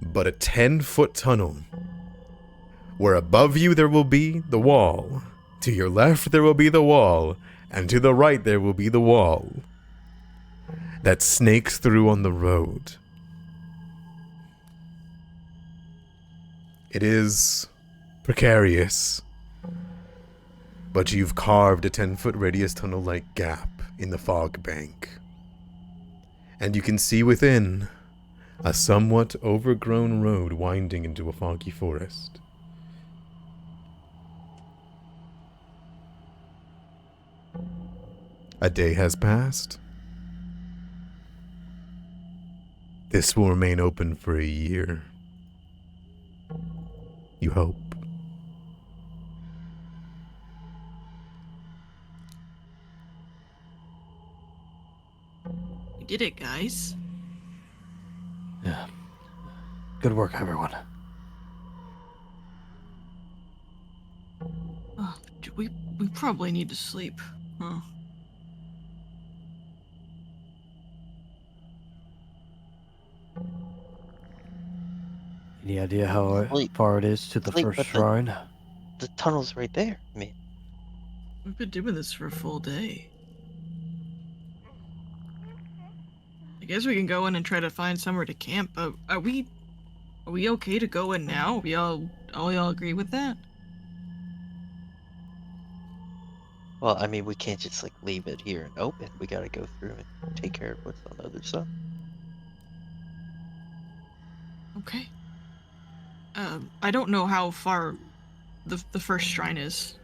but a 10-foot tunnel where above you there will be the wall, to your left there will be the wall, and to the right there will be the wall that snakes through on the road. It is precarious, but you've carved a 10-foot radius tunnel-like gap in the fog bank. And you can see within a somewhat overgrown road winding into a foggy forest. A day has passed. This will remain open for a year. You hope. We did it, guys. Yeah. Good work, everyone. Oh, we probably need to sleep. Huh. Any idea how Sleep. far it is to the Sleep, first but shrine? The tunnel's right there. I mean, We've been doing this for a full day. I guess we can go in and try to find somewhere to camp. Are we okay to go in now? We all agree with that? well, I mean, we can't just like leave it here and open. We gotta go through and take care of what's on the other side. Okay. I don't know how far the first shrine is.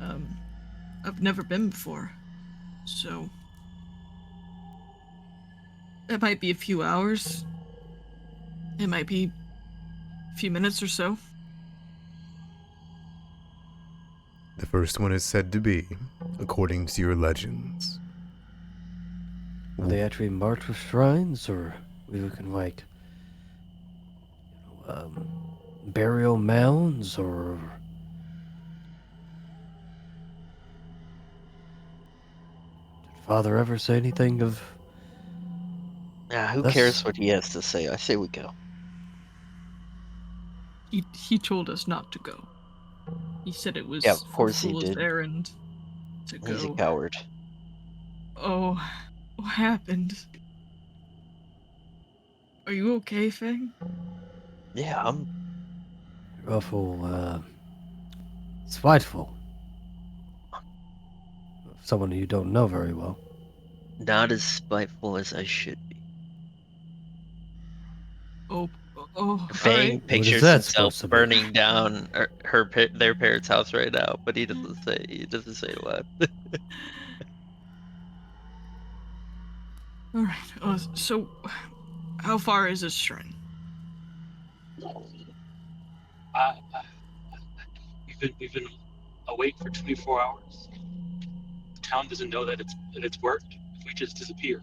I've never been before, so it might be a few hours. It might be a few minutes or so. The first one is said to be, according to your legends. Are they actually marked with shrines, or we looking like burial mounds, or did Father ever say anything of? Yeah, who That's- cares what he has to say? I say we go. He told us not to go. He said it was Yeah, of course a he fool's did. errand to go. He's a coward. Oh, what happened? Are you okay, Fang? Yeah, I'm. You're awful spiteful. Someone you don't know very well. not as spiteful as I should be. Oh, all Fang right. What is pictures that himself supposed to be? burning down their parents' house right now, but he doesn't say what. All right. So, how far is this shrine? I, I, we've been awake for 24 hours. The town doesn't know that it's worked. If we just disappear,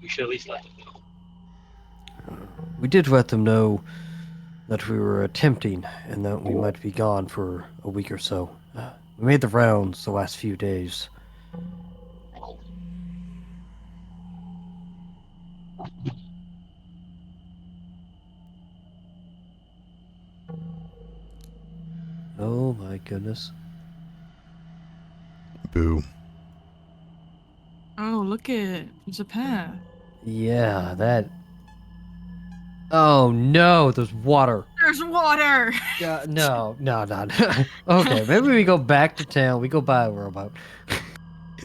we should at least let them know. We did let them know that we were attempting and that we might be gone for a week or so. We made the rounds the last few days. Oh my goodness. Boo. Oh, look it. There's a path. Yeah, that. Oh no, there's water. There's water. No. Okay, maybe we go back to town. We go buy a rowboat.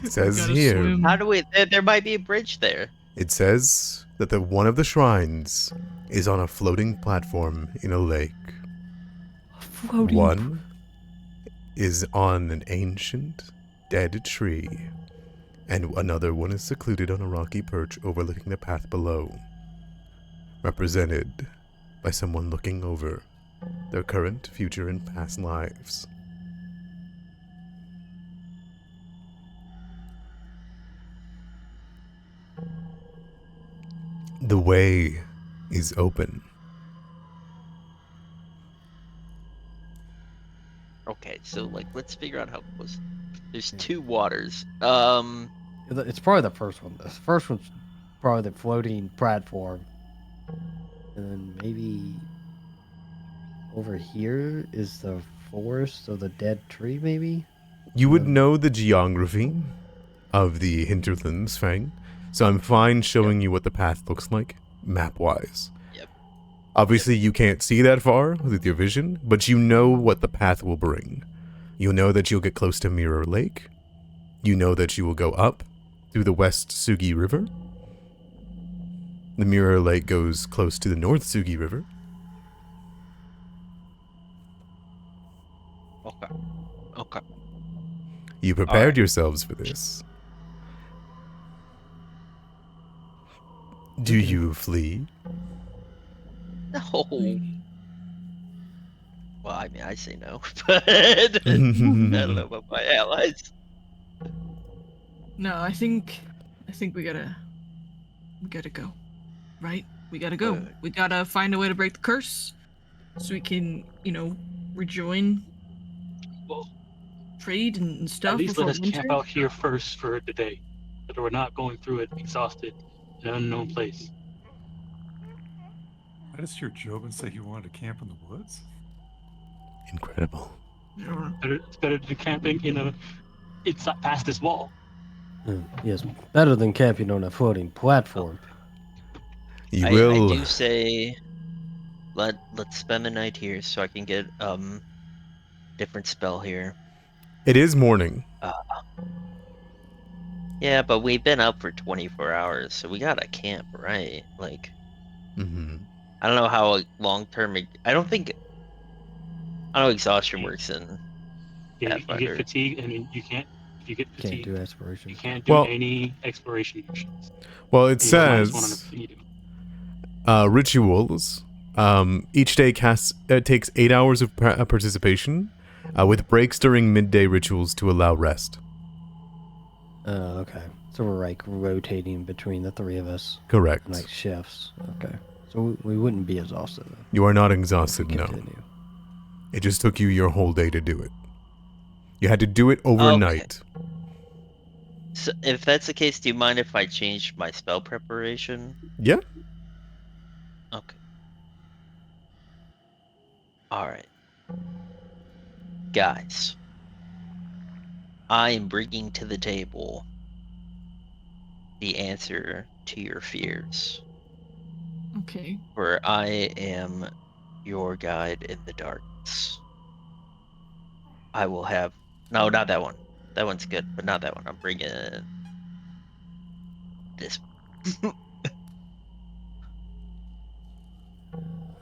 It says gotta here. swim. How do we? There might be a bridge there. It says that one of the shrines is on a floating platform in a lake. Floating. One is on an ancient, dead tree, and another one is secluded on a rocky perch overlooking the path below, represented by someone looking over their current, future, and past lives. The way is open. Okay, so like let's figure out how close. There's two waters. It's probably the first one. The first one's probably the floating platform. And then maybe over here is the forest or the dead tree, maybe? You would know the geography of the hinterlands, Fang, so I'm fine showing you what the path looks like, map-wise. Yep. Obviously, you can't see that far with your vision, but you know what the path will bring. You know that you'll get close to Mirror Lake. You know that you will go up through the West Sugi River. The Mirror Lake goes close to the North Sugi River. Okay. You prepared Alright. yourselves for this. Do you flee? No. Well, I mean, I say no, but I don't know about my allies. No, I think we gotta go. Right? We gotta go. Good. We gotta find a way to break the curse so we can, rejoin Well, trade and stuff at least before let us winter. camp out here first for the day, so that we're not going through it exhausted in an unknown place. I just hear Jobin say he wanted to camp in the woods. Incredible. It's better than camping it's past this wall. Yes, better than camping on a floating platform. You I will. do say let's spend the night here so I can get different spell here. It is morning. Yeah, but we've been up for 24 hours, so we gotta camp, right? Like, Mm-hmm. I don't know how long term. I don't know exhaustion works in You Pathfinder. get fatigued, and you can't. If you get Can't fatigued, do exploration. you can't do Well- any exploration missions. Well, it You get -1 on says everything you do. rituals. Each day takes 8 hours of participation, with breaks during midday rituals to allow rest. Okay. So we're like rotating between the three of us, Correct. like shifts. Okay. So we wouldn't be exhausted then. You are not if we exhausted, no. continue. It just took you your whole day to do it. You had to do it overnight. So if that's the case, do you mind if I change my spell preparation? Yeah. Okay. Alright. Guys. I am bringing to the table the answer to your fears. Okay. For I am your guide in the darkness. I will have... No, not that one. That one's good, but not that one. I'm bringing this.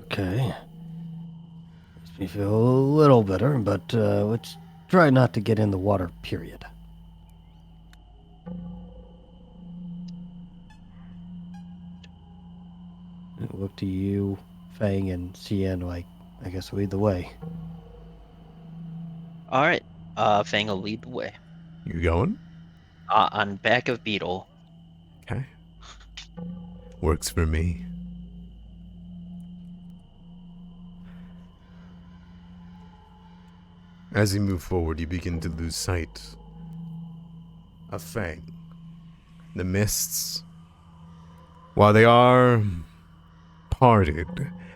Okay. Makes me feel a little better, but let's try not to get in the water, period. Look to you, Fang, and Cien, like, I guess lead the way. All right. Fang will lead the way. You going? On back of Beetle. Okay. Works for me. As you move forward, you begin to lose sight of Fang. The mists, while they are parted,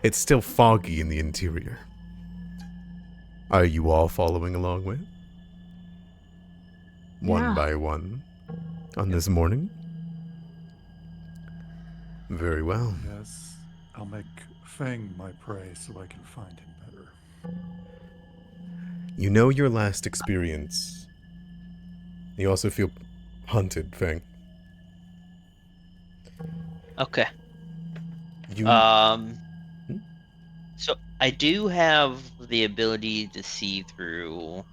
it's still foggy in the interior. Are you all following along with? One Yeah. by one on this morning? Very well. Yes, I'll make Fang my prey so I can find him better. You know your last experience. You also feel hunted, Fang. Okay. You So I do have the ability to see through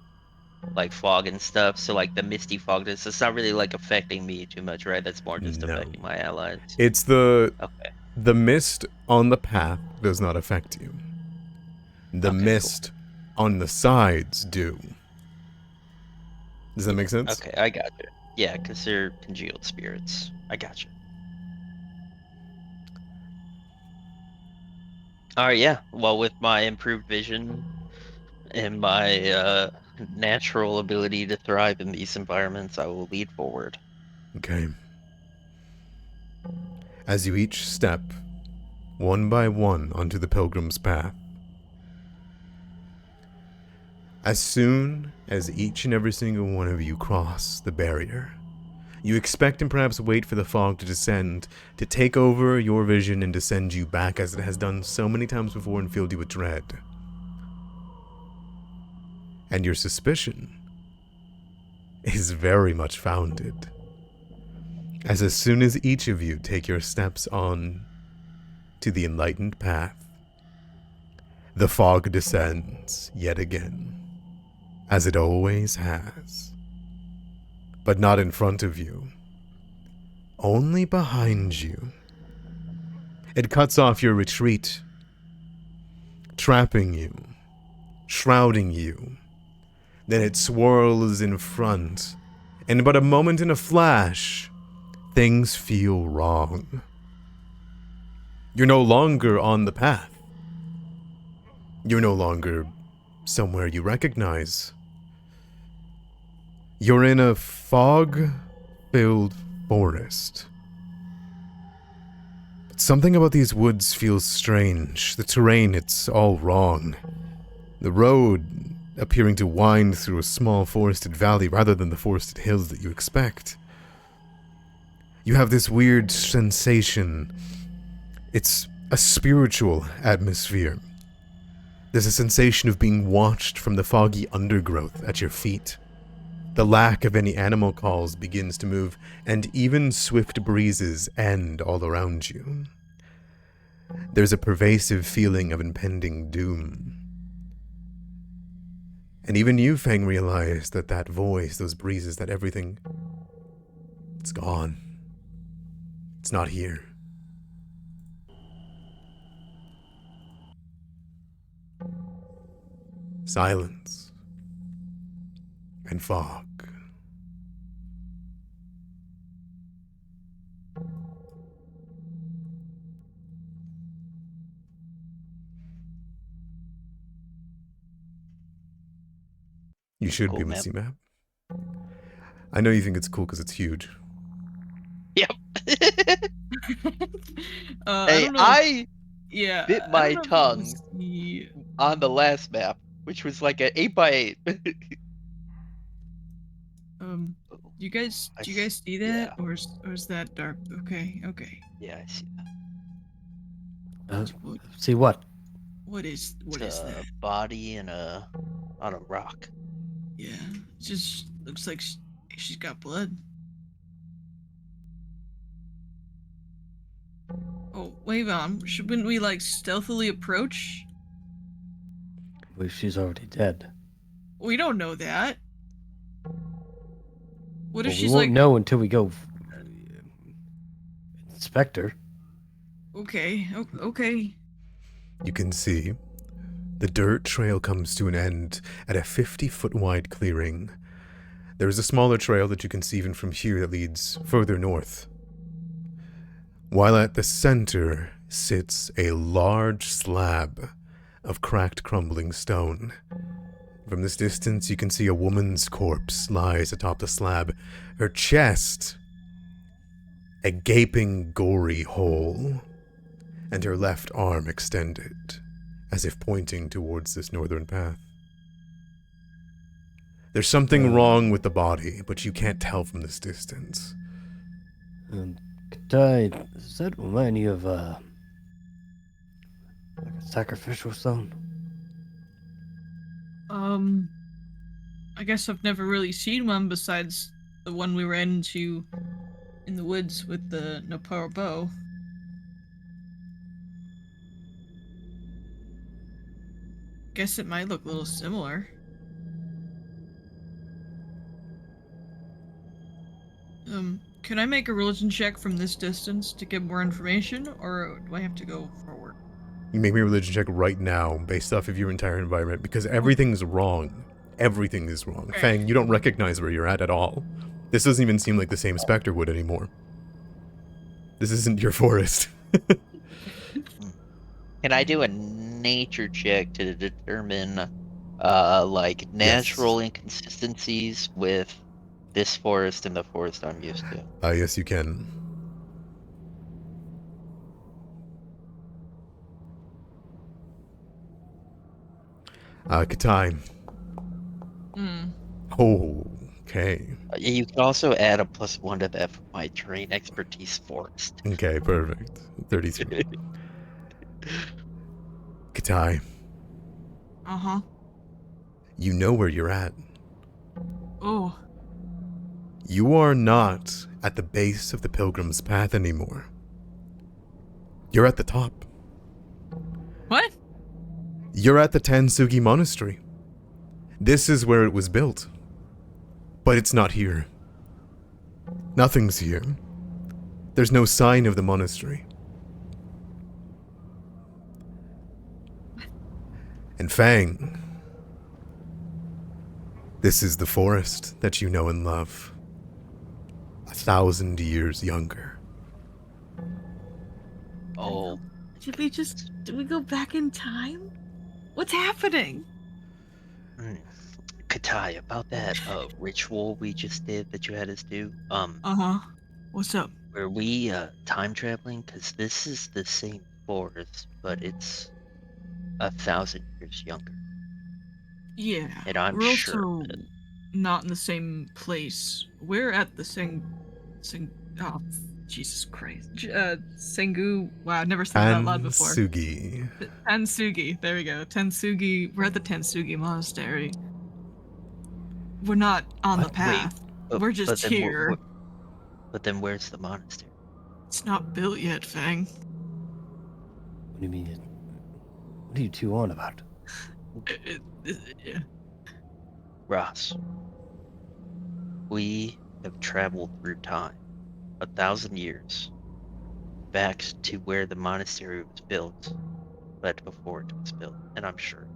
like fog and stuff. So like the misty fog, it's not really like affecting me too much, right? That's more just No. affecting my allies. It's the Okay. mist on the path does not affect you. The Okay, mist on the sides do. Does that make sense? Okay, I got you. Yeah, because they're congealed spirits. I got you. All right, yeah. Well, with my improved vision and my natural ability to thrive in these environments, I will lead forward. Okay. As you each step, one by one, onto the pilgrim's path, as soon as each and every single one of you cross the barrier, you expect and perhaps wait for the fog to descend, to take over your vision and to send you back as it has done so many times before and filled you with dread. And your suspicion is very much founded. As soon as each of you take your steps on to the enlightened path, the fog descends yet again, as it always has. But not in front of you, only behind you. It cuts off your retreat, trapping you, shrouding you. Then it swirls in front, and but a moment in a flash, things feel wrong. You're no longer on the path. You're no longer somewhere you recognize. You're in a fog-filled forest. But something about these woods feels strange. The terrain, it's all wrong. The road appearing to wind through a small forested valley rather than the forested hills that you expect. You have this weird sensation. It's a spiritual atmosphere. There's a sensation of being watched from the foggy undergrowth at your feet. The lack of any animal calls begins to move, and even swift breezes end all around you. There's a pervasive feeling of impending doom. And even you, Fang, realize that that voice, those breezes, that everything, it's gone. It's not here. Silence and fog. You should Cool be able to map. see map. I know you think it's cool because it's huge. Yep. I Hey, don't know. I Yeah, bit I my don't know if you tongue see- on the last map, which was like an 8x8. do you guys see that, or is that dark? Okay, okay. Yeah, I see that. See what? What is It's a that? body and on a rock. Yeah, it just looks like she's got blood. Oh, wait on. Shouldn't we, like, stealthily approach? Well, she's already dead. We don't know that. What if Well, we she's won't like, know until we go inspect her. okay, okay. You can see the dirt trail comes to an end at a 50-foot wide clearing. There is a smaller trail that you can see even from here that leads further north. While at the center sits a large slab of cracked, crumbling stone. From this distance, you can see a woman's corpse lies atop the slab. Her chest, a gaping, gory hole, and her left arm extended, as if pointing towards this northern path. There's something wrong with the body, but you can't tell from this distance. Does that remind you of like a sacrificial stone? I guess I've never really seen one besides the one we ran into in the woods with the no power bow. Guess it might look a little similar. Can I make a religion check from this distance to get more information, or do I have to go forward? You make me a religion check right now, based off of your entire environment, because everything's wrong. Everything is wrong. Okay. Fang, you don't recognize where you're at all. This doesn't even seem like the same Spectre would anymore. This isn't your forest. Can I do a nature check to determine, like, natural inconsistencies with this forest and the forest I'm used to? Yes, you can. Katai. Oh, okay. You can also add a +1 to that for my terrain expertise forest. Okay, perfect. 33. Katai, Uh-huh. you know where you're at. Oh. You are not at the base of the Pilgrim's Path anymore. You're at the top. What? You're at the Tansugi Monastery. This is where it was built. But it's not here. Nothing's here. There's no sign of the monastery. And Fang, this is the forest that you know and love. 1,000 years younger. Oh, Did we go back in time? What's happening? Katai, about that ritual we just did that you had us do, Uh-huh. What's up? were we time traveling? Because this is the same forest, but it's 1,000 years younger. Yeah. And I'm we're sure also that- not in the same place. We're at the oh, Jesus Christ. Sengu. Wow, I've never said that out loud before. Tansugi. Tansugi. There we go. Tansugi. We're at the Tansugi Monastery. We're not on the path. We're just then here. But then where's the monastery? It's not built yet, Fang. What do you mean? What are you two on about? Yeah. Ross, we have traveled through time, 1,000 years, back to where the monastery was built, but before it was built, and I'm sure.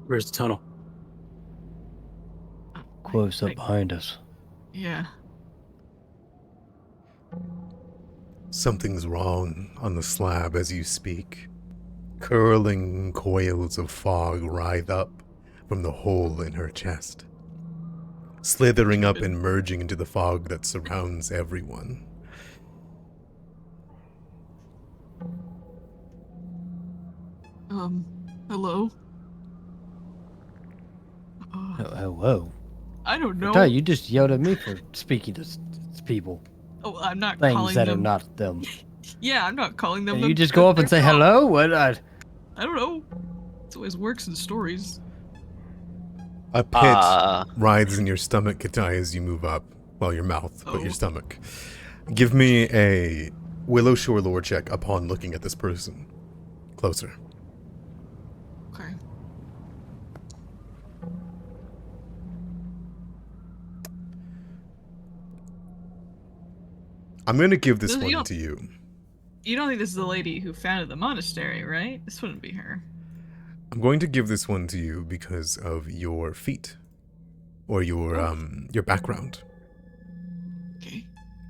Where's the tunnel? Close up behind us. Yeah. Something's wrong on the slab as you speak. Curling coils of fog writhe up from the hole in her chest, slithering up and merging into the fog that surrounds everyone. Hello? Hello. I don't know. Ty, you just yelled at me for speaking to people. Oh, I'm not Things calling that them. are not them. Yeah, I'm not calling them. And you just go up and say hello? What? I don't know. It always works in stories. A pit rides in your stomach, Katai, as you move up. Well, your mouth, but your stomach. Give me a Willowshore lore check upon looking at this person closer. Okay. I'm going to give this You one don't- to you. You don't think this is the lady who founded the monastery, right? This wouldn't be her. I'm going to give this one to you because of your feat, or your background. Okay.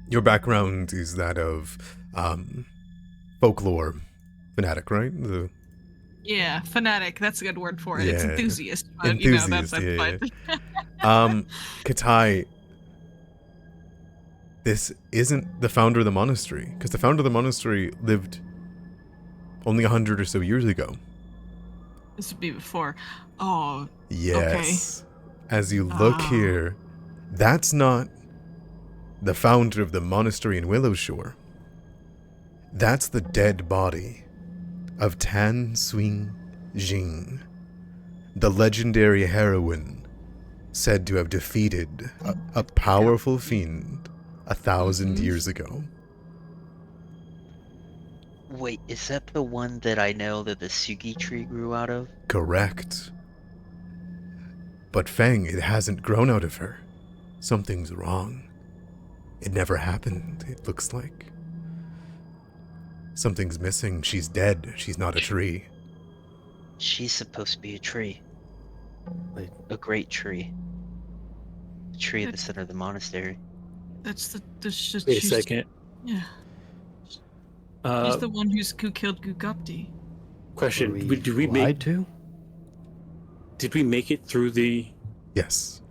Your background is that of folklore fanatic, right? Yeah, fanatic. That's a good word for it. It's Yeah. enthusiast, but Enthusiast, that's yeah, fine. Katai, this isn't the founder of the monastery, because the founder of the monastery lived only 100 or so years ago. This would be before. Oh, Yes. As you look Oh. here, that's not the founder of the monastery in Willowshore. That's the dead body of Tan Swing Jing, the legendary heroine said to have defeated a powerful fiend 1,000 years ago. Wait, is that the one that I know that the Sugi tree grew out of? Correct. But Fang, it hasn't grown out of her. Something's wrong. It never happened, it looks like. Something's missing. She's dead. She's not a tree. She's supposed to be a tree. Wait. A great tree. The tree at the center of the monastery. that's the Wait a she's- second. Yeah, she's the one who killed Gugupti. Question: Were Did we make lied to? it through the Yes.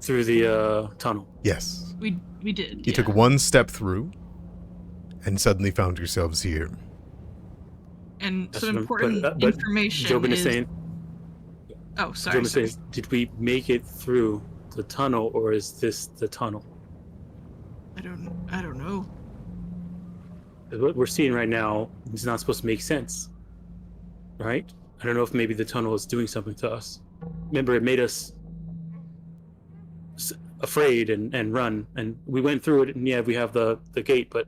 tunnel? Yes. We did. You took one step through and suddenly found yourselves here. And That's some what- important but information Jobin is. is saying. Oh, sorry. Jobin is saying, did we make it through the tunnel, or is this the tunnel? I don't know. 'Cause what we're seeing right now is not supposed to make sense, right? I don't know if maybe the tunnel is doing something to us. Remember, it made us afraid and run, and we went through it, and yeah, we have the gate, but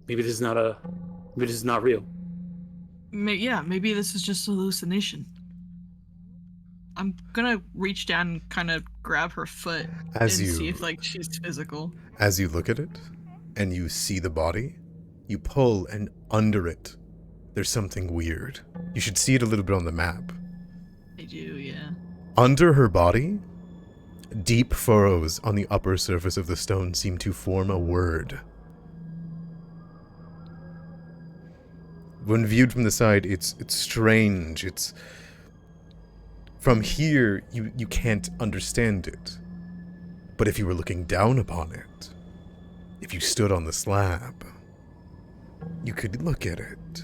maybe this is not real. Maybe this is just a hallucination. I'm gonna reach down and kind of grab her foot As and you see if she's physical. As you look at it and you see the body, you pull, and under it there's something weird. You should see it a little bit on the map. I do, yeah. Under her body, deep furrows on the upper surface of the stone seem to form a word. When viewed from the side, it's strange. It's from here you can't understand it. But if you were looking down upon it, if you stood on the slab, you could look at it.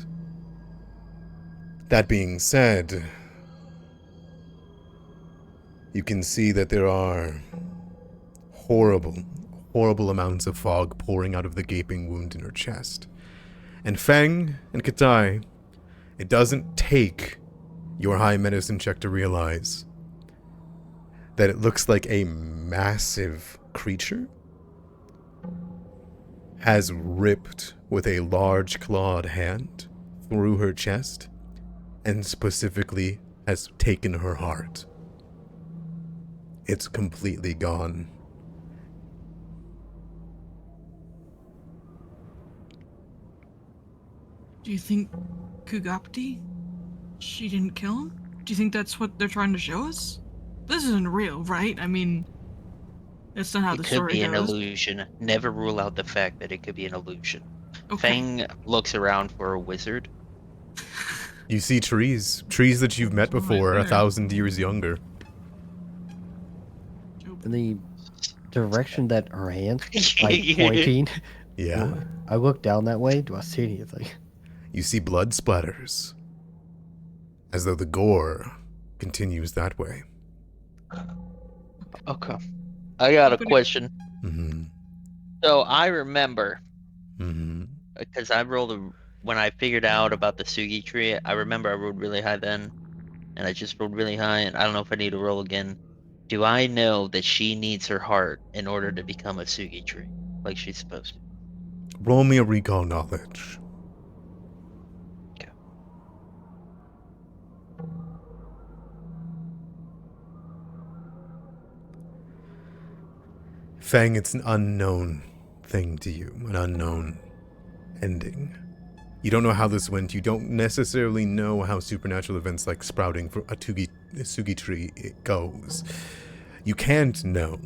That being said, you can see that there are horrible amounts of fog pouring out of the gaping wound in her chest. And Fang and Katai, it doesn't take your high medicine check to realize that it looks like a massive creature has ripped with a large clawed hand through her chest and specifically has taken her heart. It's completely gone. Do you think Kugapti? She didn't kill him? Do you think that's what they're trying to show us? This isn't real, right? I mean, that's not how It the could story be an goes. illusion. Never rule out the fact that it could be an illusion. Okay. Fang looks around for a wizard. You see trees that you've met Right before, there. 1,000 years younger. In the direction that her hand's like pointing. Yeah. I look down that way. Do I see anything? You see blood splatters, as though the gore continues that way. Okay. I got a Open it. question. Mm-hmm. So I remember, Mm-hmm. because I rolled when I figured out about the Sugi tree, I remember I rolled really high then, and I just rolled really high, and I don't know if I need to roll again. Do I know that she needs her heart in order to become a Sugi tree, like she's supposed to? Roll me a recall knowledge. Okay. Fang, it's an unknown thing to you, an unknown ending. You don't know how this went. You don't necessarily know how supernatural events like sprouting for a sugi tree it goes. You can't know.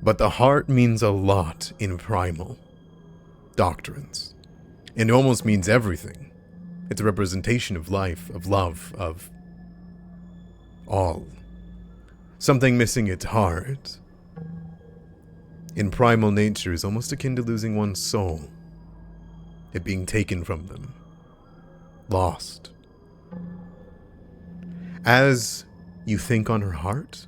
But the heart means a lot in primal doctrines. It almost means everything. It's a representation of life, of love, of all. Something missing its heart in primal nature is almost akin to losing one's soul. It being taken from them. Lost. As you think on her heart,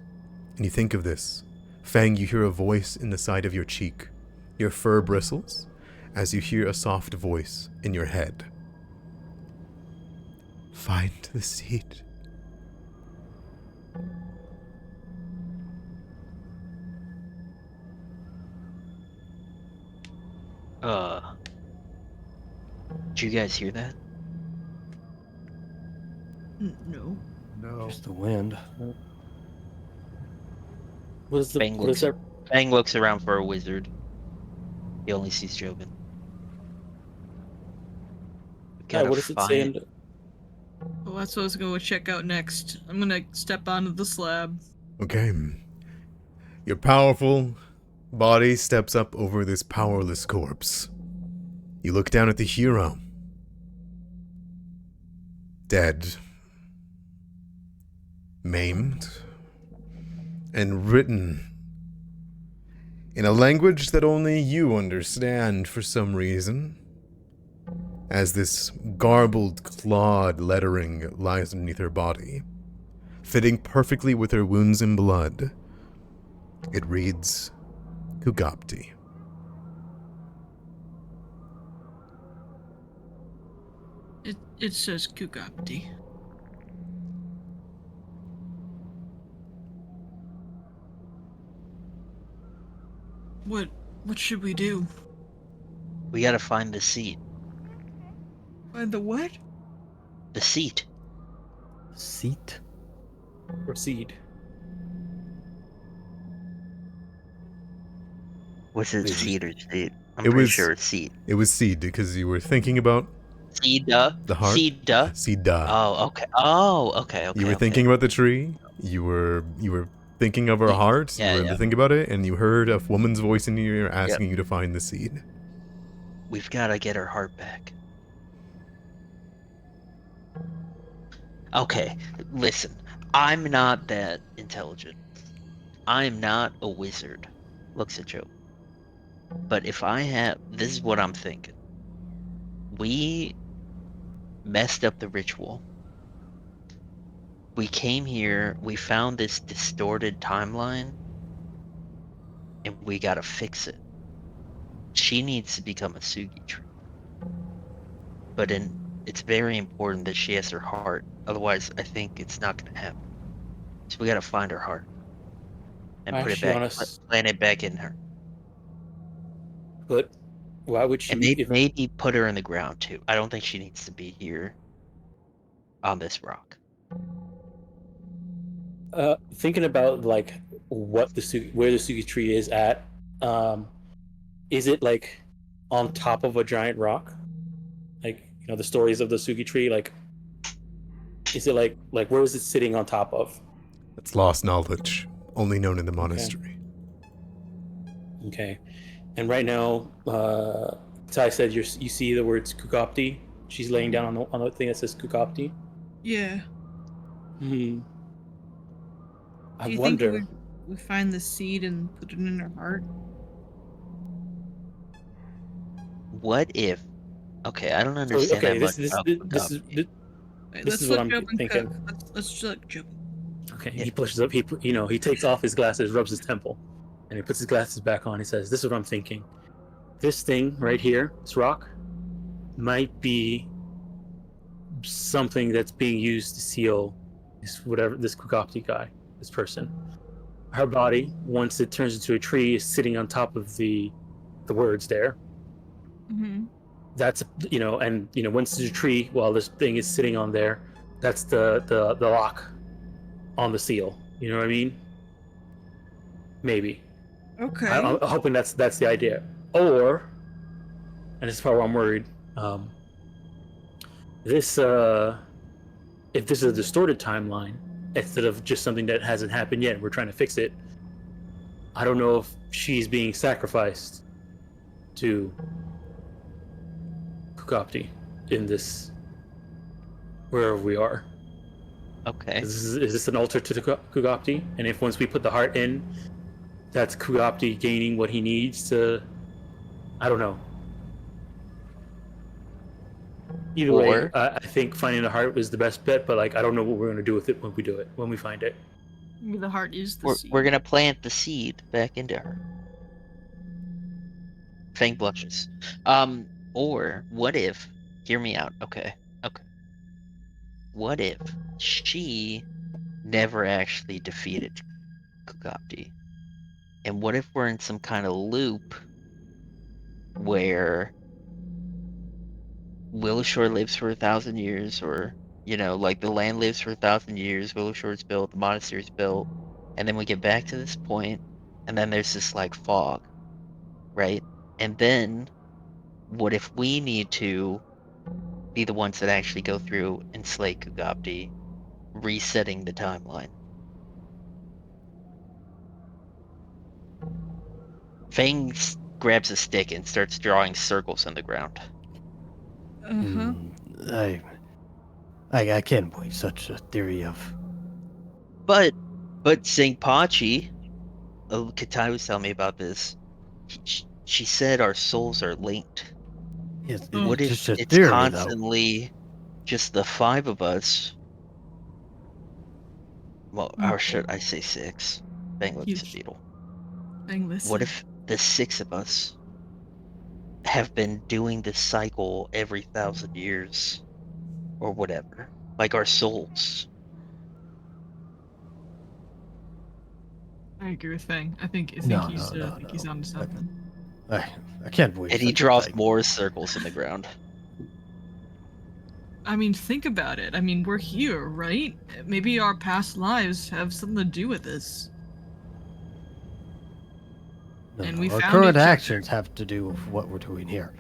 and you think of this, Fang, you hear a voice in the side of your cheek. Your fur bristles as you hear a soft voice in your head. Find the seed. Did you guys hear that? No. No. Just the wind. What is the Fang what is looks, that? Fang looks around for a wizard. He only sees Jobin. Yeah, what does it say? Well, that's what I was going to check out next. I'm going to step onto the slab. Okay. Your powerful body steps up over this powerless corpse. You look down at the hero. Dead. Maimed. And written in a language that only you understand for some reason. As this garbled, clawed lettering lies underneath her body, fitting perfectly with her wounds and blood. It reads, Kugapti. It says Kugapti. What should we do? We gotta find the seat. Find the what? The seat. Seat? Proceed. Was it Maybe. seat or seat? I'm It pretty was- sure it's seat. It was seed because you were thinking about Seeda. the heart. Seeda. Seeda. Oh, okay. Oh, okay. You were thinking about the tree. You were thinking of her heart. Yeah, you were yeah. thinking about it, and you heard a woman's voice in your ear asking you to find the seed. We've gotta get her heart back. Okay, listen. I'm not that intelligent. I'm not a wizard. Looks at Joe. But if I have... This is what I'm thinking. We messed up the ritual. We came here, we found this distorted timeline, and we gotta fix it. She needs to become a Sugi tree. But it's very important that she has her heart. Otherwise, I think it's not gonna happen. So we gotta find her heart. And put it Actually, back, plant it back in her. But why would she? And maybe put her in the ground too. I don't think she needs to be here on this rock. Thinking about like where the Sugi tree is at, is it like on top of a giant rock? Like, you know, the stories of the Sugi tree, like, is it like where is it sitting on top of? It's lost knowledge, only known in the monastery. Okay. And right now, Ty said you see the words Kukopti. She's laying down on the thing that says Kukopti. Yeah. Hmm. Do I you wonder. think we find the seed and put it in her heart? What if? Okay, I don't understand Okay, that this much. is about this is Kukopti. Wait, This let's is what look I'm Job and thinking. cook. Let's look Job. okay. Yeah. He pushes up. He takes off his glasses, rubs his temple, and he puts his glasses back on. He says, "This is what I'm thinking. This thing right here, this rock, might be something that's being used to seal this Kukopti guy, this person. Her body, once it turns into a tree, is sitting on top of the words there, Mm-hmm. That's and once there's a tree while this thing is sitting on there, that's the lock on the seal. You know what I mean? Maybe. Okay. I'm hoping that's the idea. Or, and this is probably why I'm worried. This if this is a distorted timeline instead of just something that hasn't happened yet, and we're trying to fix it. I don't know if she's being sacrificed to Kukopti in this wherever we are. Okay. Is this an altar to Kukopti? And if once we put the heart in, that's Kukopti gaining what he needs to. I don't know. Either way, I think finding the heart was the best bet, but I don't know what we're gonna do with it when we find it. Maybe the heart is the seed. We're gonna plant the seed back into her. Fang blushes. Or what if? Hear me out. Okay. What if she never actually defeated Kukopti? And what if we're in some kind of loop where Willowshore lives for 1,000 years, or the land lives for 1,000 years, Willowshore's built, the monastery's built, and then we get back to this point, and then there's this fog, right? And then what if we need to be the ones that actually go through and slay Kukopti, resetting the timeline? Fang grabs a stick and starts drawing circles on the ground. Uh-huh. I can't believe such a theory of. But Saint Pachi, Katai was telling me about this. She said our souls are linked. It's What if just a it's theory, constantly just the 5 of us? Well, or should I say 6? Bang looks at Beetle. Bang, listen. What if the 6 of us have been doing this cycle every 1,000 years, or whatever, like our souls? I agree with Fang. I think he's onto something. I can't believe. And he such a draws thing. more circles in the ground. I mean, think about it. I mean, we're here, right? Maybe our past lives have something to do with this. No, And no, we our found current each other. actions have to do with what we're doing here.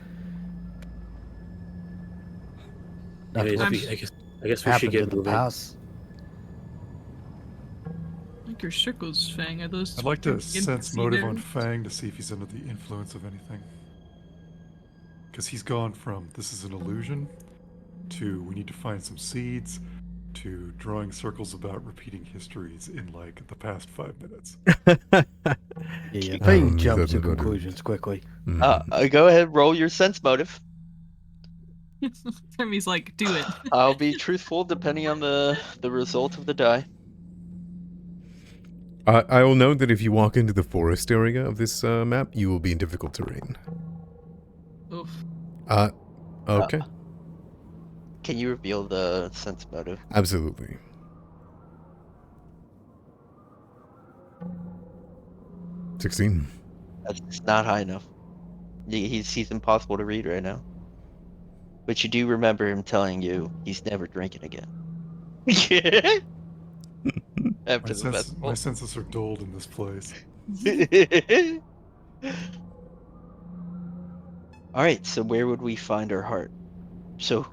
Not Anyways, what I guess we should happened get in the moving. past. Like your circles, Fang. Are those? I'd like to begin sense see motive there? on Fang to see if he's under the influence of anything. Because he's gone from this is an illusion to we need to find some seeds to drawing circles about repeating histories in the past 5 minutes. Yeah, Fang jumps to that's what it conclusions quickly. Go ahead, roll your sense motive. Timmy's like, do it. I'll be truthful depending on the result of the die. I will note that if you walk into the forest area of this map, you will be in difficult terrain. Oof. Okay. Can you reveal the sense motive? Absolutely. $16. That's not high enough. He's impossible to read right now. But you do remember him telling you he's never drinking again. After the festival. My senses are dulled in this place. Alright, so where would we find her heart? So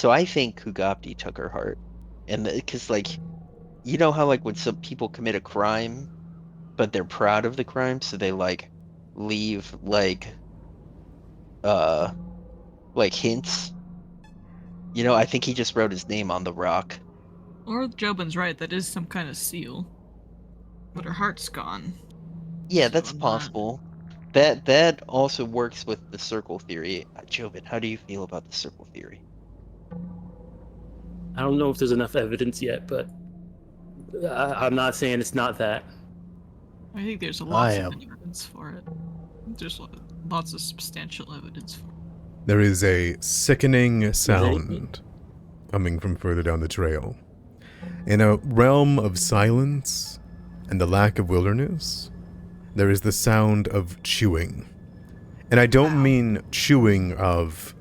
I think Kukopti took her heart. And because you know how when some people commit a crime, but they're proud of the crime, so they leave hints. I think he just wrote his name on the rock. Or Jobin's right. That is some kind of seal. But her heart's gone. Yeah, So that's possible. That also works with the circle theory. Jobin, how do you feel about the circle theory? I don't know if there's enough evidence yet, but I'm not saying it's not that. I think there's lots of evidence for it. There's lots of substantial evidence for it. There is a sickening sound coming from further down the trail. In a realm of silence and the lack of wilderness, there is the sound of chewing. And I don't Wow. mean chewing of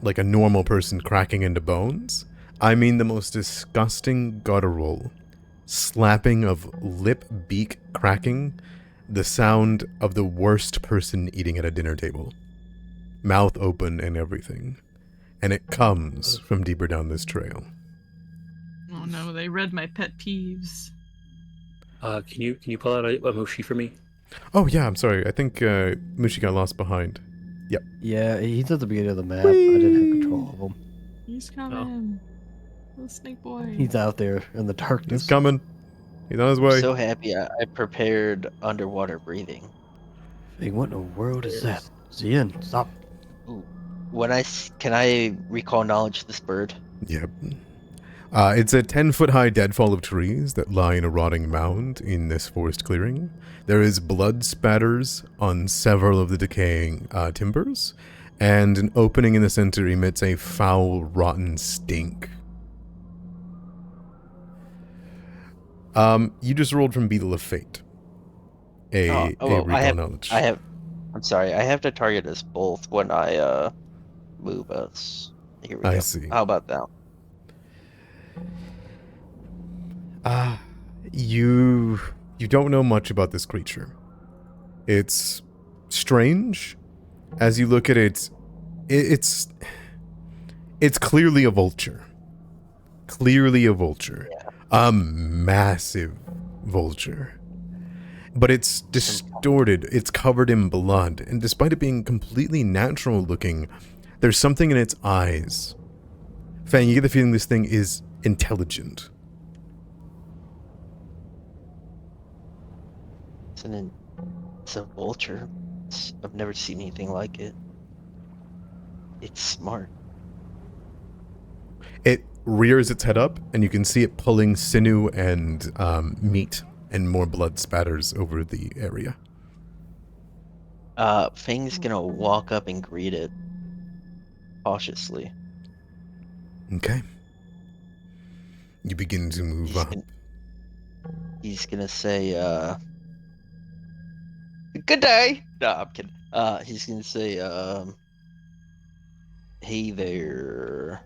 like a normal person cracking into bones. I mean the most disgusting guttural slapping of lip beak cracking, the sound of the worst person eating at a dinner table. Mouth open and everything. And it comes from deeper down this trail. Oh no, they read my pet peeves. Can you pull out a Mushi for me? Oh yeah, I'm sorry. I think Mushi got lost behind. Yeah, he's at the beginning of the map. I didn't have control of him. He's coming. Little snake boy. He's out there in the darkness. He's coming. He's on his I'm way. so happy I prepared underwater breathing. Hey, what in the world is that? Zian, stop. Can I recall knowledge this bird? Yep. It's a 10-foot high deadfall of trees that lie in a rotting mound in this forest clearing. There is blood spatters on several of the decaying timbers, and an opening in the center emits a foul, rotten stink. You just rolled from Beetle of Fate. A recall knowledge. I'm sorry, I have to target us both when I move us. Here we go. I see. How about that? You don't know much about this creature. It's strange. As you look at it, it's clearly a vulture. Clearly a vulture. Yeah. A massive vulture. But it's distorted. It's covered in blood. And despite it being completely natural looking, there's something in its eyes. Fang, you get the feeling this thing is intelligent. It's a vulture. I've never seen anything like it. It's smart. It rears its head up, and you can see it pulling sinew and meat, and more blood spatters over the area. Fang's gonna walk up and greet it cautiously. Okay. You begin to move up. He's gonna say, good day. No, I'm kidding. He's gonna say, hey there.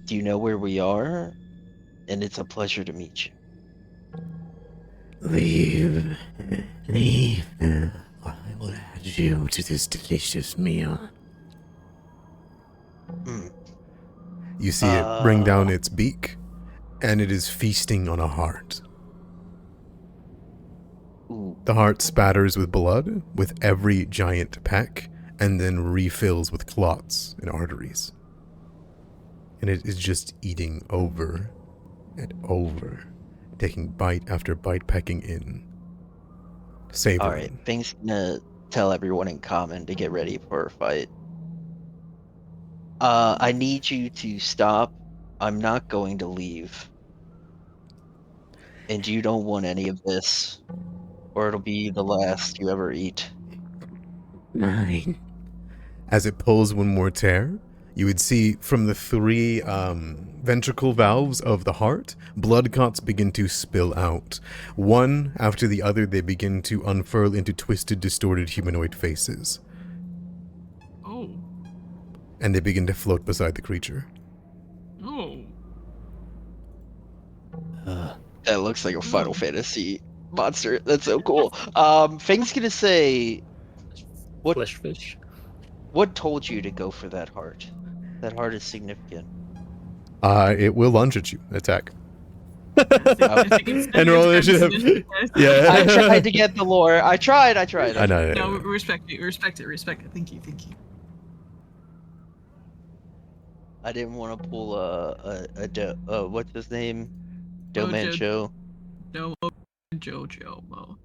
Do you know where we are? And it's a pleasure to meet you. Leave. I will add you to this delicious meal. You see it bring down its beak, and it is feasting on a heart. Ooh. The heart spatters with blood with every giant peck, and then refills with clots and arteries. And it is just eating over and over, taking bite after bite, pecking in. Savoring. Alright, Fang's gonna tell everyone in common to get ready for a fight. I need you to stop. I'm not going to leave. And you don't want any of this, or it'll be the last you ever eat. Mine. As it pulls one more tear, you would see from the three ventricle valves of the heart, blood clots begin to spill out. One after the other, they begin to unfurl into twisted, distorted humanoid faces. Oh. And they begin to float beside the creature. Oh. That looks like a Final Fantasy monster. That's so cool. Fang's gonna say, What- Flesh fish. what told you to go for that heart? That heart is significant. It will lunge at you. Attack. And roll initiative. Yeah. I tried to get the lore. I tried. I know. No, respect it. Respect it. Thank you. I didn't want to pull what's his name? Mojo. Domancho. No, Jojo. Mo.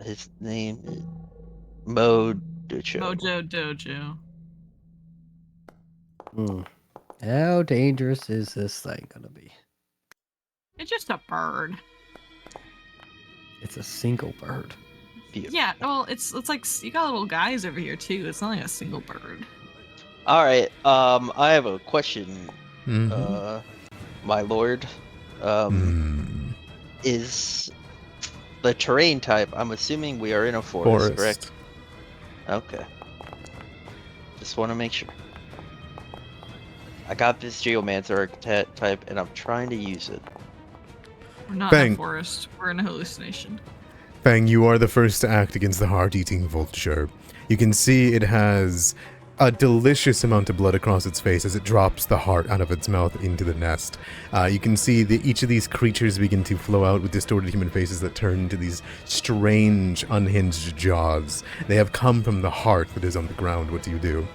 His name is Mojo. Mojo Dojo. How dangerous is this thing gonna be? It's just a bird. It's a single bird. Yeah, well, it's like you got little guys over here too. It's not like a single bird. All right. I have a question, Mhm. my lord. Mm. Is the terrain type, I'm assuming we are in a forest, correct? Okay. Just want to make sure. I got this geomancer architect type, and I'm trying to use it. We're not in Bang. a forest. We're in a hallucination. Fang, you are the first to act against the heart-eating vulture. You can see it has a delicious amount of blood across its face as it drops the heart out of its mouth into the nest. You can see that each of these creatures begin to flow out with distorted human faces that turn into these strange, unhinged jaws. They have come from the heart that is on the ground. What do you do?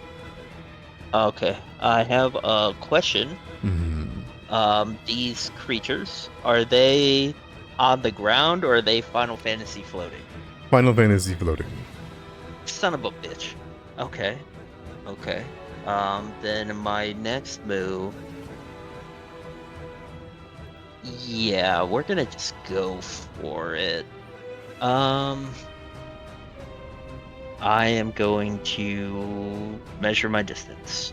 Okay, I have a question. Hmm. These creatures, are they on the ground or are they Final Fantasy floating? Final Fantasy floating. Son of a bitch. Okay. Okay. Then my next move. Yeah, we're gonna just go for it. I am going to measure my distance.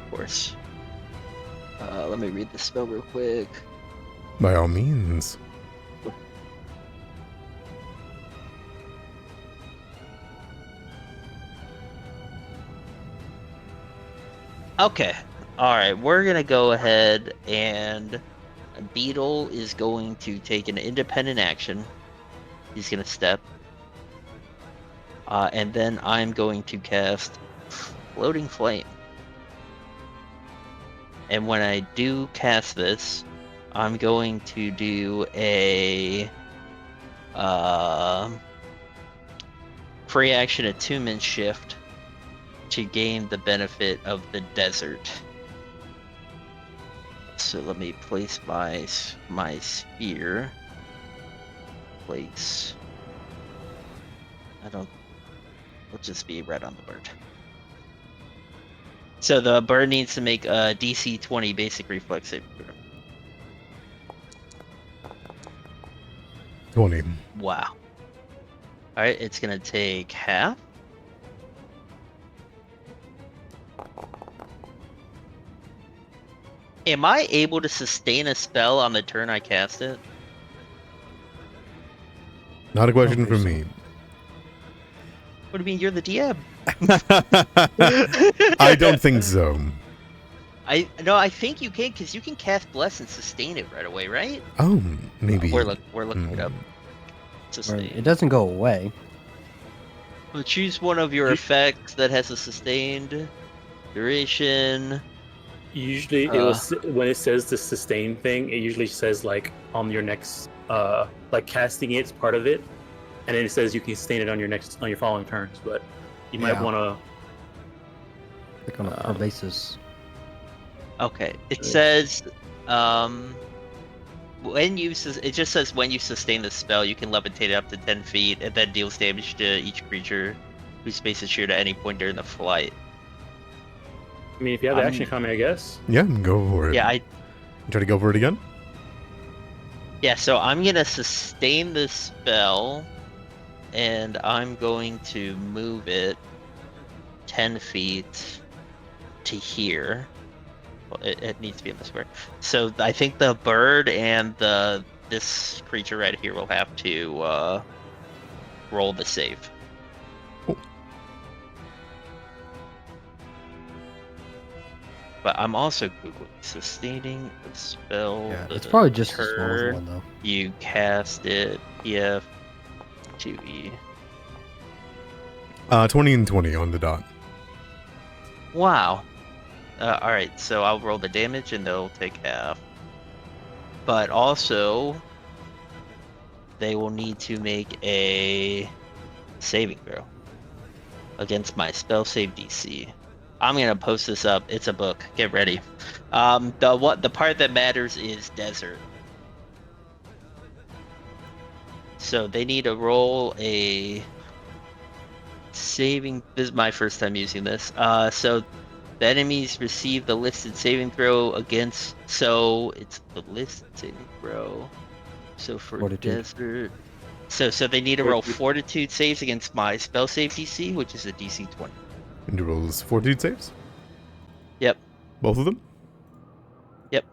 Of course. Let me read the spell real quick. By all means. Okay. Alright, we're gonna go ahead and Beetle is going to take an independent action. He's gonna step. And then I'm going to cast Floating Flame. And when I do cast this, I'm going to do a free action attunement shift to gain the benefit of the desert. So let me place my sphere. Place. It'll just be red on the bird. So the bird needs to make a DC 20 basic reflex save. 20. Wow. Alright, it's gonna take half. Am I able to sustain a spell on the turn I cast it? Not a question I for don't me. think What do you mean? You're the DM. I don't think so. I think you can, because you can cast Bless and sustain it right away, right? Oh, maybe. We're looking it up. Or Sustain. it doesn't go away. Well, choose one of your effects that has a sustained duration. Usually, it was when it says the sustain thing. It usually says like on your next, like casting it's part of it, and then it says you can sustain it on your following turns. But you might Yeah. want to. Like on a per basis. Okay, it says when you it just says when you sustain the spell, you can levitate it up to 10 feet and then deals damage to each creature whose space is shared at any point during the flight. I mean, if you have the action economy, I guess. Yeah, go for it. Yeah, Try to go for it again? so I'm gonna sustain this spell, and I'm going to move it 10 feet to here. Well, it needs to be in the square. So I think the bird and this creature right here will have to roll the save. Oh. But I'm also Googling sustaining the spell. Yeah, the it's probably just as small as turn one though. You cast it. PF 2E. 20 and 20 on the dot. Wow. Alright, so I'll roll the damage and they'll take half. But also, they will need to make a saving throw against my spell save DC. I'm gonna post this up. It's a book. Get ready. The part that matters is desert. So they need to roll a saving. This is my first time using this. So the enemies receive the listed saving throw against. So it's the listed saving throw. So for Fortitude. desert. So they need to roll fortitude saves against my spell save DC, which is a DC 20. And it rolls fortitude saves? Yep. Both of them? Yep.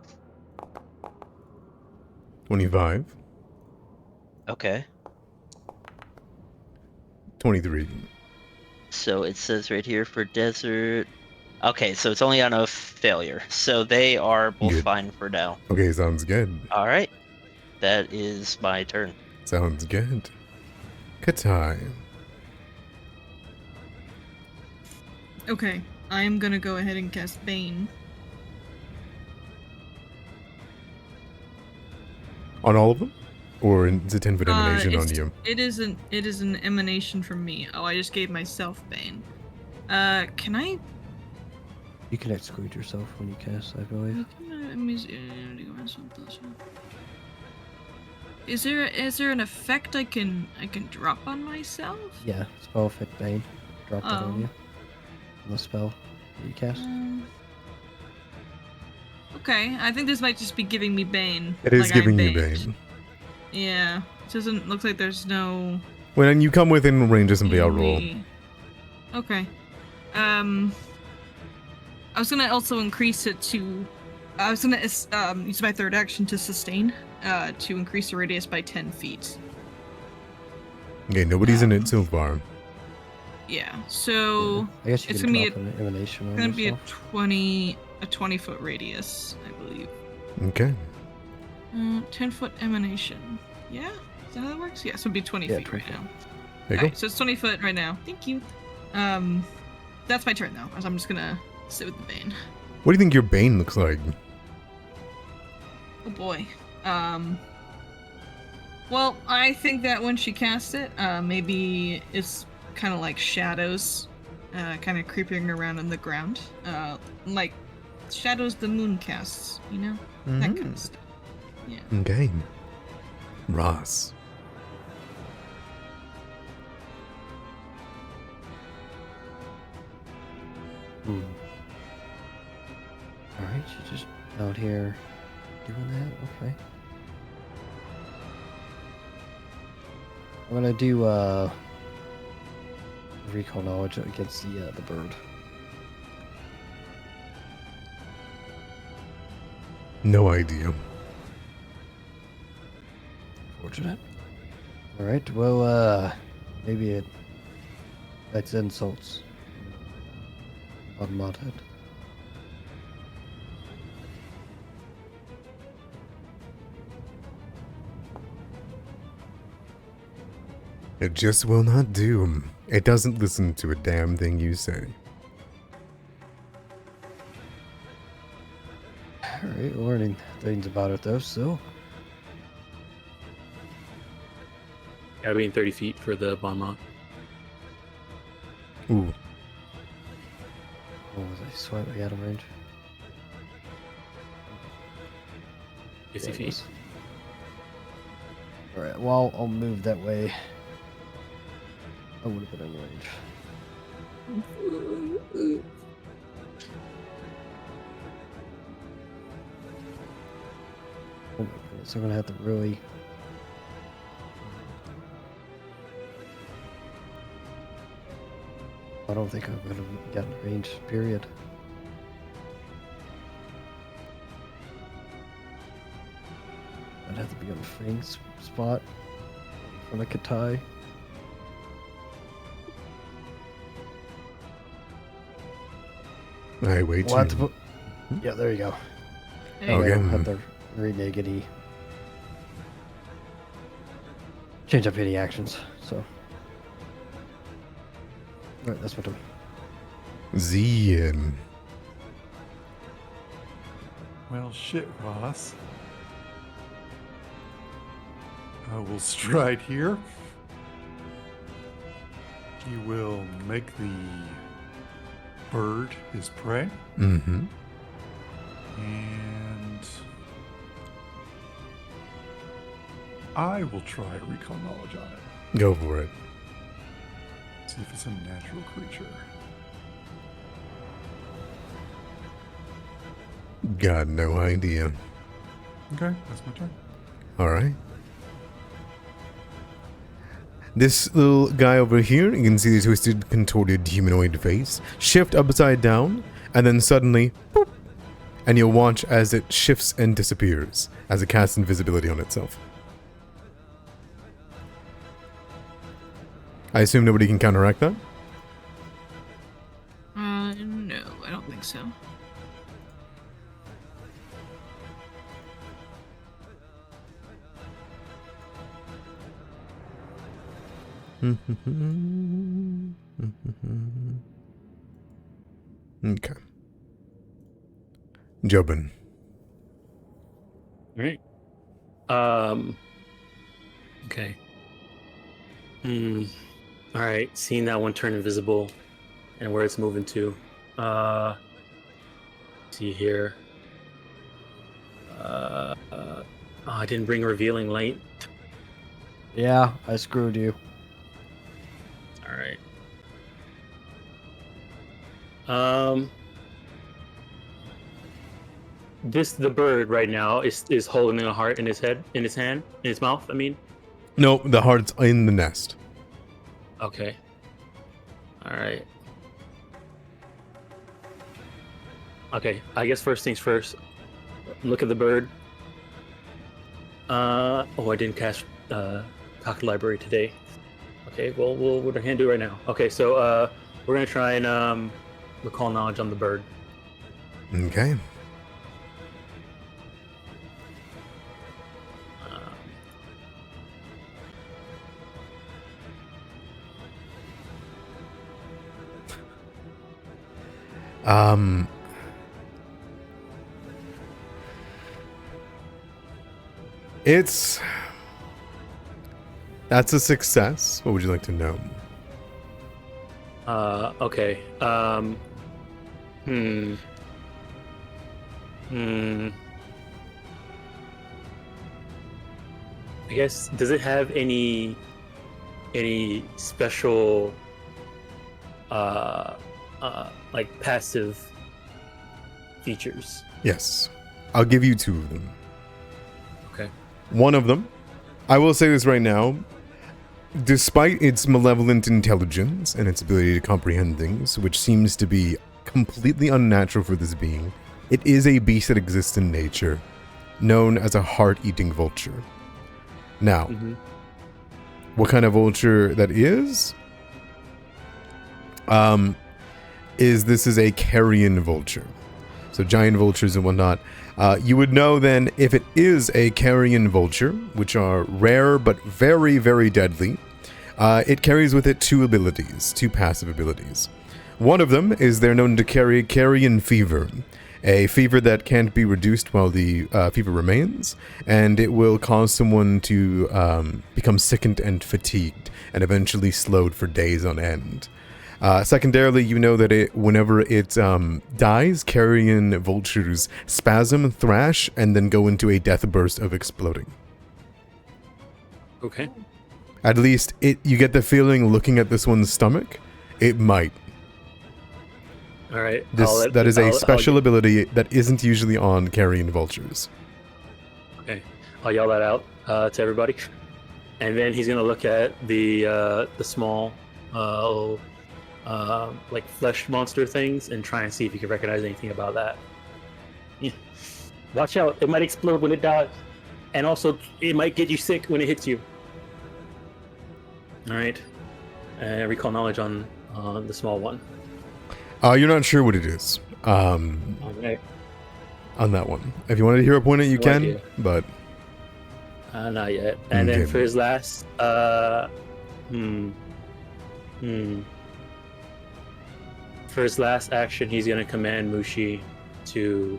25. Okay. 23. So it says right here for desert. Okay, so it's only on a failure. So they are both Good. fine for now. Okay, sounds good. All right. That is my turn. Sounds good. Katai. Okay, I'm gonna go ahead and cast Bane. On all of them? Or is it 10-foot emanation on you? It is an emanation from me. Oh, I just gave myself Bane. Can I? You can exclude yourself when you cast, I believe. Is there an effect I can drop on myself? Yeah, spell effect Bane. Drop that on Oh. you. On the spell that you cast. Okay, I think this might just be giving me Bane. It is like giving I'm you baned. Bane. Yeah, it doesn't look like there's no. When you come within range of somebody, I'll roll. Okay. I was gonna also increase it to. I was gonna use my third action to sustain, to increase the radius by 10 feet. Okay, nobody's in it so far. Yeah. So I guess you it's can gonna be drop an emanation on gonna be yourself. a 20-foot radius, I believe. Okay. 10-foot emanation. Yeah. Is that how that works? Yeah. So it'd be 20 Yeah, feet 20 right feet. now. There you go. Alright, so it's 20 foot right now. Thank you. That's my turn though, as I'm just gonna sit with the Bane. What do you think your Bane looks like? Oh boy. Well, I think that when she casts it, maybe it's kind of like shadows, kind of creeping around on the ground, like shadows the moon casts, you know, that kind of stuff. Yeah. Okay. Ross. Alright, she's just out here doing that? Okay. I'm gonna do recall knowledge against the bird. No idea. Fortunate. Alright, well maybe that's insults on Modhead. It just will not do. It doesn't listen to a damn thing you say. Alright, learning things about it though, so. Gotta be in 30 feet for the bon mot. Ooh. Oh, was I slightly out of range? 50 feet. Alright, well, I'll move that way. I would have been in range. Oh my goodness, I'm gonna have to really. I don't think I'm gonna get in range, period. I'd have to be on the Fang's spot in front of Katai. I wait We'll have to too. put... Yeah, there you go. There you Okay. go. I'll have to renege any... Change up any actions, so... Alright, that's my turn. Zian. Well, shit, Ross. I will stride here. He will make the bird his prey. Mm-hmm. And I will try recall knowledge on it. Go for it. See if it's a natural creature. Got no idea. Okay, that's my turn. Alright. This little guy over here, you can see the twisted, contorted humanoid face, shift upside down, and then suddenly, boop, and you'll watch as it shifts and disappears as it casts invisibility on itself. I assume nobody can counteract that? No, I don't think so. Okay. Jobin. All right. Okay. All right. Seeing that one turn invisible, and where it's moving to. See here. I didn't bring revealing light. Yeah, I screwed you. All right. The bird right now is holding a heart in his hand, in his mouth. I mean. No, the heart's in the nest. Okay. All right. Okay, I guess first things first. Look at the bird. I didn't cast Talk Library today. Okay, well, we're gonna do it right now. Okay, so we're gonna try and recall knowledge on the bird. Okay. That's a success. What would you like to know? Okay. I guess, does it have any special like passive features? Yes. I'll give you two of them. Okay. One of them, I will say this right now, despite its malevolent intelligence and its ability to comprehend things, which seems to be completely unnatural for this being, it is a beast that exists in nature, known as a heart-eating vulture. Now, what kind of vulture that is this is a carrion vulture. So giant vultures and whatnot. You would know then if it is a carrion vulture, which are rare but very, very deadly. It carries with it two passive abilities. One of them is they're known to carry carrion fever, a fever that can't be reduced while the fever remains, and it will cause someone to become sickened and fatigued, and eventually slowed for days on end. Secondarily, you know that whenever it dies, carrion vultures spasm, thrash, and then go into a death burst of exploding. Okay. At least you get the feeling looking at this one's stomach, it might. All right. That is a special ability that isn't usually on carrion vultures. Okay. I'll yell that out to everybody, and then he's gonna look at the small like flesh monster things and try and see if he can recognize anything about that. Yeah. Watch out, it might explode when it dies, and also it might get you sick when it hits you. All right. Recall knowledge on the small one. You're not sure what it is. All right. On that one. If you wanted to hear a point, you No can, idea. but Not yet. And Okay. then for his last for his last action, he's gonna command Mushi to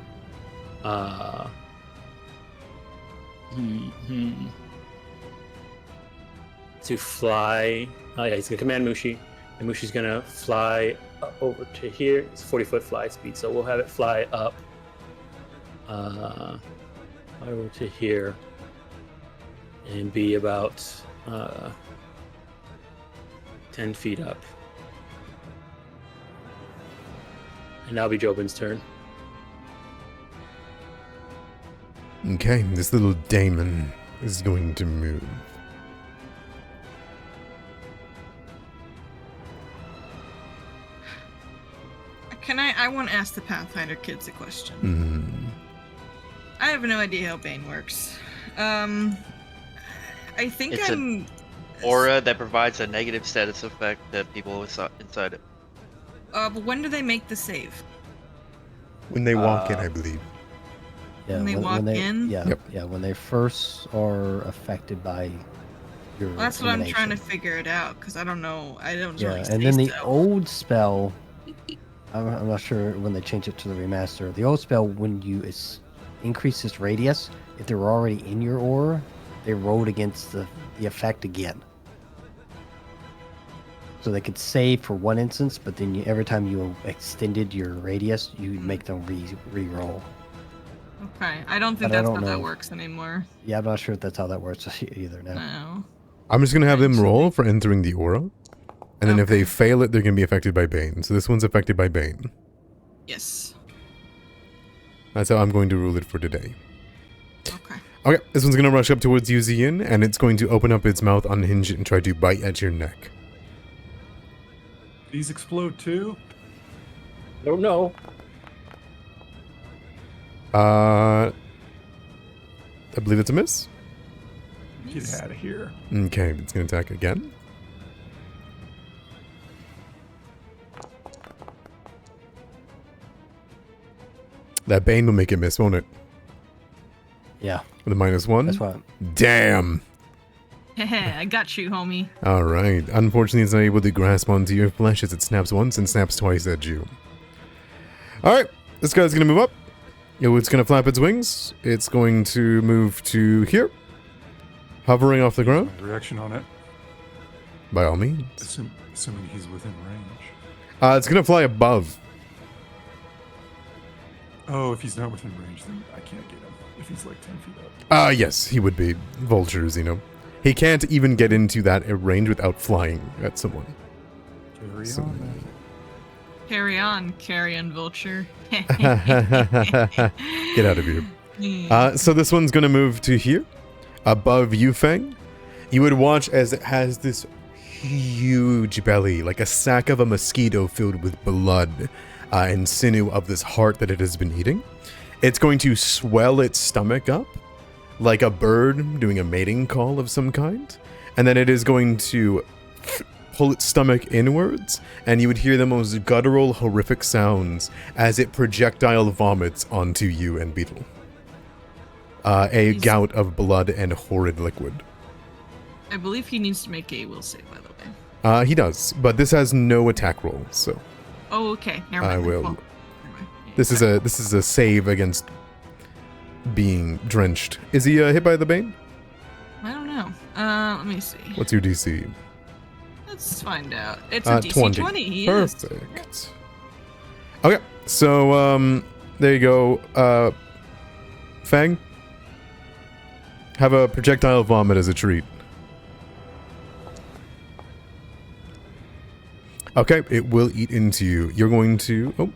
to fly. Oh yeah, he's gonna command Mushi, and Mushi's gonna fly over to here. It's 40-foot fly speed, so we'll have it fly up over to here and be about 10 feet up. And now be Jobin's turn. okay, this little daemon is going to move. I want to ask the Pathfinder kids a question. I have no idea how Bane works. I think It's I'm. Aura that provides a negative status effect to people inside it. But when do they make the save? When they walk in, I believe. Yeah, When they walk in? Yeah, Yep. yeah, when they first are affected by your. Well, that's what I'm trying to emanation. figure it out because I don't know. I don't Yeah, really. and then the so. old spell. I'm not sure when they change it to the remaster. The old spell, when you increase its radius, if they were already in your aura, they rolled against the effect again. So they could save for one instance, but then every time you extended your radius, you make them re-roll. Okay, I don't think But I that's don't how that know. works anymore. Yeah, I'm not sure if that's how that works either now. No. I'm just gonna have them Right. roll for entering the aura, and then if they Okay. fail it, they're gonna be affected by Bane. So this one's affected by Bane. Yes. That's how I'm going to rule it for today. Okay. Okay, this one's gonna rush up towards you, Zian, and it's going to open up its mouth, unhinge it, and try to bite at your neck. These explode too? I don't know. I believe it's a miss. Get out of here. Okay, it's gonna attack again. That Bane will make it miss, won't it? Yeah, With a -1? that's why. Damn! I got you, homie. Alright, unfortunately it's not able to grasp onto your flesh as it snaps once and snaps twice at you. Alright, this guy's gonna move up. It's gonna flap its wings. It's going to move to here. Hovering off the ground, My reaction on it, by all means. assuming he's within range. It's gonna fly above. Oh, if he's not within range, then I can't get him. If he's like 10 feet up. Yes, he would be. Vultures, you know. He can't even get into that range without flying at someone. Carry So- on, then. Carry on, carrion vulture. Get out of here. So this one's gonna move to here, above you, Fang. You would watch as it has this huge belly, like a sack of a mosquito filled with blood and sinew of this heart that it has been eating. It's going to swell its stomach up, like a bird doing a mating call of some kind, and then it is going to pull its stomach inwards, and you would hear the most guttural, horrific sounds as it projectile vomits onto you and Beetle. A gout of blood and horrid liquid. I believe he needs to make a will save, by the way. He does, but this has no attack roll, so Oh, okay. Never mind. I then. will. Well, never mind. This is a save against being drenched. Is he hit by the Bane? I don't know. Let me see. What's your DC? Let's find out. It's a DC 20. 20. He is. Perfect. Okay, so there you go. Fang, have a projectile vomit as a treat. Okay, it will eat into you. You're going to... Oh.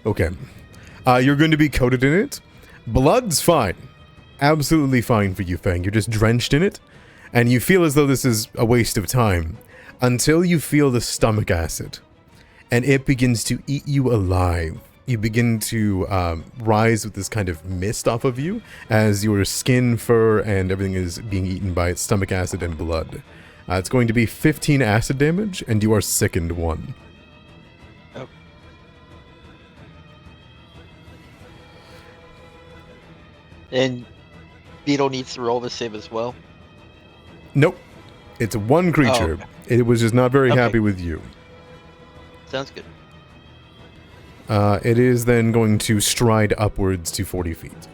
Okay. You're going to be coated in it. Blood's fine. Absolutely fine for you, Fang. You're just drenched in it. And you feel as though this is a waste of time. Until you feel the stomach acid. And it begins to eat you alive. You begin to rise with this kind of mist off of you. As your skin, fur, and everything is being eaten by its stomach acid and blood. It's going to be 15 acid damage, and you are sickened 1. Oh. And Beetle needs to roll the save as well. Nope. It's one creature. okay. It was just not very Okay. happy with you. Sounds good. It is then going to stride upwards to 40 feet.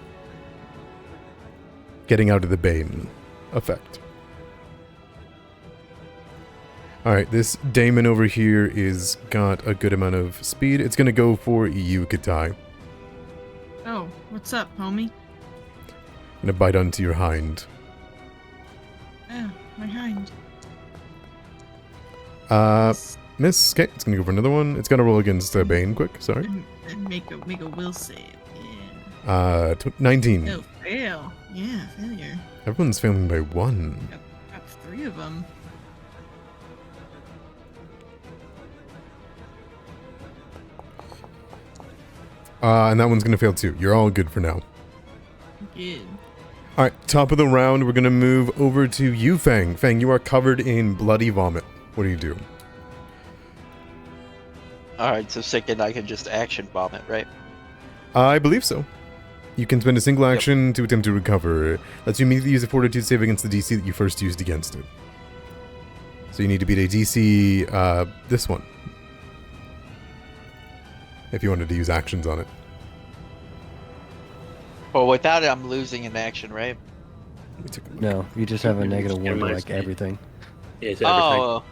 Getting out of the Bane effect. Alright, this Damon over here is got a good amount of speed. It's going to go for you, Katai. Oh, what's up, homie? Going to bite onto your hind. Oh, my hind. Miss. Okay, it's going to go for another one. It's going to roll against Bane quick. Sorry. And make a will save. Yeah. 19. Oh, fail. Yeah, failure. Everyone's failing by 1. Got 3 of them. And that one's going to fail too. You're all good for now. Good. All right, top of the round, we're going to move over to you, Fang. Fang, you are covered in bloody vomit. What do you do? Alright, so second I can just action vomit, right? I believe so. You can spend a single action to attempt to recover. Lets you immediately use a fortitude save against the DC that you first used against it. So you need to beat a DC, this one. If you wanted to use actions on it. Well, without it, I'm losing an action, right? Let me take a look. No, you just have a negative Yeah, 1 to minus like three. everything. Yeah, it's everything, Oh,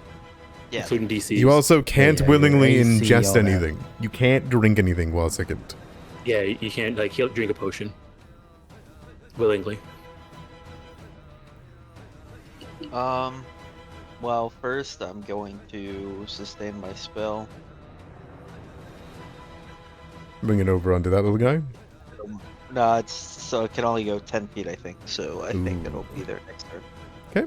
yeah. including DCs. You also can't Yeah, willingly your AC, ingest all that. anything. You can't drink anything while second. Yeah, you can't like drink a potion willingly. Well, first I'm going to sustain my spell. Bring it over onto that little guy. No, it's so it can only go 10 feet, I think. So I think Ooh. it'll be there next turn. Okay.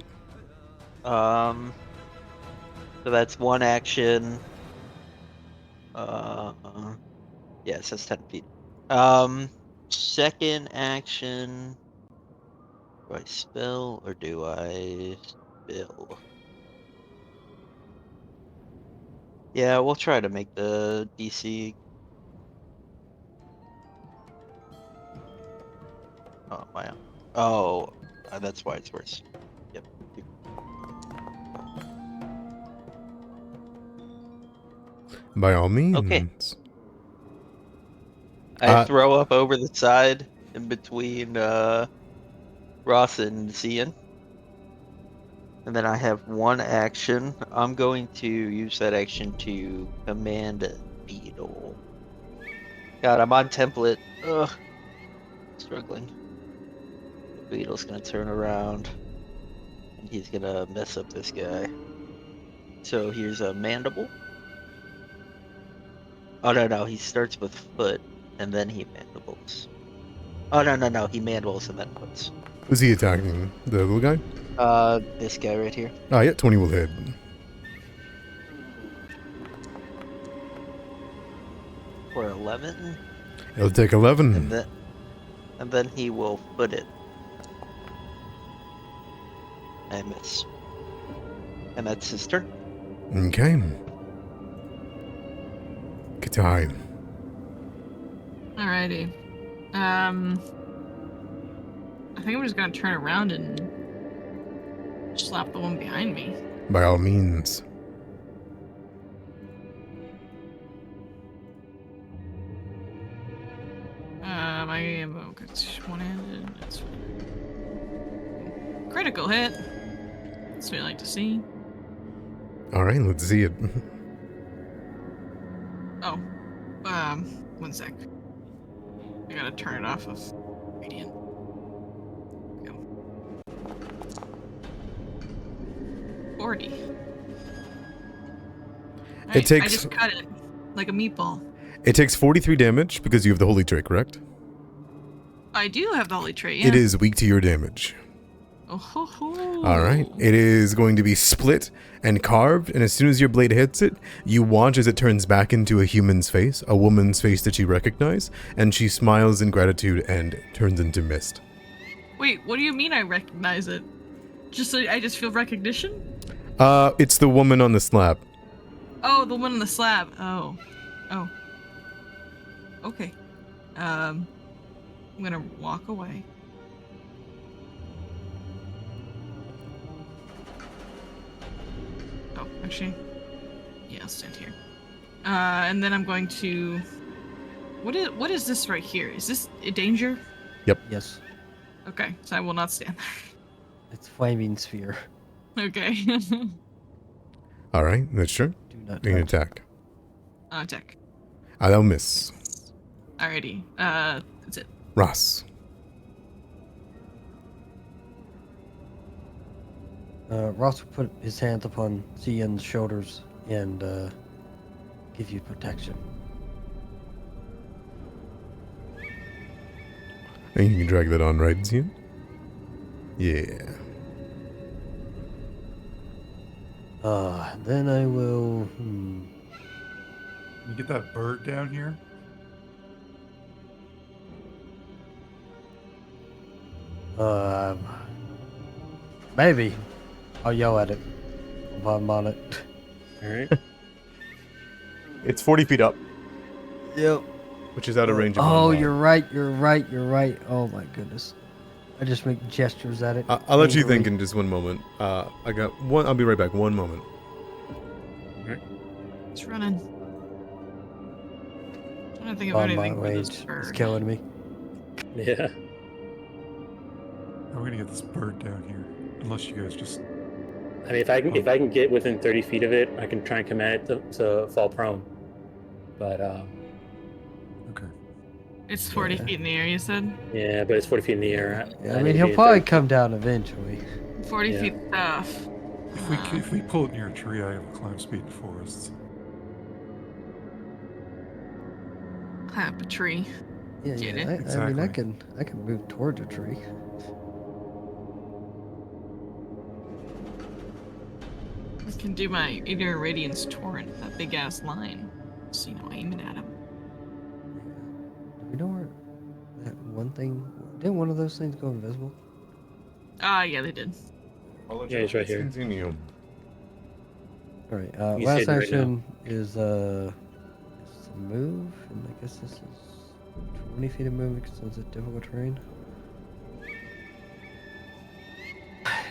So that's one action. Yeah, it says 10 feet. Second action. Do I spell or do I spill? Yeah, we'll try to make the DC. Oh, my. Oh, that's why it's worse. Yep. By all means. Okay. I throw up over the side in between Ross and Cian. And then I have one action. I'm going to use that action to command a beetle. God, I'm on template. Ugh. Struggling. The beetle's gonna turn around. And he's gonna mess up this guy. So here's a mandible. Oh no, he starts with foot and then he mandibles. Oh no, he mandibles and then puts. Who's he attacking? The little guy? This guy right here. Ah, yeah, 20 will hit. For 11. It'll take 11. And then he will foot it. I miss. And that's his turn. Okay. Good time. Alrighty. I think I'm just gonna turn around and slap the one behind me. By all means. I am one-handed. That's fine. Critical hit. That's what I like to see. Alright, let's see it. Oh, 1 sec. I gotta turn it off of Radiant. Go. 40. I takes- just cut it like a meatball. It takes 43 damage because you have the holy trait, correct? I do have the holy trait, yeah. It is weak to your damage. Oh ho ho. Alright. It is going to be split and carved, and as soon as your blade hits it, you watch as it turns back into a human's face, a woman's face that you recognize, and she smiles in gratitude and turns into mist. Wait, what do you mean I recognize it? I just feel recognition? It's the woman on the slab. Oh, the one on the slab. Oh. Okay. I'm gonna walk away. Oh, actually, yeah, I'll stand here. And then I'm going to. What is this right here? Is this a danger? Yes, Okay, so I will not stand. it's flaming sphere. Okay. Alright, that's true. Do not Make an touch. attack. Attack. I'll miss. Alrighty. That's it. Ross. Ross will put his hands upon Cian's shoulders and give you protection. And you can drag that on, right, Zian? Yeah. Then I will. You get that bird down here? Maybe. I'll yell at it if I'm on it. All right. It's 40 feet up, Yep. which is out of range of Oh, one you're right. You're right. Oh my goodness. I just make gestures at it. I'll let you angrily. think in just one moment. I got one. I'll be right back. One moment. It's running. I don't think of On my anything for this rage. It's bird. killing me. Yeah. How are we gonna get this bird down here? Unless you guys just. I mean, if I can get within 30 feet of it, I can try and command it to fall prone. But Okay. It's 40 Yeah. feet in the air, you said? yeah, but it's 40 feet in the air. Yeah, I need mean, to he'll be at probably 30 come down eventually. 40 Yeah. feet tough. If we pull it near a tree, I have a climb speed in forests. Climb up a tree. Yeah, Get yeah. it? I mean, Exactly. I can move towards a tree. I can do my Inner Radiance Torrent, that big ass line. So, aiming at him. Do we know where that one thing? Didn't one of those things go invisible? Yeah, they did. Yeah, he's right here. Continue. All right. He's Last hidden right action is to move, and I guess this is 20 feet of movement because it's a difficult terrain.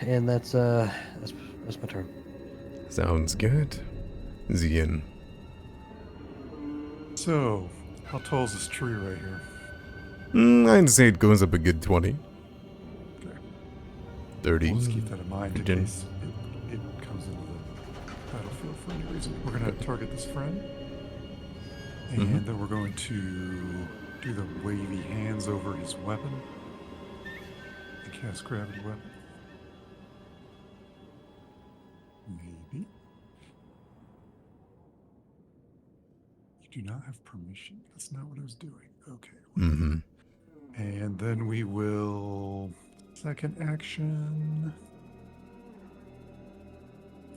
And that's my turn. Sounds good. Zian. So, how tall is this tree right here? I'd say it goes up a good 20. Okay. 30. We'll just keep that in mind in Good. case it comes into the battlefield for any reason. We're gonna target this friend. And then we're going to do the wavy hands over his weapon. And cast gravity weapon. Maybe. You do not have permission. That's not what I was doing. Okay. Mm-hmm. And then we will. Second action.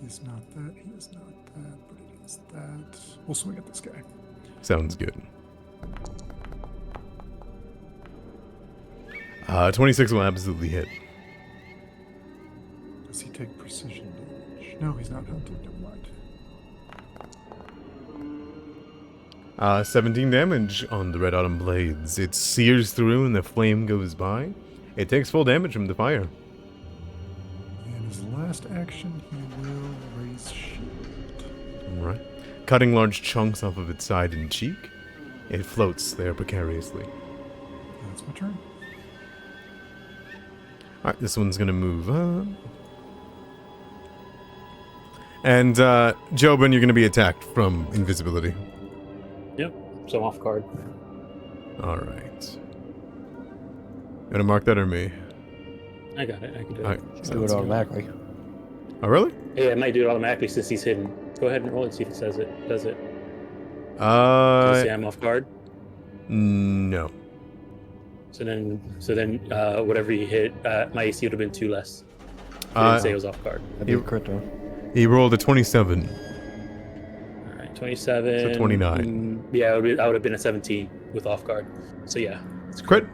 Is not that. He is not that. But it is that. We'll swing at this guy. Sounds good. 26 will absolutely hit. Does he take precision damage? No, he's not hunted. Never mind. 17 damage on the Red Autumn Blades. It sears through and the flame goes by. It takes full damage from the fire. And his last action, he will raise shield. Alright. Cutting large chunks off of its side and cheek. It floats there precariously. That's my turn. Alright, this one's gonna move up. And, Jobin, you're gonna be attacked from invisibility. Yep. So I'm off guard. Alright. You wanna mark that or me? I got it. I can do it. Alright. Do it sounds good. automatically. Oh, really? Yeah, it might do it automatically since he's hidden. Go ahead and roll and see if it says it. Does it? Does it say I'm off guard? No. So then, whatever you hit, my AC would have been 2 less. It Uh, didn't say it was off guard. That'd be a crit though. He rolled a 27. All right, 27. So 29. Yeah, I would have been a 17 with off guard. So yeah, it's Crit.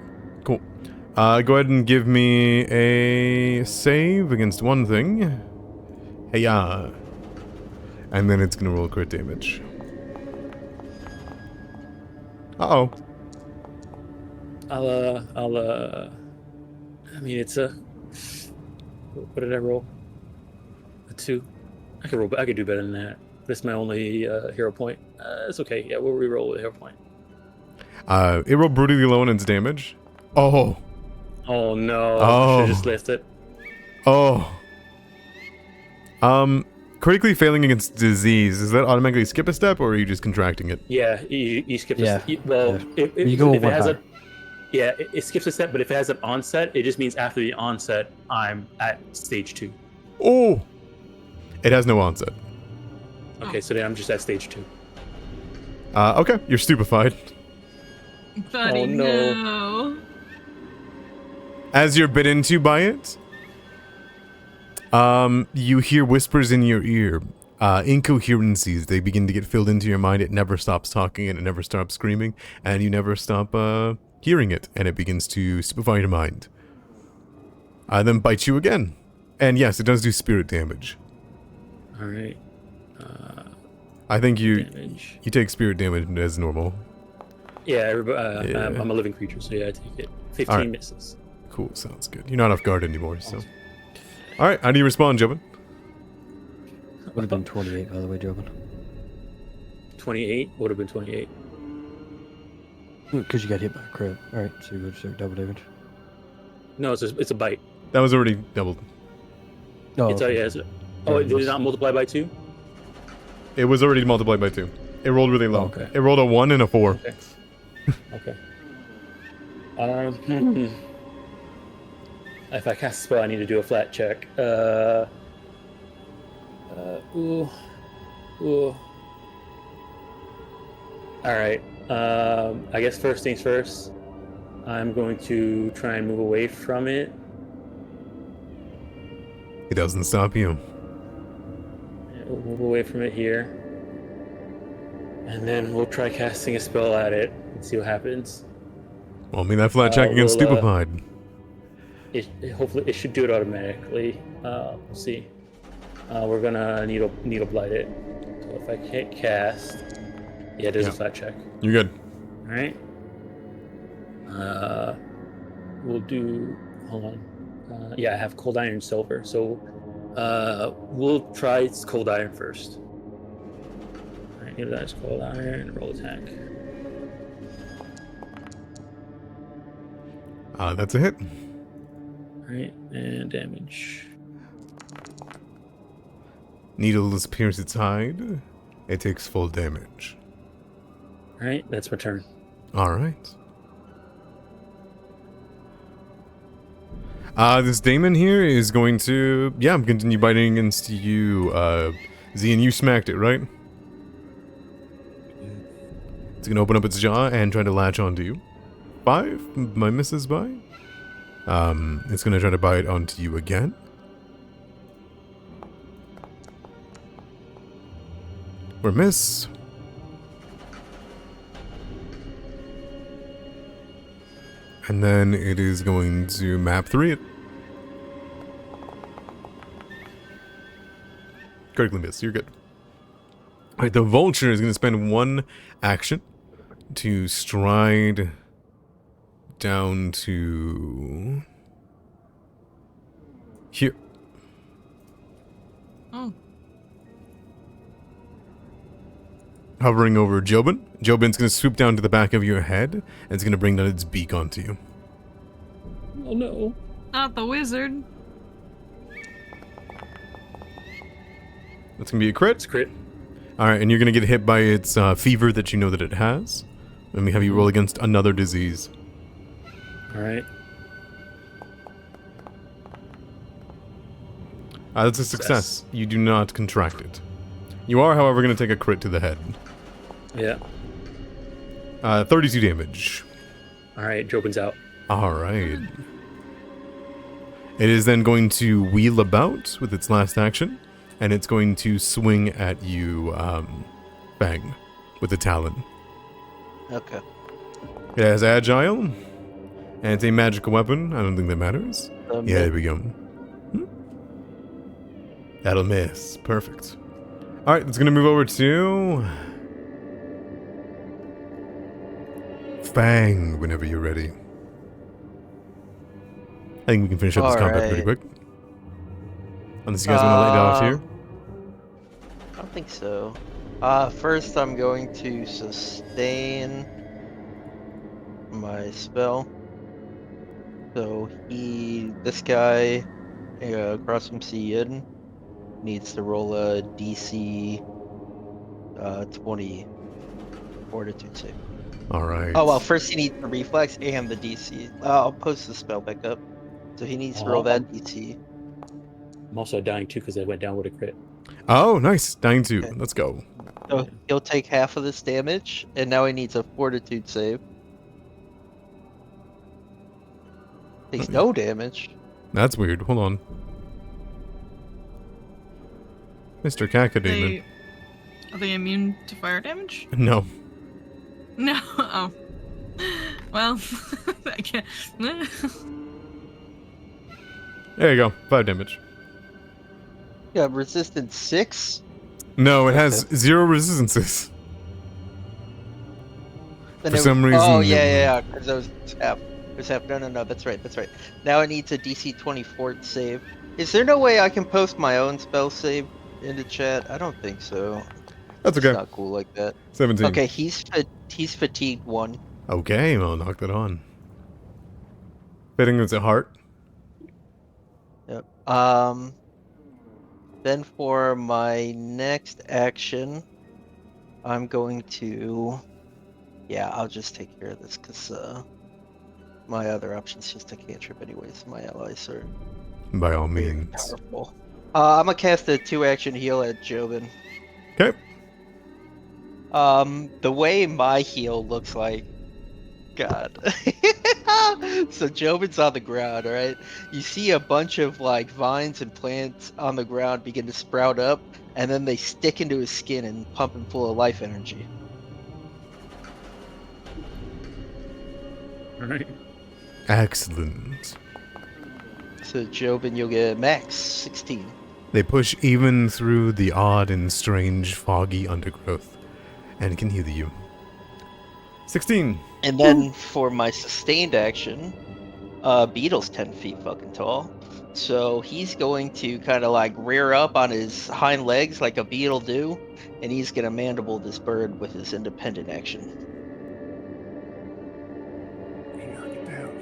Cool. Go ahead and give me a save against one thing. Hey, and then it's gonna roll crit damage. Uh-oh. I mean, it's a. What did I roll? A 2. I could do better than that. This is my only hero point. It's okay. Yeah, we'll re-roll with a hero point. It rolled brutally low on its damage. Oh. Oh no! Oh. Should just list it. Oh. Critically failing against disease, does that automatically skip a step, or are you just contracting it? Yeah, you skip. Yeah, Well, yeah. if You go if it one has high. it skips a step. But if it has an onset, it just means after the onset, I'm at stage 2. Oh. It has no onset. Okay, so then I'm just at stage 2. Okay, you're stupefied. Buddy, Oh, no. no. As you're bit into by it, you hear whispers in your ear. Incoherencies, they begin to get filled into your mind. It never stops talking and it never stops screaming, and you never stop hearing it, and it begins to stupefy your mind. Then bites you again. And yes, it does do spirit damage. All right. I think you Damage. take spirit damage as normal. Yeah, Yeah. I'm a living creature, so yeah, I take it. 15 Alright. misses. Cool, sounds good. You're not off guard anymore, so. Alright, how do you respond, Jobin? Would have been 28, by the way, Jobin. 28 would have been 28. Because you got hit by a crit. Alright, so you would start double damage. No, it's a bite. That was already doubled. Oh, It's okay. yeah, oh, did it not multiply by 2? It was already multiplied by 2. It rolled really low. Okay. It rolled a 1 and a 4. Okay. Okay. If I cast a spell, I need to do a flat check. Ooh. Alright. I guess first things first. I'm going to try and move away from it. It doesn't stop you. Yeah, we'll move away from it here. And then we'll try casting a spell at it and see what happens. Well, I mean, that flat check against we'll, Stupefied. Hopefully, it should do it automatically. We'll see. We're gonna needle blight it. So if I can't cast, yeah, there's Yeah. a flat check. You're good. All right. We'll do. Hold on. Yeah, I have cold iron and silver, so we'll try cold iron first. All right, utilize cold iron. Roll attack. That's a hit. All right, and damage. Needles pierce its hide. It takes full damage. All right, that's my turn. Alright. This daemon here is going to, continue biting against you, Zian, you smacked it, right? It's gonna open up its jaw and try to latch onto you. 5, my misses by. It's gonna try to bite onto you again. For miss. And then it is going to map 3 it. Critically miss, you're good. Alright, the vulture is going to spend 1 action to stride down to here. Oh. Hovering over Jobin. Jobin's going to swoop down to the back of your head, and it's going to bring down its beak onto you. Oh no. Not the wizard. That's going to be a crit. It's crit. Alright, and you're going to get hit by its fever that you know that it has. Let me have you roll against another disease. All right. That's a success. You do not contract it. You are, however, going to take a crit to the head. Yeah. 32 damage. All right. Jobin's out. Alright. It is then going to wheel about with its last action, and it's going to swing at you, bang, with the talon. Okay. It has agile, and it's a magical weapon. I don't think that matters. Yeah, there we go. That'll miss. Perfect. Alright, it's gonna move over to Fang whenever you're ready. I think we can finish up this combat pretty quick. Unless you guys want to lay it off here. I don't think so. First I'm going to sustain my spell. So this guy across from Cian needs to roll a DC 20 fortitude save. Alright. Oh well, first he needs the reflex and the DC. I'll post the spell back up. So he needs to roll that DC. I'm also dying too because I went down with a crit. Oh, nice. Dying 2. Okay. Let's go. So he'll take half of this damage, and now he needs a fortitude save. Takes no damage. That's weird. Hold on. Mr. Cacodemon. Are they immune to fire damage? No. No. Oh. Well, I can't. There you go. 5 damage. Yeah, resistance 6. No, it has 0 resistances. Then For it some was- reason, Oh it yeah. Because it was half. It was half. No. That's right. Now it needs a DC 24 save. Is there no way I can post my own spell save into chat? I don't think so. That's It's okay. not cool like that. 17. Okay, he's fatigued 1. Okay, well, knock that on. Fitting with a heart. Yep. Then for my next action, I'm going to. Yeah, I'll just take care of this because my other option's just a cantrip anyways. My allies are By all very means. powerful. I'm gonna cast a 2-action heal at Jobin. Okay. The way my heal looks like, God. So Jobin's on the ground, alright? You see a bunch of like vines and plants on the ground begin to sprout up, and then they stick into his skin and pump him full of life energy. All right. Excellent. So Jobin, you'll get max 16. They push even through the odd and strange foggy undergrowth and can heal you. 16. And then for my sustained action, Beetle's 10 feet fucking tall. So he's going to kind of like rear up on his hind legs like a beetle do, and he's gonna mandible this bird with his independent action. Knock it down.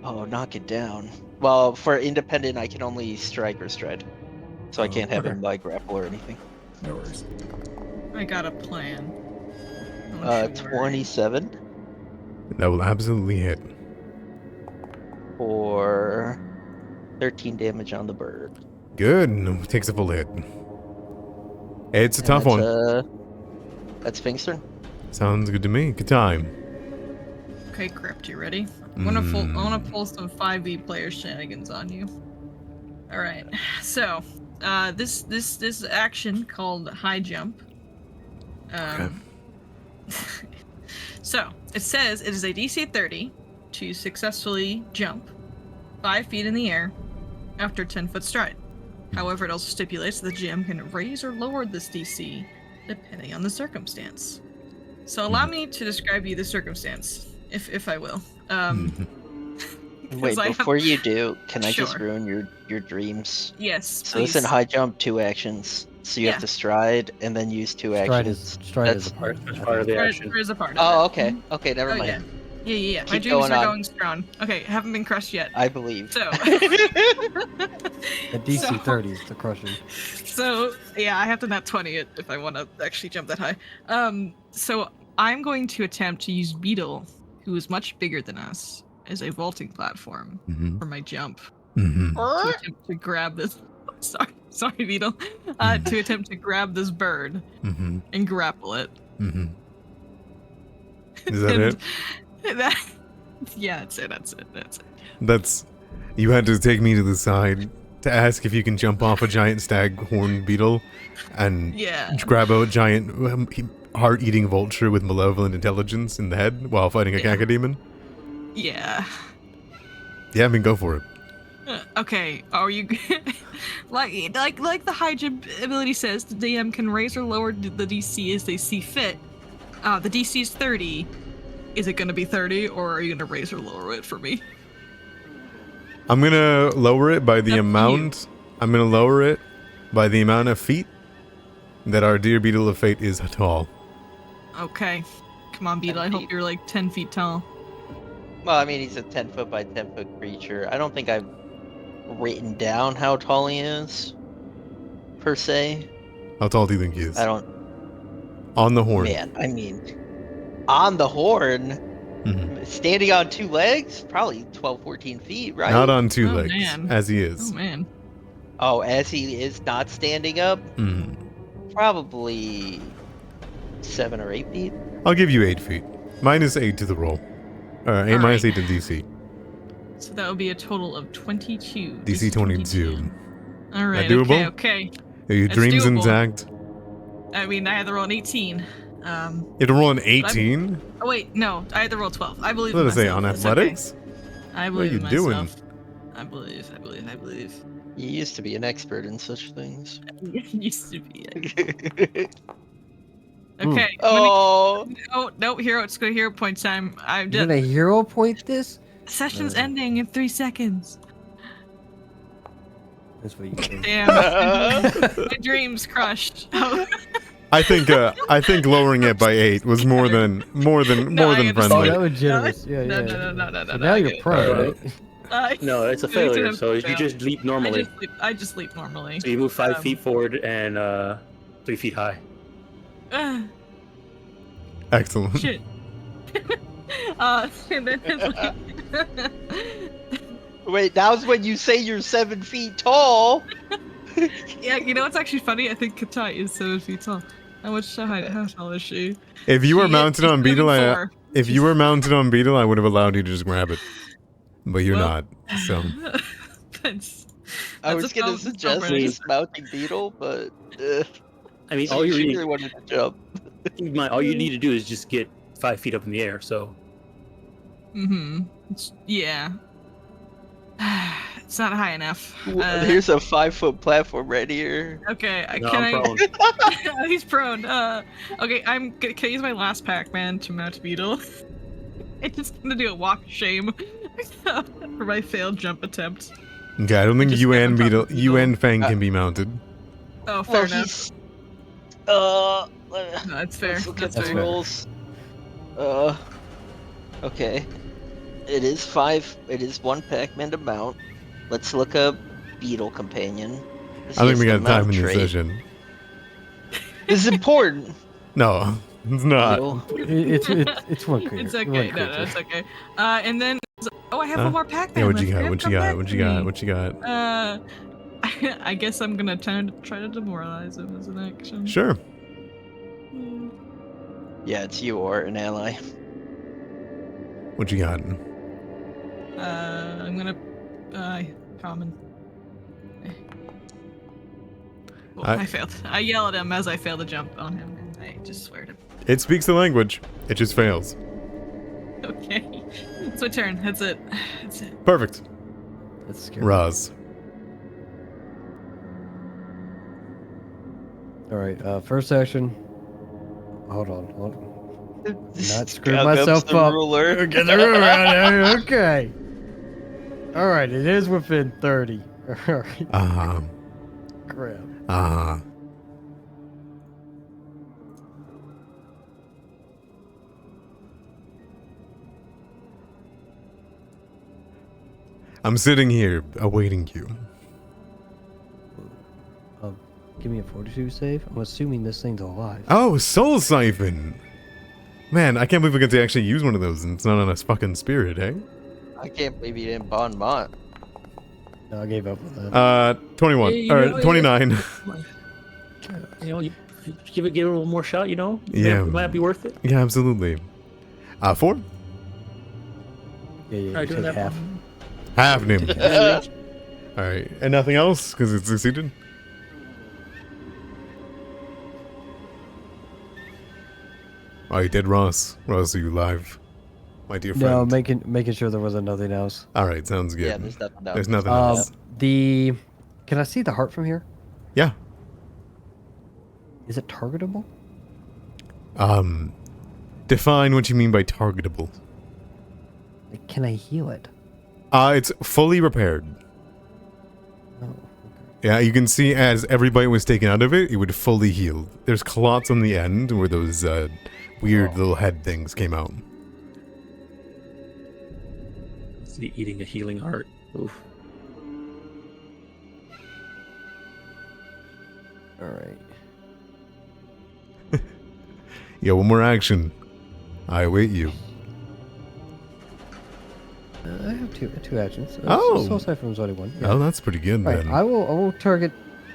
Oh, knock it down. Well, for independent, I can only strike or stride. So I Oh, can't have okay. him like grapple or anything. No worries. I got a plan. Don't you worry. 27 That will absolutely hit. for 13 damage on the bird. Good. Takes a full hit. It's a And tough one. That's Fing's turn. Sounds good to me. Good time. Okay, Crypt, you ready? I wanna pull some 5e player shenanigans on you. All right. So, this action called high jump. So it says it is a DC 30 to successfully jump 5 feet in the air after 10-foot stride. However, it also stipulates that the GM can raise or lower this DC depending on the circumstance. So allow me to describe you the circumstance, if I will. Wait, I have- before you do, can I just Sure. ruin your dreams? Yes, So it's in please. high jump 2 actions. So you Yeah. have to stride and then use 2 Stride actions. is a That's- part. That's I part of think. the There- action. there is a part of Oh, it. okay. Okay, never Oh, mind. Yeah. My Keep dreams going are on. going strong. Okay, haven't been crushed yet. I believe. So, At DC So- 30 is the crushing. so yeah, I have to nat 20 it if I want to actually jump that high. So I'm going to attempt to use Beetle, who is much bigger than us, as a vaulting platform Mhm. for my jump. Mhm. To attempt to grab this. Sorry, Beetle. To attempt to grab this bird Mhm. and grapple it. Mhm. Is that And it? Yeah, that's it. That's. You had to take me to the side to ask if you can jump off a giant staghorn beetle and Yeah. grab a giant heart-eating vulture with malevolent intelligence in the head while fighting a Yeah. cacodemon. Yeah. Yeah, I mean, go for it. Okay, are you like the high jump ability says the DM can raise or lower the DC as they see fit. The DC is 30. Is it gonna be 30 or are you gonna raise or lower it for me? I'm gonna lower it by the Up to you. amount. I'm gonna lower it by the amount of feet that our dear beetle of fate is tall. Okay. Come on, Beetle. I 10 hope feet. you're like 10 feet tall. Well, I mean, he's a 10 foot by 10 foot creature. I don't think I've written down how tall he is, per se. How tall do you think he is? I don't. On the horn. Man, I mean, on the horn, Mhm. standing on 2 legs, probably 12, 14 feet, right? Not on 2 Oh, legs, man. as he is. Oh man. Oh, as he is not standing up, Mhm. probably 7 or 8 feet. I'll give you 8 feet. Minus 8 to the roll. 8 All minus right. 8 to DC. So that would be a total of 22. DC 22. All right. doable? Okay. Are your That's dreams doable. intact? I mean, I had to roll an 18. You had to roll an 18? Oh wait, no, I had to roll 12. I believe. What in did I say, myself. on It's okay. athletics? I What are believe you in doing? myself. I believe. You used to be an expert in such things. Used to be. Okay. Oh, No, hero. It's good hero point time. I'm You're done. gonna hero point this? Session's ending in 3 seconds. That's what you think. Damn. My dreams crushed. Oh. I think lowering it by 8 was more than No, I friendly. Oh, understand. that was generous. Yeah, No, yeah. no. So now I you're get it. prone, right? No, it's a failure. So you just leap normally. I just leap normally. So you move 5 feet forward and 3 feet high. Excellent. Shit. And then it's like... wait, now's when you say you're 7 feet tall. Yeah, you know what's actually funny? I think Katai is 7 feet tall. How tall is she? If you were She mounted is on Beetle, 7'4". if you were mounted on Beetle, I would have allowed you to just grab it. But you're Well, not. So I was a gonna stone suggest branch. dismounting Beetle, but I mean, so all you she really, really wanted to jump. all you need to do is just get 5 feet up in the air. So Yeah. It's not high enough. Here's a 5-foot platform right here. Okay, no, can I'm I? prone. He's prone. Okay, can I use my last Pac-Man to mount Beetle? I'm just gonna do a walk of shame for my failed jump attempt. okay, I don't think Just you get and on top Beetle, of you Beetle. and Fang can be mounted. Oh, fair enough. He's No, that's fair. let's look at That's the fair. fair. rules. Okay. It is 1 Pac-Man to mount. Let's look up Beetle Companion. I think we got time in this trait. session. This is important. No, it's not. Beetle. It's one creature. It's okay. One No, creature. it's okay. And then I have Huh? one more Pac-Man. Yeah, what you left. got? What you Come got? back What to you got? me. What you got? I guess I'm gonna try to demoralize him as an action. Sure. Yeah, it's you or an ally. What you got? I'm gonna common. Well, I failed. I yell at him as I fail to jump on him, and I just swear to. It speaks the language. It just fails. Okay, it's my turn. That's it. That's it. Perfect. That's scary. Raz. All right. First action. Hold on. Not screw Cock myself the up. ruler. Get the ruler out there. Okay. All right. It is within 30. All right. Uh-huh. Crap. Uh-huh. I'm sitting here awaiting you. Give me a fortitude save. I'm assuming this thing's alive. Oh, Soul Siphon! Man, I can't believe we get to actually use one of those and it's not on a fucking spirit, eh? I can't believe you didn't bond Mont. No, I gave up with that. 21. Yeah, Or yeah. 29. You know, you give it a little more shot. You know, Yeah. it might be worth it. Yeah, absolutely. 4? Yeah, Alright, you doing take that half. Half him. Alright, and nothing else? Because it succeeded? Oh, you did, Ross. Ross, are you live? My dear No, friend. making sure there wasn't nothing else. Alright, sounds good. Yeah, there's nothing else. There's nothing else. Can I see the heart from here? Yeah. Is it targetable? Define what you mean by targetable. Like, can I heal it? It's fully repaired. Oh, Yeah, you can see as every bite was taken out of it, it would fully heal. There's clots on the end where those weird little head things came out. It's eating a healing heart. Oof. all right. Yeah, one more action. I await you. I have two actions. Oh. Soul Siphon's only one. Yeah. Oh, that's pretty good All right, then. I will target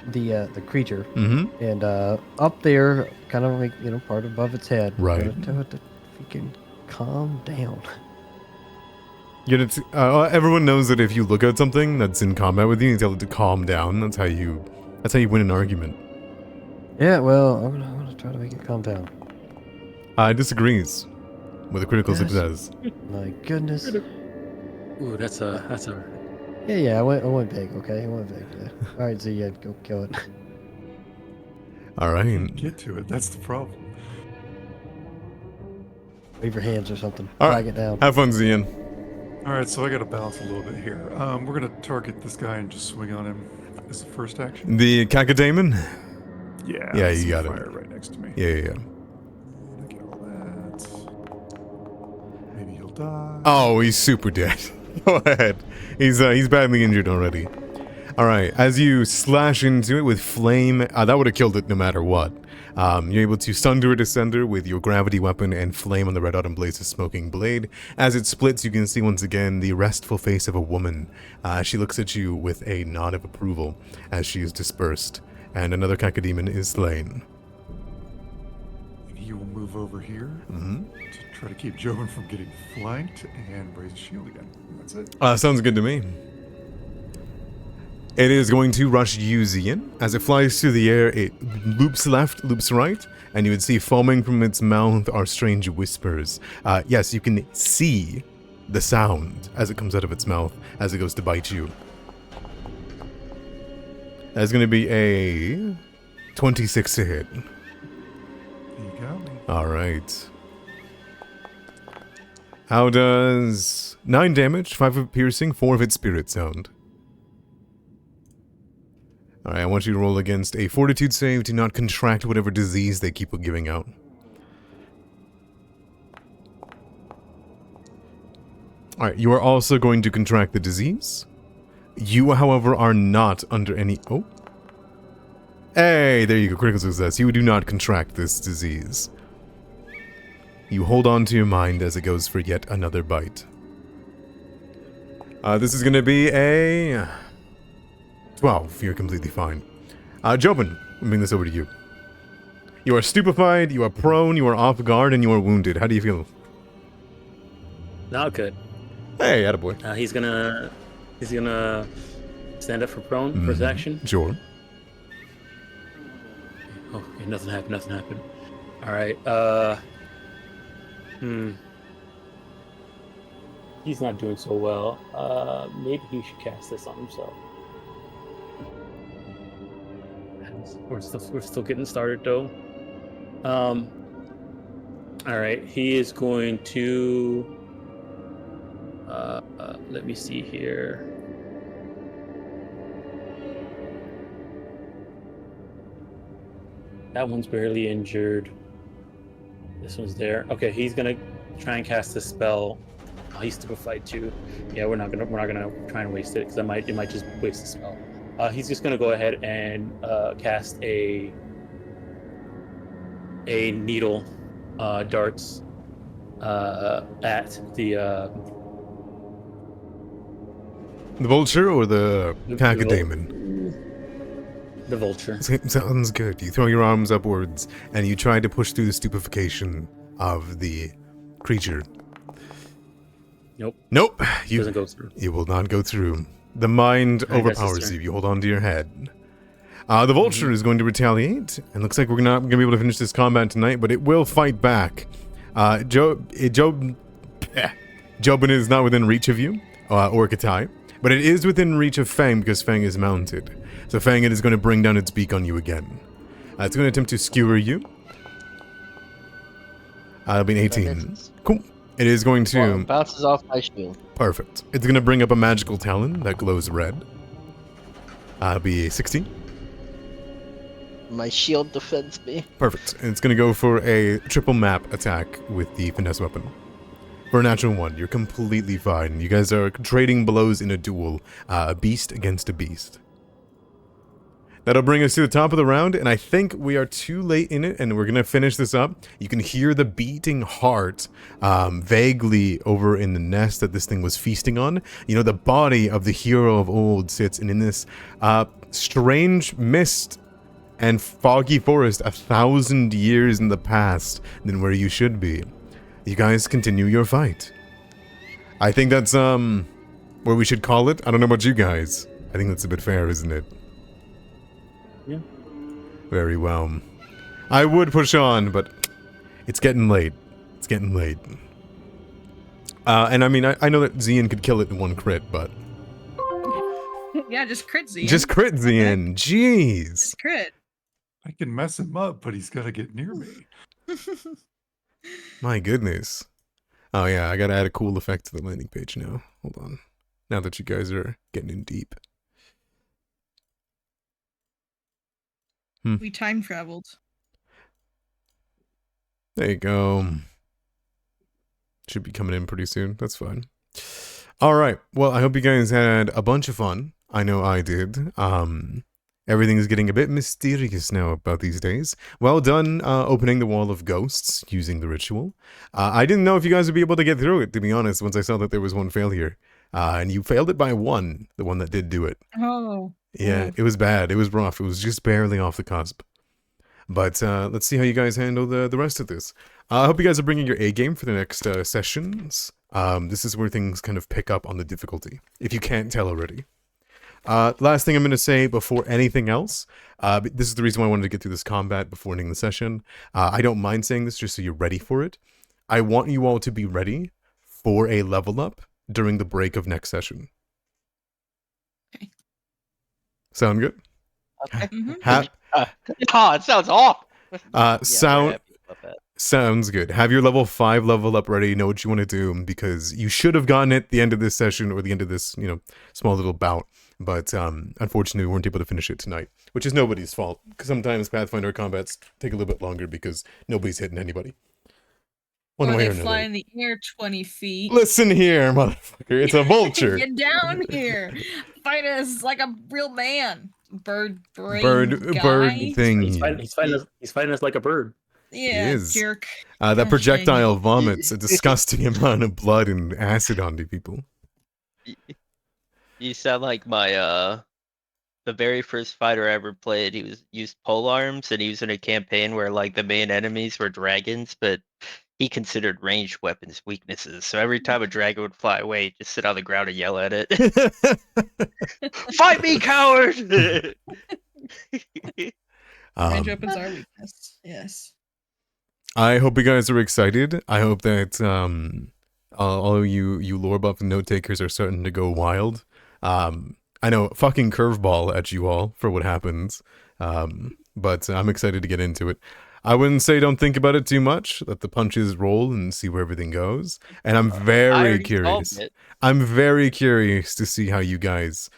the creature Mm-hmm. and up there, kind of like part above its head. Right. I'm gonna tell it to freaking calm down. Everyone knows that if you look at something that's in combat with you, you tell it to calm down. That's how you win an argument. Yeah, well, I'm gonna try to make it calm down. Disagrees with a critical Yes. success. My goodness. Ooh, that's a Yeah, I went big, okay? I went big. Yeah. All right, Z, yeah, go kill it. All right. Get to it. That's the problem. Wave your hands or something. All Flag right. it down. Have fun, Zian. All right, so I got to balance a little bit here. We're going to target this guy and just swing on him as the first action. The Cacodemon? Yeah. Yeah, I see you got it. fire right next to me. Yeah. I get all that. Maybe he'll die. Oh, he's super dead. Go ahead. He's badly injured already. All right. As you slash into it with flame, that would have killed it no matter what. You're able to sunder a descender with your gravity weapon and flame on the red autumn blaze's smoking blade. As it splits, you can see once again the restful face of a woman. She looks at you with a nod of approval as she is dispersed, and another cacodemon is slain. And he will move over here Mm-hmm. to try to keep Jobin from getting flanked and raise his shield again. That's it. Sounds good to me. It is going to rush you, Zian. As it flies through the air, it loops left, loops right, and you would see foaming from its mouth are strange whispers. Yes, you can see the sound as it comes out of its mouth as it goes to bite you. That's going to be a 26 to hit. You got me. All right. How does 9 damage, 5 of piercing, 4 of its spirit sound? Alright, I want you to roll against a fortitude save to not contract whatever disease they keep giving out. Alright, you are also going to contract the disease. You, however, are not under any... Oh. Hey, there you go, critical success. You do not contract this disease. You hold on to your mind as it goes for yet another bite. This is going to be a... 12, you're completely fine. Jobin, I'll bring this over to you. You are stupefied, you are prone, you are off guard, and you are wounded. How do you feel? not good. Hey, attaboy. He's gonna stand up for prone for his action. Sure. Oh, okay, nothing happened. All right. He's not doing so well. Maybe he should cast this on himself. We're still getting started though. All right, he is going to. Let me see here. That one's barely injured. This one's there. Okay, he's gonna try and cast a spell. Oh, he's stupefied too. Yeah, we're not gonna try and waste it because it might just waste the spell. He's just gonna go ahead and cast a needle darts at the vulture or the cacodemon? The vulture. Sounds good. You throw your arms upwards and you try to push through the stupefaction of the creature. Nope. You Doesn't go through. You will not go through. The mind I guess it's overpowers turn. you. You hold on to your head. The vulture is going to retaliate, and looks like we're not going to be able to finish this combat tonight, but it will fight back. Jobin is not within reach of you, or Katai, but it is within reach of Fang because Fang is mounted. So Fang is going to bring down its beak on you again. It's going to attempt to skewer you. It'll be an 18. Cool. It is going to... Well, it bounces off my shield. Perfect. It's going to bring up a magical talon that glows red. It'll be a 16. My shield defends me. Perfect. And it's going to go for a triple map attack with the finesse weapon. For a natural 1, you're completely fine. You guys are trading blows in a duel. A beast against a beast. That'll bring us to the top of the round, and I think we are too late in it, and we're going to finish this up. You can hear the beating heart vaguely over in the nest that this thing was feasting on. You know, the body of the hero of old sits in this strange mist and foggy forest 1,000 years in the past than where you should be. You guys continue your fight. I think that's where we should call it. I don't know about you guys. I think that's a bit fair, isn't it? Yeah. Very well. I would push on, but it's getting late. And I mean, I know that Zian could kill it in one crit, but Yeah, just crit Zian. just crit Zian. Jeez. Just crit. I can mess him up, but he's got to get near me. My goodness. Oh yeah, I gotta add a cool effect to the landing page now. Hold on. Now that you guys are getting in deep. We time traveled. There you go. Should be coming in pretty soon. That's fine. All right. Well, I hope you guys had a bunch of fun. I know I did. Everything is getting a bit mysterious now about these days. Well done opening the wall of ghosts using the ritual. I didn't know if you guys would be able to get through it, to be honest, once I saw that there was one failure. And you failed it by one, the one that did do it. Oh. Yeah, it was bad. It was rough. It was just barely off the cusp. But let's see how you guys handle the rest of this. I hope you guys are bringing your A game for the next sessions. This is where things kind of pick up on the difficulty, if you can't tell already. Last thing I'm going to say before anything else, this is the reason why I wanted to get through this combat before ending the session. I don't mind saying this just so you're ready for it. I want you all to be ready for a level up during the break of next session. Okay. Sound good? Okay. Mm-hmm. It sounds awful. Sounds good. Have your level 5 level up ready. Know what you want to do, because you should have gotten it at the end of this session or the end of this, small little bout. But unfortunately, we weren't able to finish it tonight, which is nobody's fault. Because sometimes Pathfinder combats take a little bit longer because nobody's hitting anybody. Or they fly in the air 20 feet. Listen here, motherfucker. It's a vulture. Get down here. Fight us like a real man. Bird thing. He's fighting us like a bird. Yeah, jerk. That projectile vomits a disgusting amount of blood and acid onto people. You sound like my the very first fighter I ever played. He used polearms, and he was in a campaign where like the main enemies were dragons, but he considered ranged weapons weaknesses. So every time a dragon would fly away, he'd just sit on the ground and yell at it. Fight me, coward! Range weapons are weakness. Yes. I hope you guys are excited. I hope that all of you lore buff and note takers are starting to go wild. I know, fucking curveball at you all for what happens. But I'm excited to get into it. I wouldn't say don't think about it too much. Let the punches roll and see where everything goes. And I'm very curious. I'm very curious to see how you guys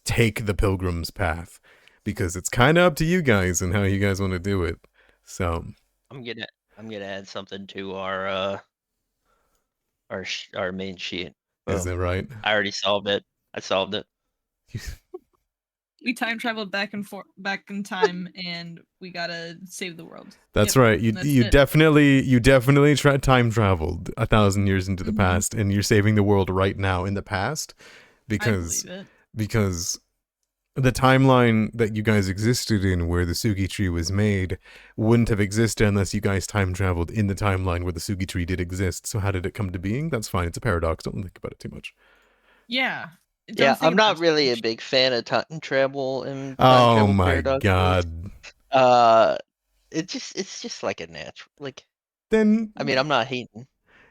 take the pilgrim's path, because it's kind of up to you guys and how you guys want to do it. So I'm gonna add something to our main sheet. Is that right? I already solved it. I solved it. We time traveled back in time, and we gotta save the world. That's right. You definitely time traveled 1,000 years into the past, and you're saving the world right now in the past, because the timeline that you guys existed in, where the Sugi tree was made, wouldn't have existed unless you guys time traveled in the timeline where the Sugi tree did exist. So how did it come to being? That's fine. It's a paradox. Don't think about it too much. Yeah. I'm not really a big fan of time travel and oh my god. It's just like a natural, like. Then I mean, I'm not hating.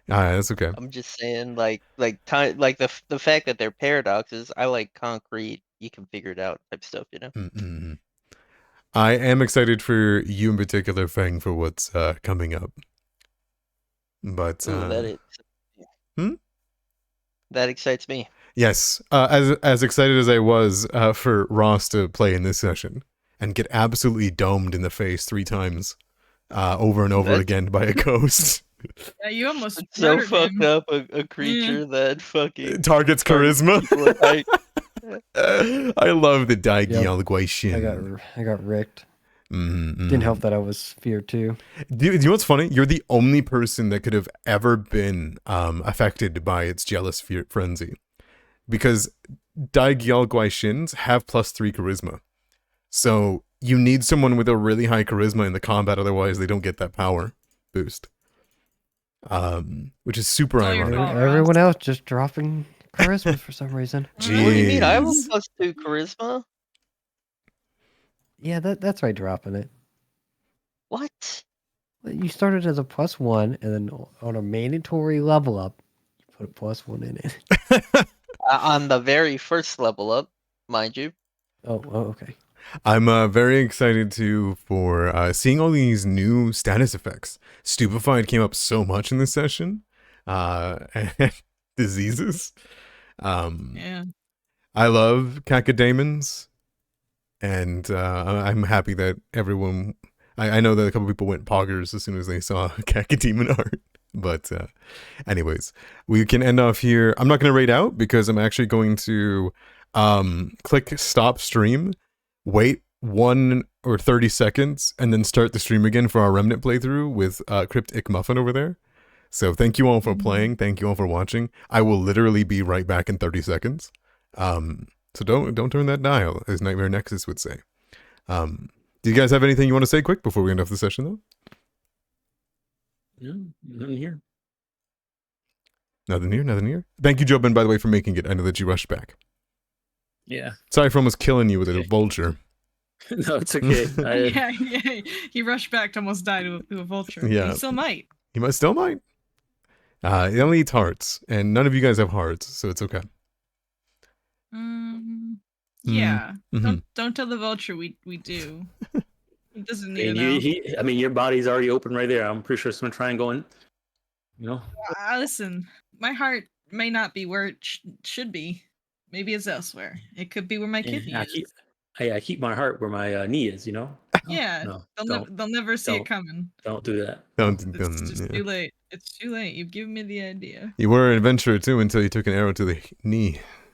That's okay. I'm just saying, like time, like the fact that they're paradoxes. I like concrete. You can figure it out type stuff, Mm-hmm. I am excited for you in particular, Fang, for what's coming up. But that excites me. Yes, as excited as I was for Ross to play in this session and get absolutely domed in the face 3 times over and over again by a ghost. Yeah, you almost so fucked up a creature that fucking targets charisma. I love the Daigyeolguaishin. I got wrecked. Mm-hmm. Didn't help that I was feared too. Do you know what's funny? You're the only person that could have ever been affected by its jealous frenzy. Because Daigyeolguaishins have +3 charisma. So you need someone with a really high charisma in the combat, otherwise they don't get that power boost. Which is super ironic. Everyone else just dropping charisma for some reason. What do you mean? I have a +2 charisma. Yeah, that's right, dropping it. What? You started as a +1, and then on a mandatory level up, put a +1 in it. On the very first level up, mind you. Oh, okay. I'm very excited for seeing all these new status effects. Stupefied came up so much in this session. And diseases. Yeah. I love cacodemons, and I'm happy that everyone. I know that a couple people went poggers as soon as they saw cacodemon art. But anyways, we can end off here. I'm not going to raid out because I'm actually going to click stop stream, wait 1 or 30 seconds, and then start the stream again for our Remnant playthrough with Cryptic Muffin over there. So thank you all for playing. Thank you all for watching. I will literally be right back in 30 seconds. So don't turn that dial, as Nightmare Nexus would say. Do you guys have anything you want to say quick before we end off the session, though? No, nothing here. Nothing here. Thank you, Jobin, by the way, for making it. I know that you rushed back. Yeah. Sorry for almost killing you with a vulture. No, it's okay. Yeah, he rushed back to almost die to a vulture. Yeah. He still might. He still might. He only eats hearts, and none of you guys have hearts, so it's okay. Yeah. Mhm. Don't tell the vulture we do. He doesn't I need mean, to know. I mean, your body's already open right there. I'm pretty sure it's gonna try and go in. You know. Listen, my heart may not be where it should be. Maybe it's elsewhere. It could be where my kidney is. I keep my heart where my knee is. You know. Yeah. No, they'll never see it coming. Don't do that. It's just too late. It's too late. You've given me the idea. You were an adventurer too until you took an arrow to the knee.